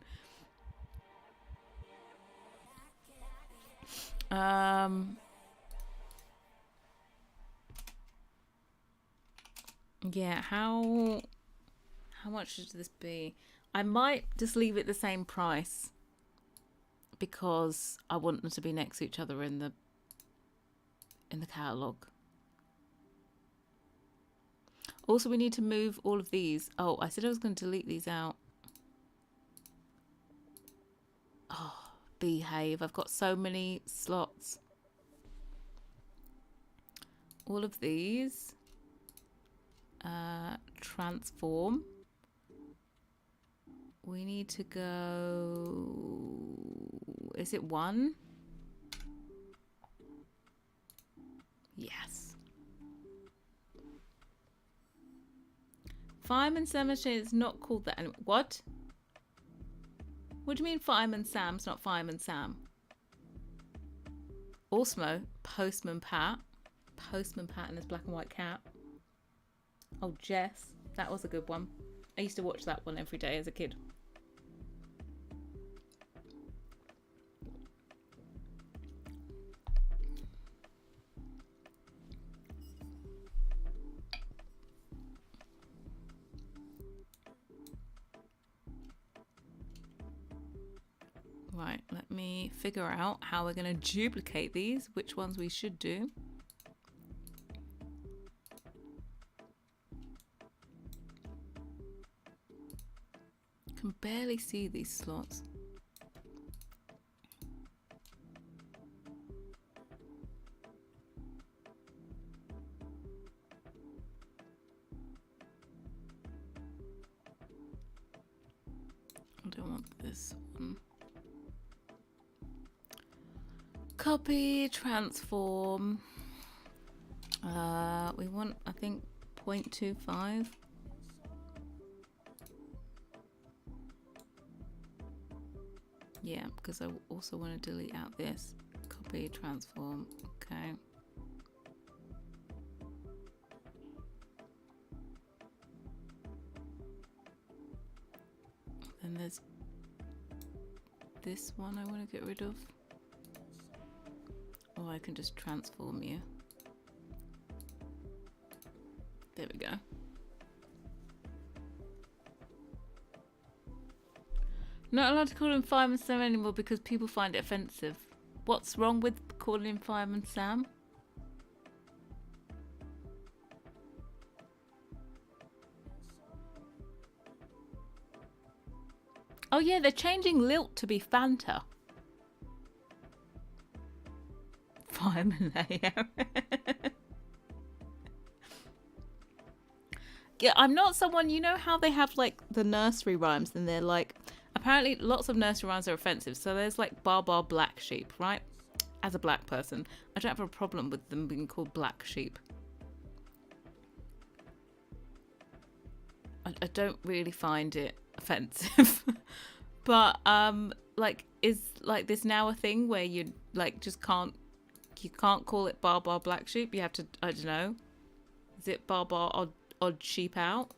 Yeah, how much should this be? I might just leave it the same price because I want them to be next to each other in the catalogue. Also, we need to move all of these. Oh, I said I was going to delete these out. Oh, behave. I've got so many slots. All of these. Transform. We need to go... Is it 1? Yes. Fireman Cemetery is not called that anymore. What? What do you mean Fireman Sam's not Fireman Sam? Also, Postman Pat. Postman Pat and his black and white cat. Oh, Jess. That was a good one. I used to watch that one every day as a kid. Right, let me figure out how we're going to duplicate these, which ones we should do. Can barely see these slots. I don't want this one. Copy, transform. We want, I think, 0.25. Yeah, because I also want to delete out this. Copy, transform. Okay. Then there's this one I want to get rid of. Or I can just transform you. There we go. Not allowed to call him Fireman Sam anymore because people find it offensive. What's wrong with calling him Fireman Sam? Oh yeah, they're changing Lilt to be Fanta. Fireman AM. Yeah, I'm not someone, you know how they have like the nursery rhymes and they're like, apparently lots of nursery rhymes are offensive. So there's like Bar Bar Black Sheep, right? As a black person, I don't have a problem with them being called black sheep. I don't really find it offensive. But like, is like this now a thing where you like just can't call it Bar Bar Black Sheep? You have to, I don't know. Is it Bar Bar Odd Sheep Out?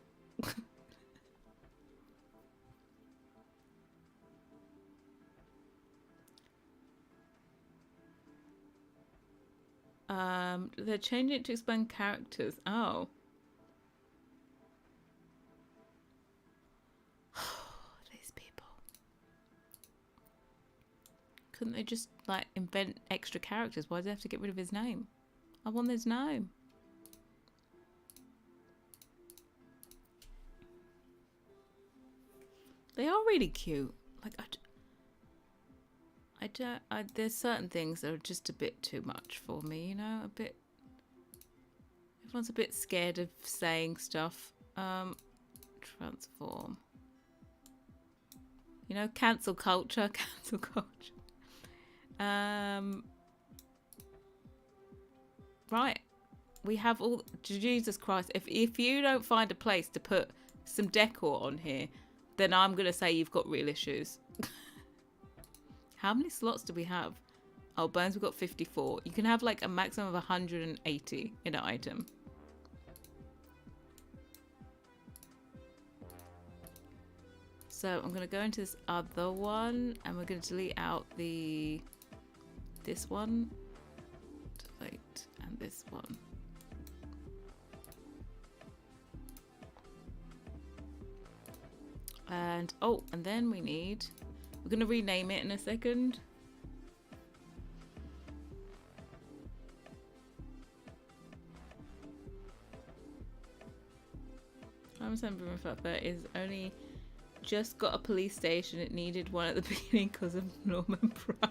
They're changing it to expand characters. Oh. These people. Couldn't they just like invent extra characters? Why do they have to get rid of his name? I want his name. They are really cute. Like there's certain things that are just a bit too much for me, you know, a bit. Everyone's a bit scared of saying stuff. Transform. You know, cancel culture, cancel culture. Right. We have all, Jesus Christ, if you don't find a place to put some decor on here, then I'm going to say you've got real issues. How many slots do we have? Oh, bones, we've got 54. You can have like a maximum of 180 in an item. So I'm going to go into this other one and we're going to delete out this one. Delete, and this one. And, oh, and then we're going to rename it in a second. I'm remembering the fact that is only just got a police station. It needed one at the beginning because of Norman Price.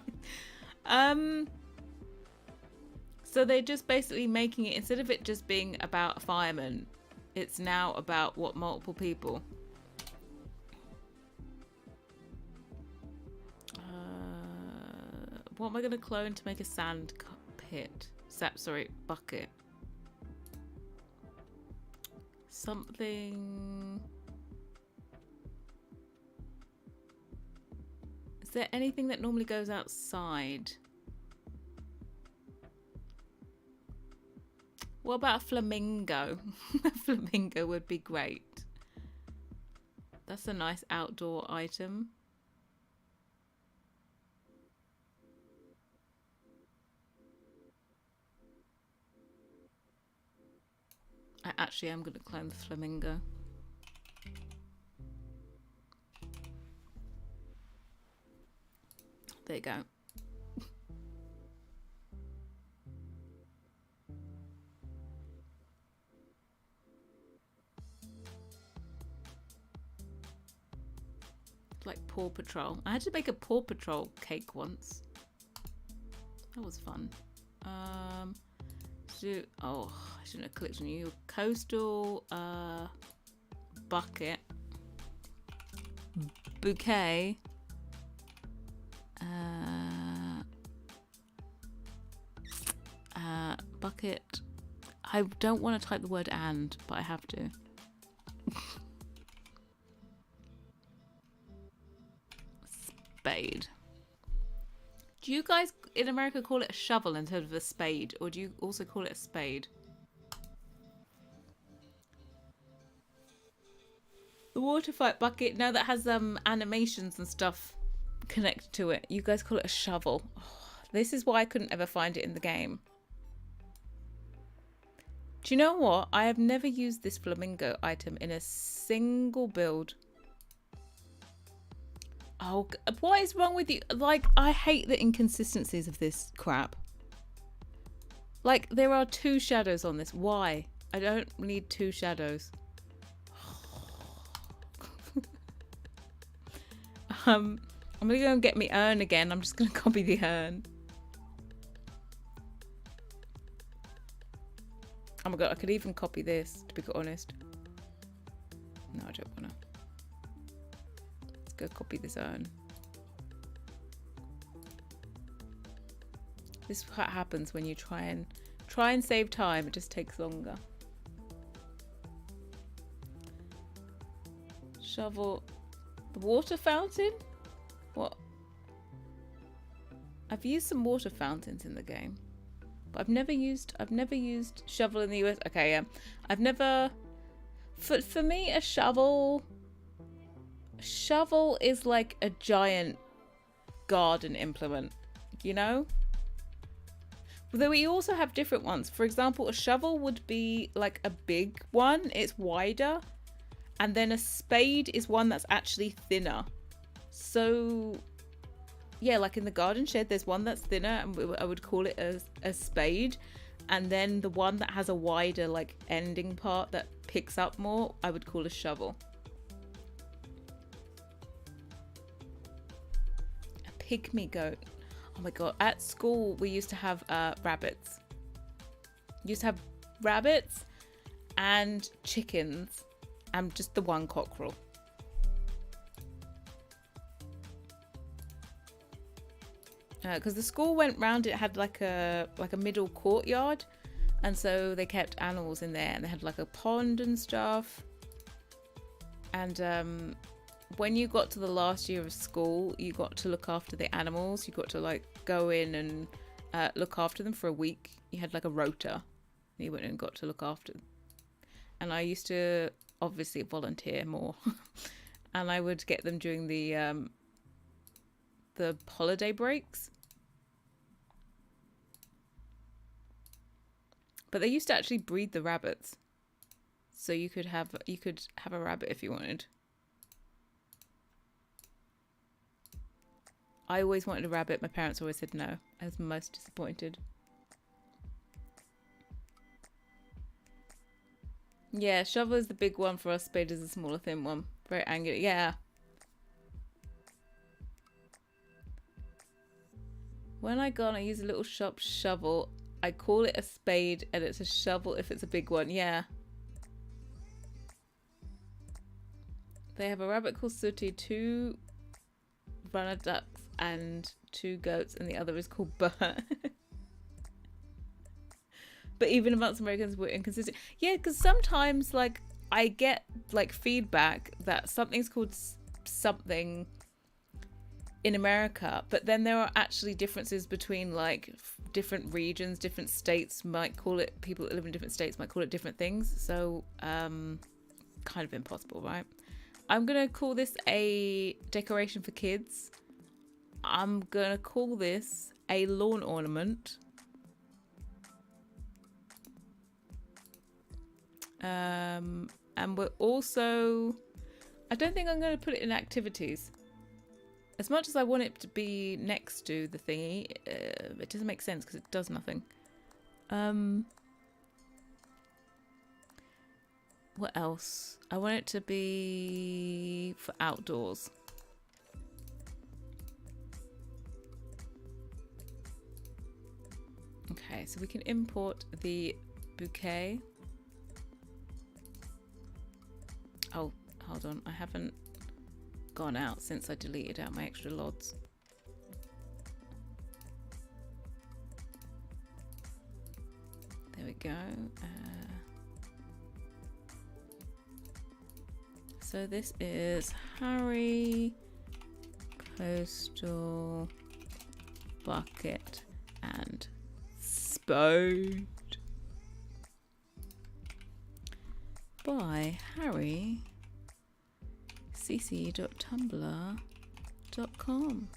So they're just basically making it, instead of it just being about a fireman, it's now about what, multiple people. What am I going to clone to make a sand pit? Sorry, bucket. Something. Is there anything that normally goes outside? What about a flamingo? A flamingo would be great. That's a nice outdoor item. I actually am going to clone the flamingo. There you go. It's like Paw Patrol. I had to make a Paw Patrol cake once. That was fun. So, oh, I shouldn't have clicked on you. Coastal bucket. Bouquet. Bucket. I don't want to type the word and, but I have to. Spade. Do you guys in America call it a shovel instead of a spade, or do you also call it a spade? The water fight bucket, now that has animations and stuff connected to it. You guys call it a shovel. Oh, this is why I couldn't ever find it in the game. Do you know what? I have never used this flamingo item in a single build. Oh, what is wrong with you? Like, I hate the inconsistencies of this crap. Like, there are 2 shadows on this. Why? I don't need 2 shadows. I'm gonna go and get me urn again. I'm just gonna copy the urn. Oh my god, I could even copy this, to be quite honest. No, I don't wanna. Let's go copy this urn. This is what happens when you try and save time. It just takes longer. Shovel. The water fountain? What? I've used some water fountains in the game, but I've never used shovel in the US. Okay, yeah. I've never for me a shovel is like a giant garden implement, you know? Although we also have different ones. For example, a shovel would be like a big one, it's wider. And then a spade is one that's actually thinner. So, yeah, like in the garden shed, there's one that's thinner, and I would call it a spade. And then the one that has a wider, like, ending part that picks up more, I would call a shovel. A pygmy goat. Oh my god, at school we used to have rabbits. We used to have rabbits and chickens. And just the one cockerel. Because the school went round, it had like a middle courtyard, and so they kept animals in there, and they had like a pond and stuff. And when you got to the last year of school, you got to look after the animals. You got to like go in and look after them for a week. You had like a rota. You went and got to look after them. And I used to obviously volunteer more, and I would get them during the holiday breaks. But they used to actually breed the rabbits, so you could have a rabbit if you wanted. I always wanted a rabbit. My parents always said no. I was most disappointed. Yeah, shovel is the big one for us. Spade is the smaller, thin one. Very angular. Yeah. When I go and I use a little shop shovel, I call it a spade, and it's a shovel if it's a big one. Yeah. They have a rabbit called Sooty, 2 runner ducks, and 2 goats, and the other is called Bert. But even amongst Americans, we're inconsistent. Yeah, because sometimes, like, I get, like, feedback that something's called something in America, but then there are actually differences between like different regions, different states might call it, people that live in different states might call it different things. So kind of impossible, right? I'm gonna call this a decoration for kids. I'm gonna call this a lawn ornament. And we're also, I don't think I'm gonna put it in activities. As much as I want it to be next to the thingy, it doesn't make sense because it does nothing. What else? I want it to be for outdoors. Okay, so we can import the bouquet. Oh, hold on. I haven't gone out since I deleted out my extra LODs. There we go. So this is Harrie Coastal Bucket and Spade by Harrie cc.tumblr.com.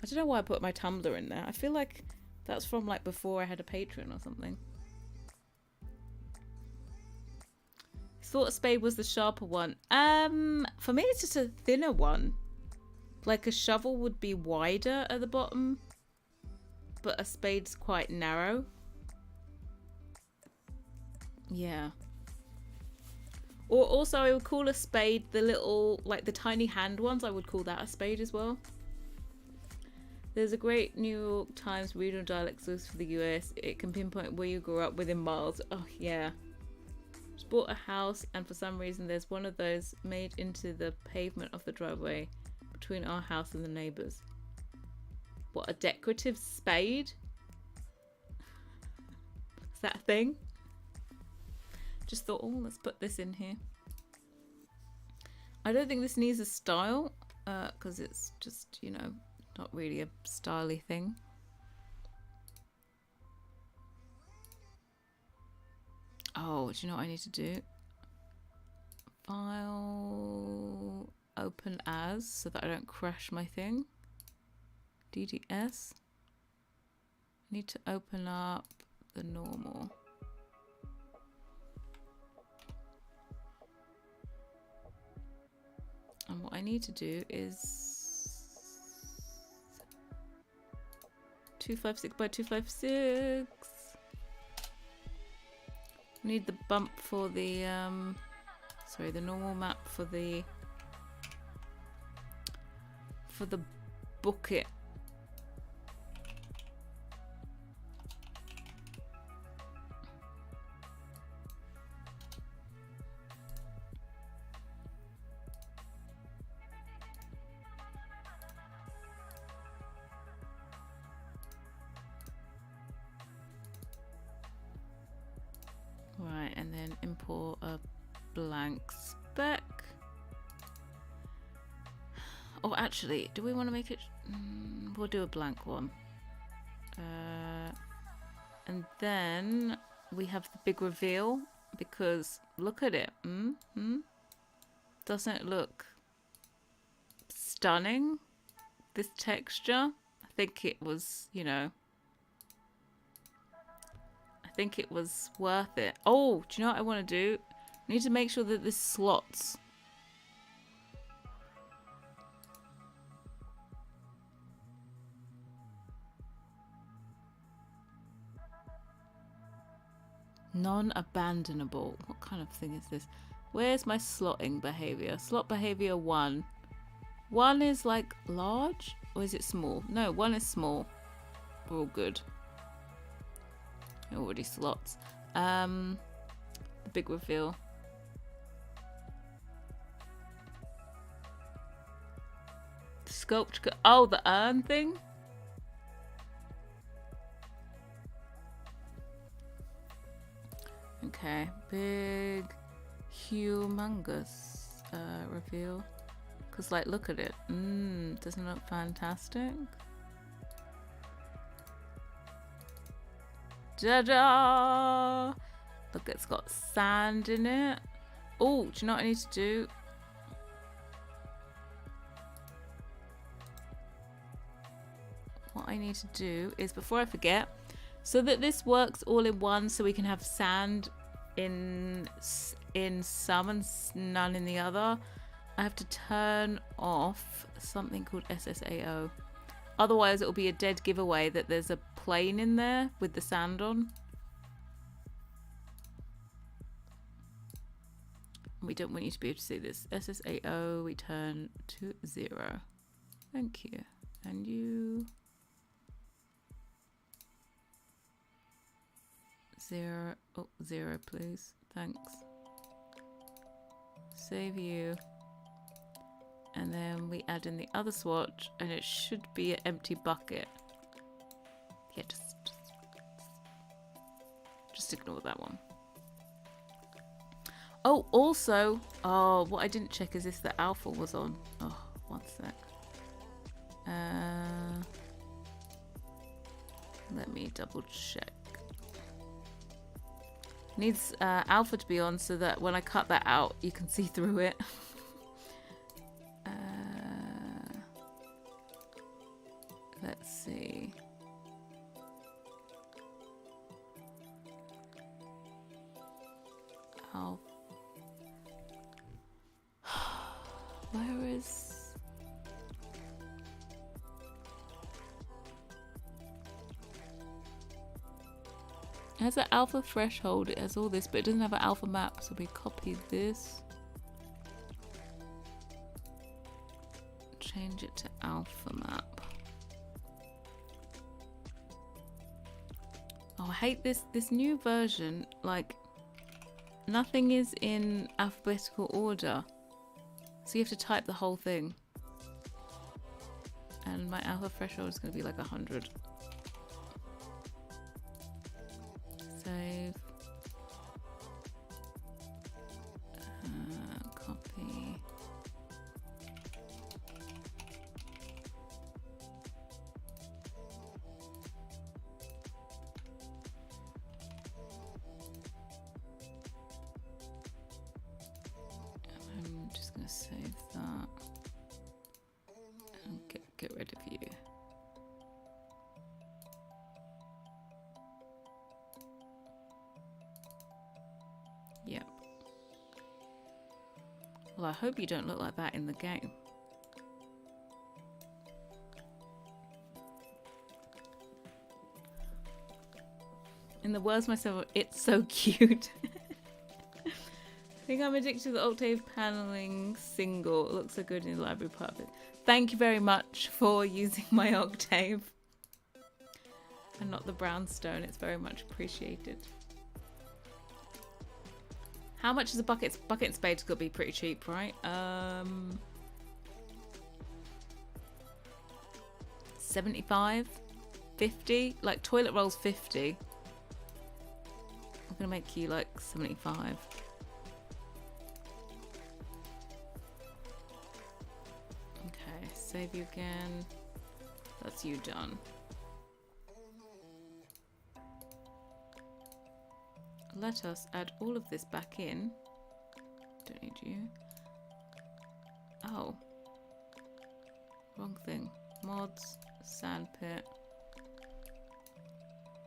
I don't know why I put my Tumblr in there. I feel like that's from like before I had a Patreon or something. Thought a spade was the sharper one. For me it's just a thinner one. Like a shovel would be wider at the bottom, but a spade's quite narrow. Yeah. Or also I would call a spade the little, like the tiny hand ones, I would call that a spade as well. There's a great New York Times regional dialect source for the US. It can pinpoint where you grew up within miles. Oh yeah. Just bought a house and for some reason there's one of those made into the pavement of the driveway between our house and the neighbours. What, a decorative spade? Is that a thing? Just thought, oh, let's put this in here. I don't think this needs a style because it's just, you know, not really a styly thing. Oh, do you know what I need to do? File, open as, so that I don't crash my thing. DDS. Need to open up the normal. And what I need to do is 256 by 256. We need the bump for the sorry, the normal map for the bucket. Right, and then import a blank spec. Oh, actually, do we want to make it? We'll do a blank one. And then we have the big reveal because look at it. Doesn't it look stunning? This texture. I think it was, you know, I think it was worth it. Oh, do you know what I want to do? I need to make sure that this slots. Non-abandonable. What kind of thing is this? Where's my slotting behavior? Slot behavior 1. 1 is like large, or is it small? No, 1 is small. We're all good. It already slots. The big reveal. Sculpt. Oh, the urn thing. Okay, big, humongous reveal. Because, like, look at it. Doesn't it look fantastic? Ta-da! Look, it's got sand in it. Oh, do you know what I need to do? What I need to do is, before I forget, so that this works all in one, so we can have sand in some and none in the other, I have to turn off something called SSAO. Otherwise, it will be a dead giveaway that there's a plane in there with the sand on. We don't want you to be able to see this. SSAO, we turn to 0. Thank you. And you... 0. Oh, 0, please. Thanks. Save you. And then we add in the other swatch, and it should be an empty bucket. Yeah, just ignore that one. Oh, also, what I didn't check is if the alpha was on. Oh, one sec. Let me double check. Needs alpha to be on so that when I cut that out, you can see through it. Let's see. Oh. Where is... It has an alpha threshold, it has all this, but it doesn't have an alpha map, so we copy this. Change it to alpha map. Oh, I hate this new version. Like, nothing is in alphabetical order. So you have to type the whole thing. And my alpha threshold is going to be like 100. Save. Copy. I'm just going to save that. And get rid of you. Yep. Well, I hope you don't look like that in the game. In the words myself, it's so cute. I think I'm addicted to the octave paneling single. It looks so good in the library part of it. Thank you very much for using my octave. And not the brownstone. It's very much appreciated. How much is a bucket? Bucket and spade's got to be pretty cheap, right? 75? 50? Like toilet rolls 50. I'm gonna make you like 75. Okay, save you again. That's you done. Let us add all of this back in. Don't need you. Oh. Wrong thing. Mods, Sandpit.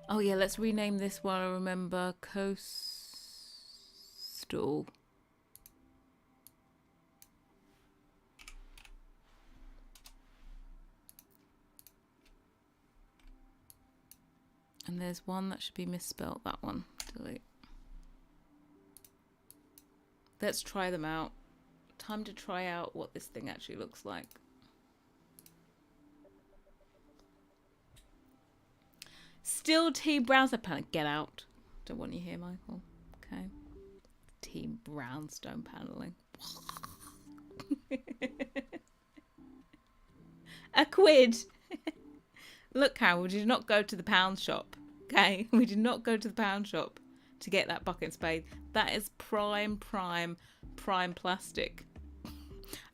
Oh yeah, let's rename this while I remember. Coastal. And there's one that should be misspelled, that one. Delete. Let's try them out. Time to try out what this thing actually looks like. Still Team Brownstone paneling. Get out. Don't want you here, Michael. Okay. Team Brownstone paneling. A quid. Look, Carol, we did not go to the pound shop. Okay? We did not go to the pound shop to get that bucket and spade. That is prime plastic.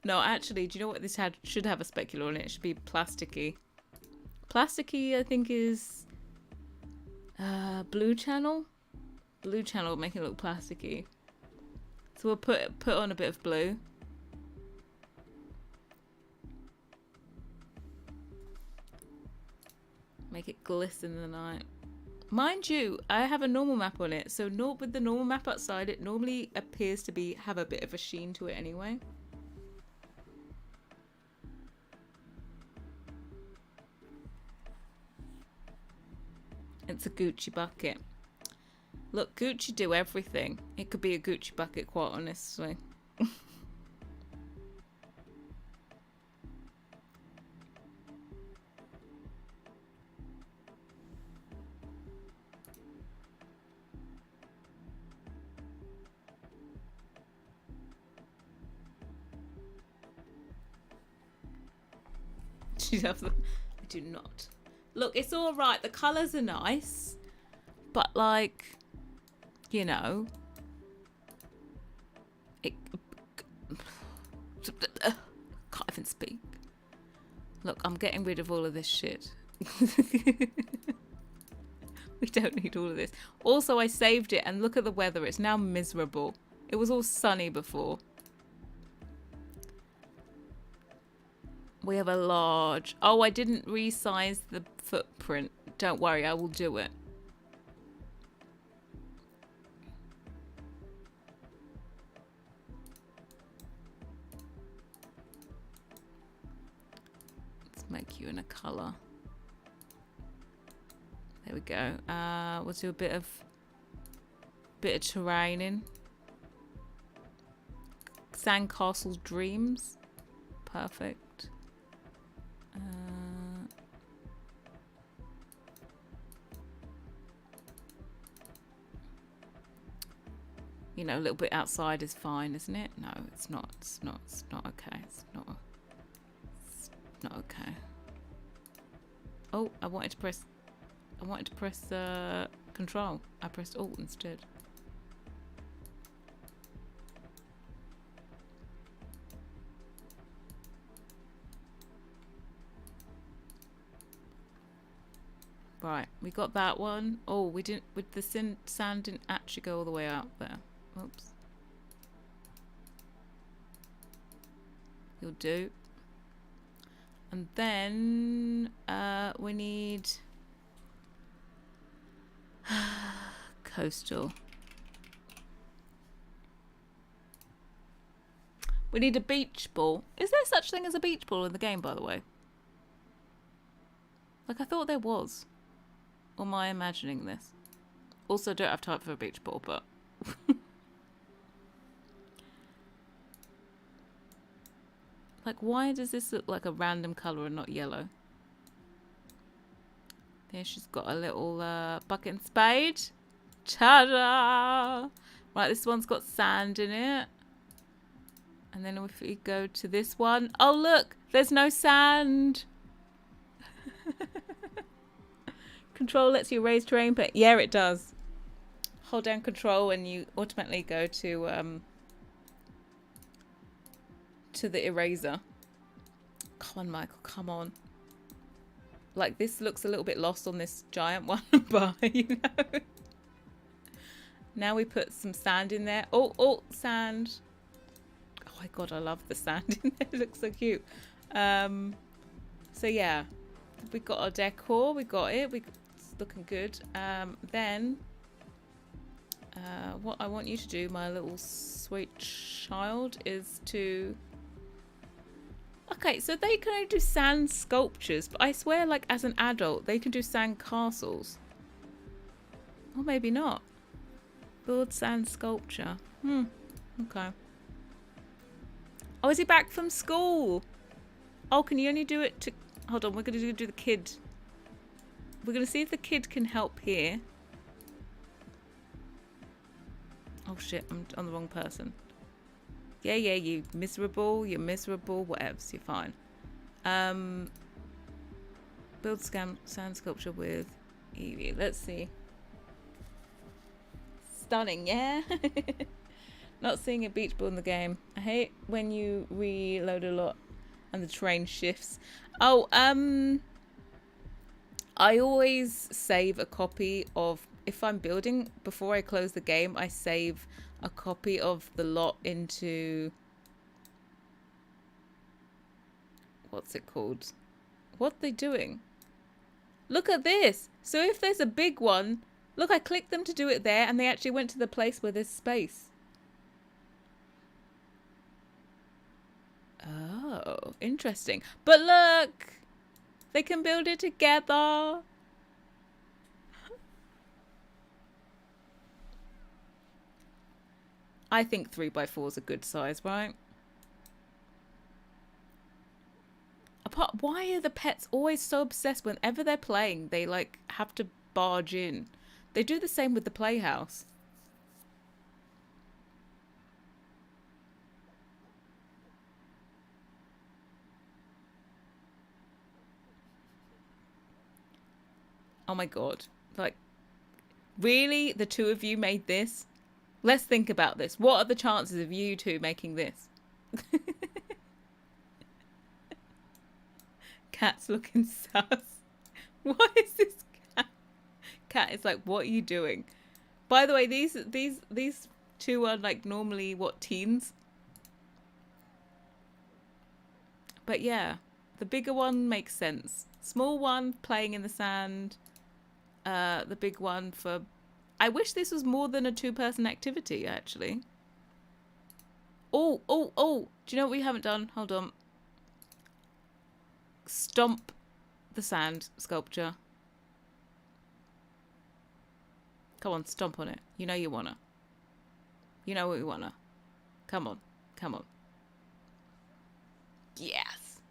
No, actually, do you know what this should have a specular on it? It should be plasticky. Plasticky, I think, is blue channel. Blue channel will make it look plasticky. So we'll put on a bit of blue. Make it glisten in the night. Mind you, I have a normal map on it, so with the normal map outside, it normally appears to have a bit of a sheen to it anyway. It's a Gucci bucket. Look, Gucci do everything. It could be a Gucci bucket, quite honestly. She loves them. I do not. Look, it's all right. The colours are nice, but like, you know, it can't even speak. Look, I'm getting rid of all of this shit. We don't need all of this. Also, I saved it, and look at the weather. It's now miserable. It was all sunny before. We have a large... Oh, I didn't resize the footprint. Don't worry, I will do it. Let's make you in a colour. There we go. We'll do a bit of terrain in. Sandcastle Dreams. Perfect. You know, a little bit outside is fine, isn't it? No, it's not. It's not okay. It's not okay. Oh, I wanted to press Control. I pressed Alt instead. Right, we got that one. Oh, we didn't. With the sand didn't actually go all the way out there. Oops. You'll do. And then we need coastal. We need a beach ball. Is there such thing as a beach ball in the game, by the way? Like, I thought there was. Or am I imagining this? Also, don't have time for a beach ball, but... Like, why does this look like a random colour and not yellow? There, she's got a little bucket and spade. Ta-da! Right, this one's got sand in it. And then if we go to this one... Oh, look! There's no sand! Control lets you erase terrain, but yeah, it does. Hold down Control and you automatically go to the eraser. Come on, Michael, come on. Like, this looks a little bit lost on this giant one, but you know. Now we put some sand in there. Oh, sand. Oh my god, I love the sand in there. It looks so cute. So yeah, we got our decor. We got it. It's looking good. Then what I want you to do, my little sweet child, is to... Okay, so they can only do sand sculptures, but I swear, like, as an adult, they can do sand castles. Or maybe not. Build sand sculpture. Okay. Oh, is he back from school? Oh, can you only do it to... Hold on, we're going to do the kid. We're going to see if the kid can help here. Oh, shit, I'm on the wrong person. Yeah, you're miserable, whatever, you're fine. Build sand sculpture with Evie. Let's see. Stunning, yeah? Not seeing a beach ball in the game. I hate when you reload a lot and the terrain shifts. Oh, I always save a copy of, if I'm building, before I close the game, I save a copy of the lot into, what's it called? What are they doing? Look at this. So if there's a big one, look, I clicked them to do it there and they actually went to the place where there's space. Oh, interesting. But look, they can build it together. I think 3x4 is a good size, right? Apart, why are the pets always so obsessed whenever they're playing? They like have to barge in. They do the same with the playhouse. Oh my god. Like, really? The two of you made this? Let's think about this. What are the chances of you two making this? Cat's looking sus. What is this cat? Cat is like, what are you doing? By the way, these two are like normally what, teens? But yeah, the bigger one makes sense. Small one playing in the sand. The big one for... I wish this was more than a two-person activity, actually. Oh, oh, oh. Do you know what we haven't done? Hold on. Stomp the sand sculpture. Come on, stomp on it. You know you wanna. You know what we wanna. Come on. Come on. Yes.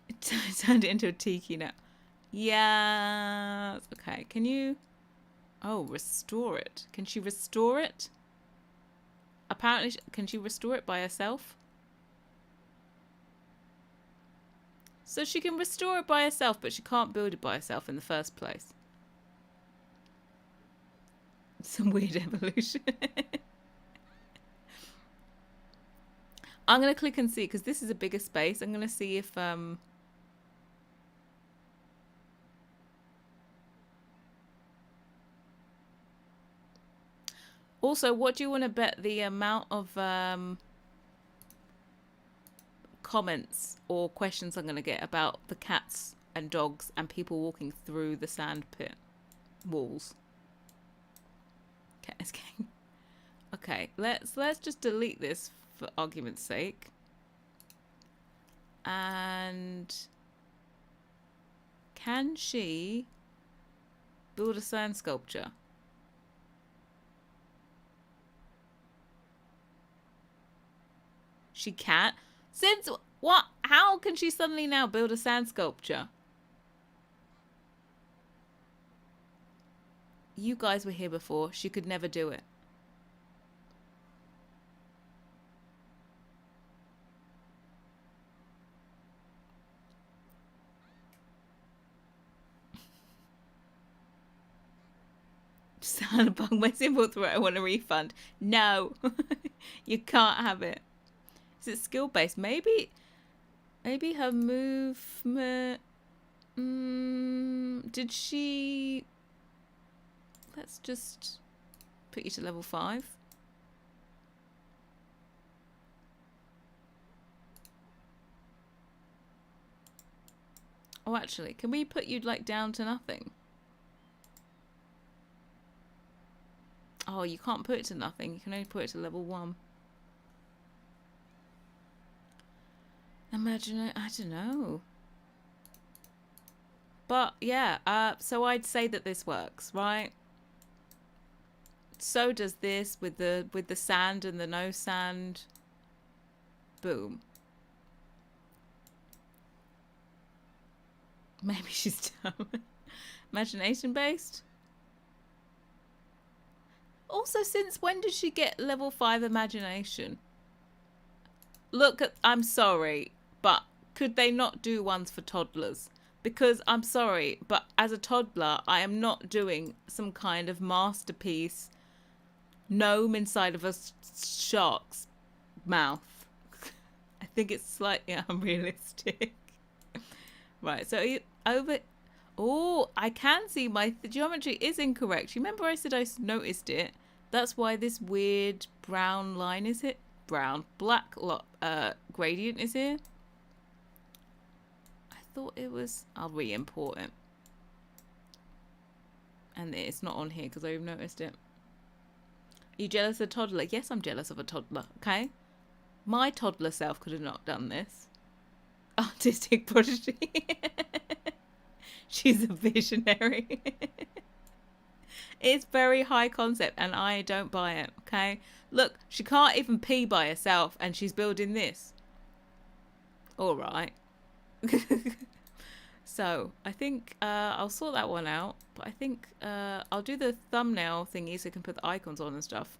It turned it into a tiki now. Yes. Okay. Can you... Oh, restore it. Can she restore it? Apparently, can she restore it by herself? So she can restore it by herself, but she can't build it by herself in the first place. Some weird evolution. I'm going to click and see, because this is a bigger space. I'm going to see if... Also, what do you want to bet the amount of comments or questions I'm going to get about the cats and dogs and people walking through the sandpit walls? Cat is getting... Okay, let's just delete this for argument's sake. And can she build a sand sculpture? She can't. Since what? How can she suddenly now build a sand sculpture? You guys were here before. She could never do it. Soundbug, my simple threat. I want a refund. No, you can't have it. Is it skill based? Maybe her movement. Did she? Let's just put you to level 5. Oh, actually, can we put you like down to nothing? Oh, you can't put it to nothing. You can only put it to level 1. Imagine it. I don't know. But yeah, so I'd say that this works, right? So does this with the sand and the no sand. Boom. Maybe she's dumb. Imagination based. Also, since when did she get level 5 imagination? Look at... I'm sorry, but could they not do ones for toddlers? Because I'm sorry, but as a toddler, I am not doing some kind of masterpiece gnome inside of a shark's mouth. I think it's slightly unrealistic. Right, so over... Oh, I can see my geometry is incorrect. You remember I said I noticed it? That's why this weird brown line is here. Black gradient is here. I thought it was... I'll re-import it. And it's not on here because I've noticed it. Are you jealous of a toddler? Yes, I'm jealous of a toddler, okay? My toddler self could have not done this. Artistic prodigy. She's a visionary. It's very high concept and I don't buy it, okay? Look, she can't even pee by herself and she's building this. All right. So, I think I'll sort that one out. But I think I'll do the thumbnail thingy so I can put the icons on and stuff.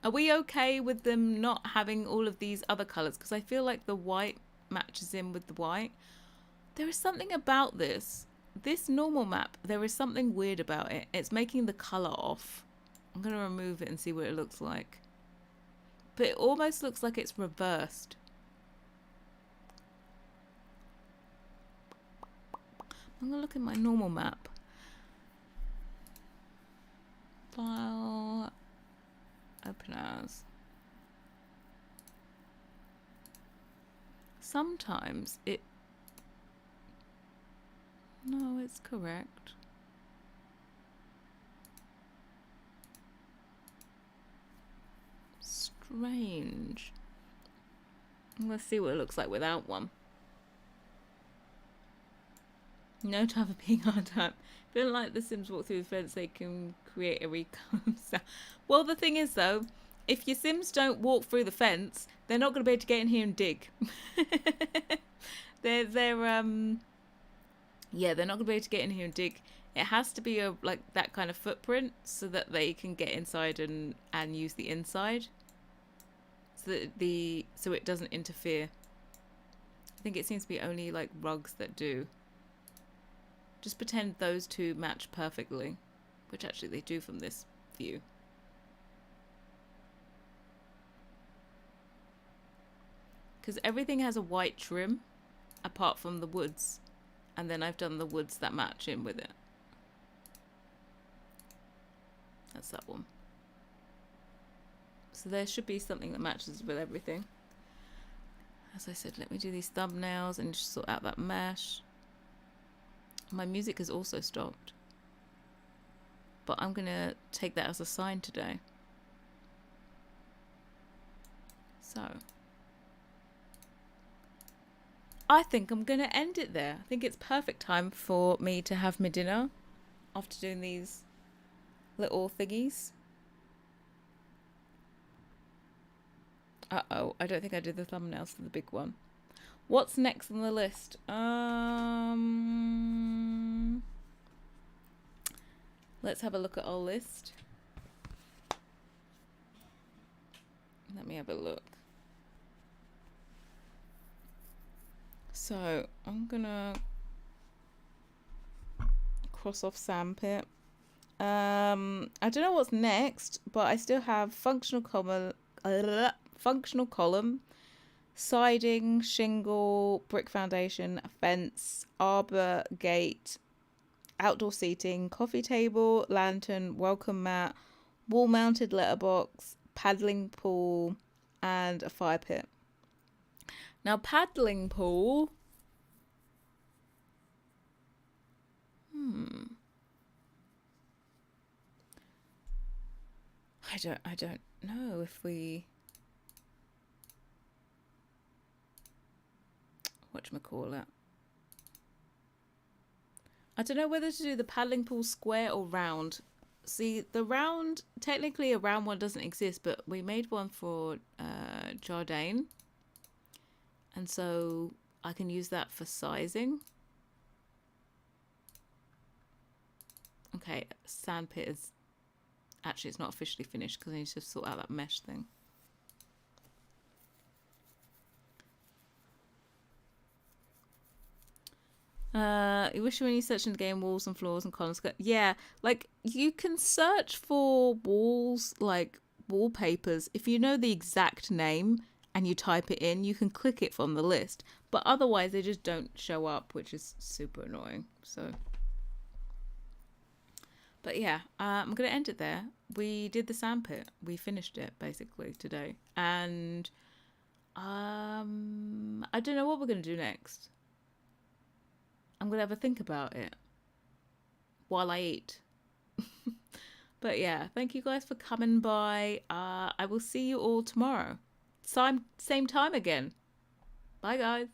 Are we okay with them not having all of these other colours? Because I feel like the white matches in with the white. There is something about this. This normal map, there is something weird about it. It's making the colour off. I'm going to remove it and see what it looks like. But it almost looks like it's reversed. I'm going to look at my normal map. File. Open as. Sometimes it... No, it's correct. Strange. Let's see what it looks like without one. No time for being hard time. If you don't like the Sims walk through the fence, they can create a recon sound. Well, the thing is, though, if your Sims don't walk through the fence, they're not going to be able to get in here and dig. Yeah, they're not going to be able to get in here and dig. It has to be like that kind of footprint so that they can get inside and use the inside, so that so it doesn't interfere. I think it seems to be only like rugs that do. Just pretend those two match perfectly, which actually they do from this view. Because everything has a white trim, apart from the woods. And then I've done the woods that match in with it. That's that one. So there should be something that matches with everything. As I said, let me do these thumbnails and just sort out that mesh. My music has also stopped. But I'm going to take that as a sign today. So... I think I'm going to end it there. I think it's perfect time for me to have my dinner after doing these little thingies. Uh-oh, I don't think I did the thumbnails for the big one. What's next on the list? Let's have a look at our list. Let me have a look. So, I'm gonna cross off Sandpit. I don't know what's next, but I still have functional column, siding, shingle, brick foundation, fence, arbor, gate, outdoor seating, coffee table, lantern, welcome mat, wall-mounted letterbox, paddling pool, and a fire pit. Now, paddling pool. I don't know if we... Whatchamacallit? I don't know whether to do the paddling pool square or round. See, the round, technically a round one doesn't exist, but we made one for Jardine. And so I can use that for sizing. Okay, Sandpit is... Actually, it's not officially finished because I need to sort out that mesh thing. You wish when you search in the game walls and floors and columns. Yeah, like you can search for walls, like wallpapers. If you know the exact name and you type it in, you can click it from the list. But otherwise, they just don't show up, which is super annoying. So, but yeah, I'm gonna end it there. We did the sandpit. We finished it basically today, and I don't know what we're gonna do next. I'm gonna have a think about it while I eat. But yeah, thank you guys for coming by. I will see you all tomorrow. Same time again. Bye, guys.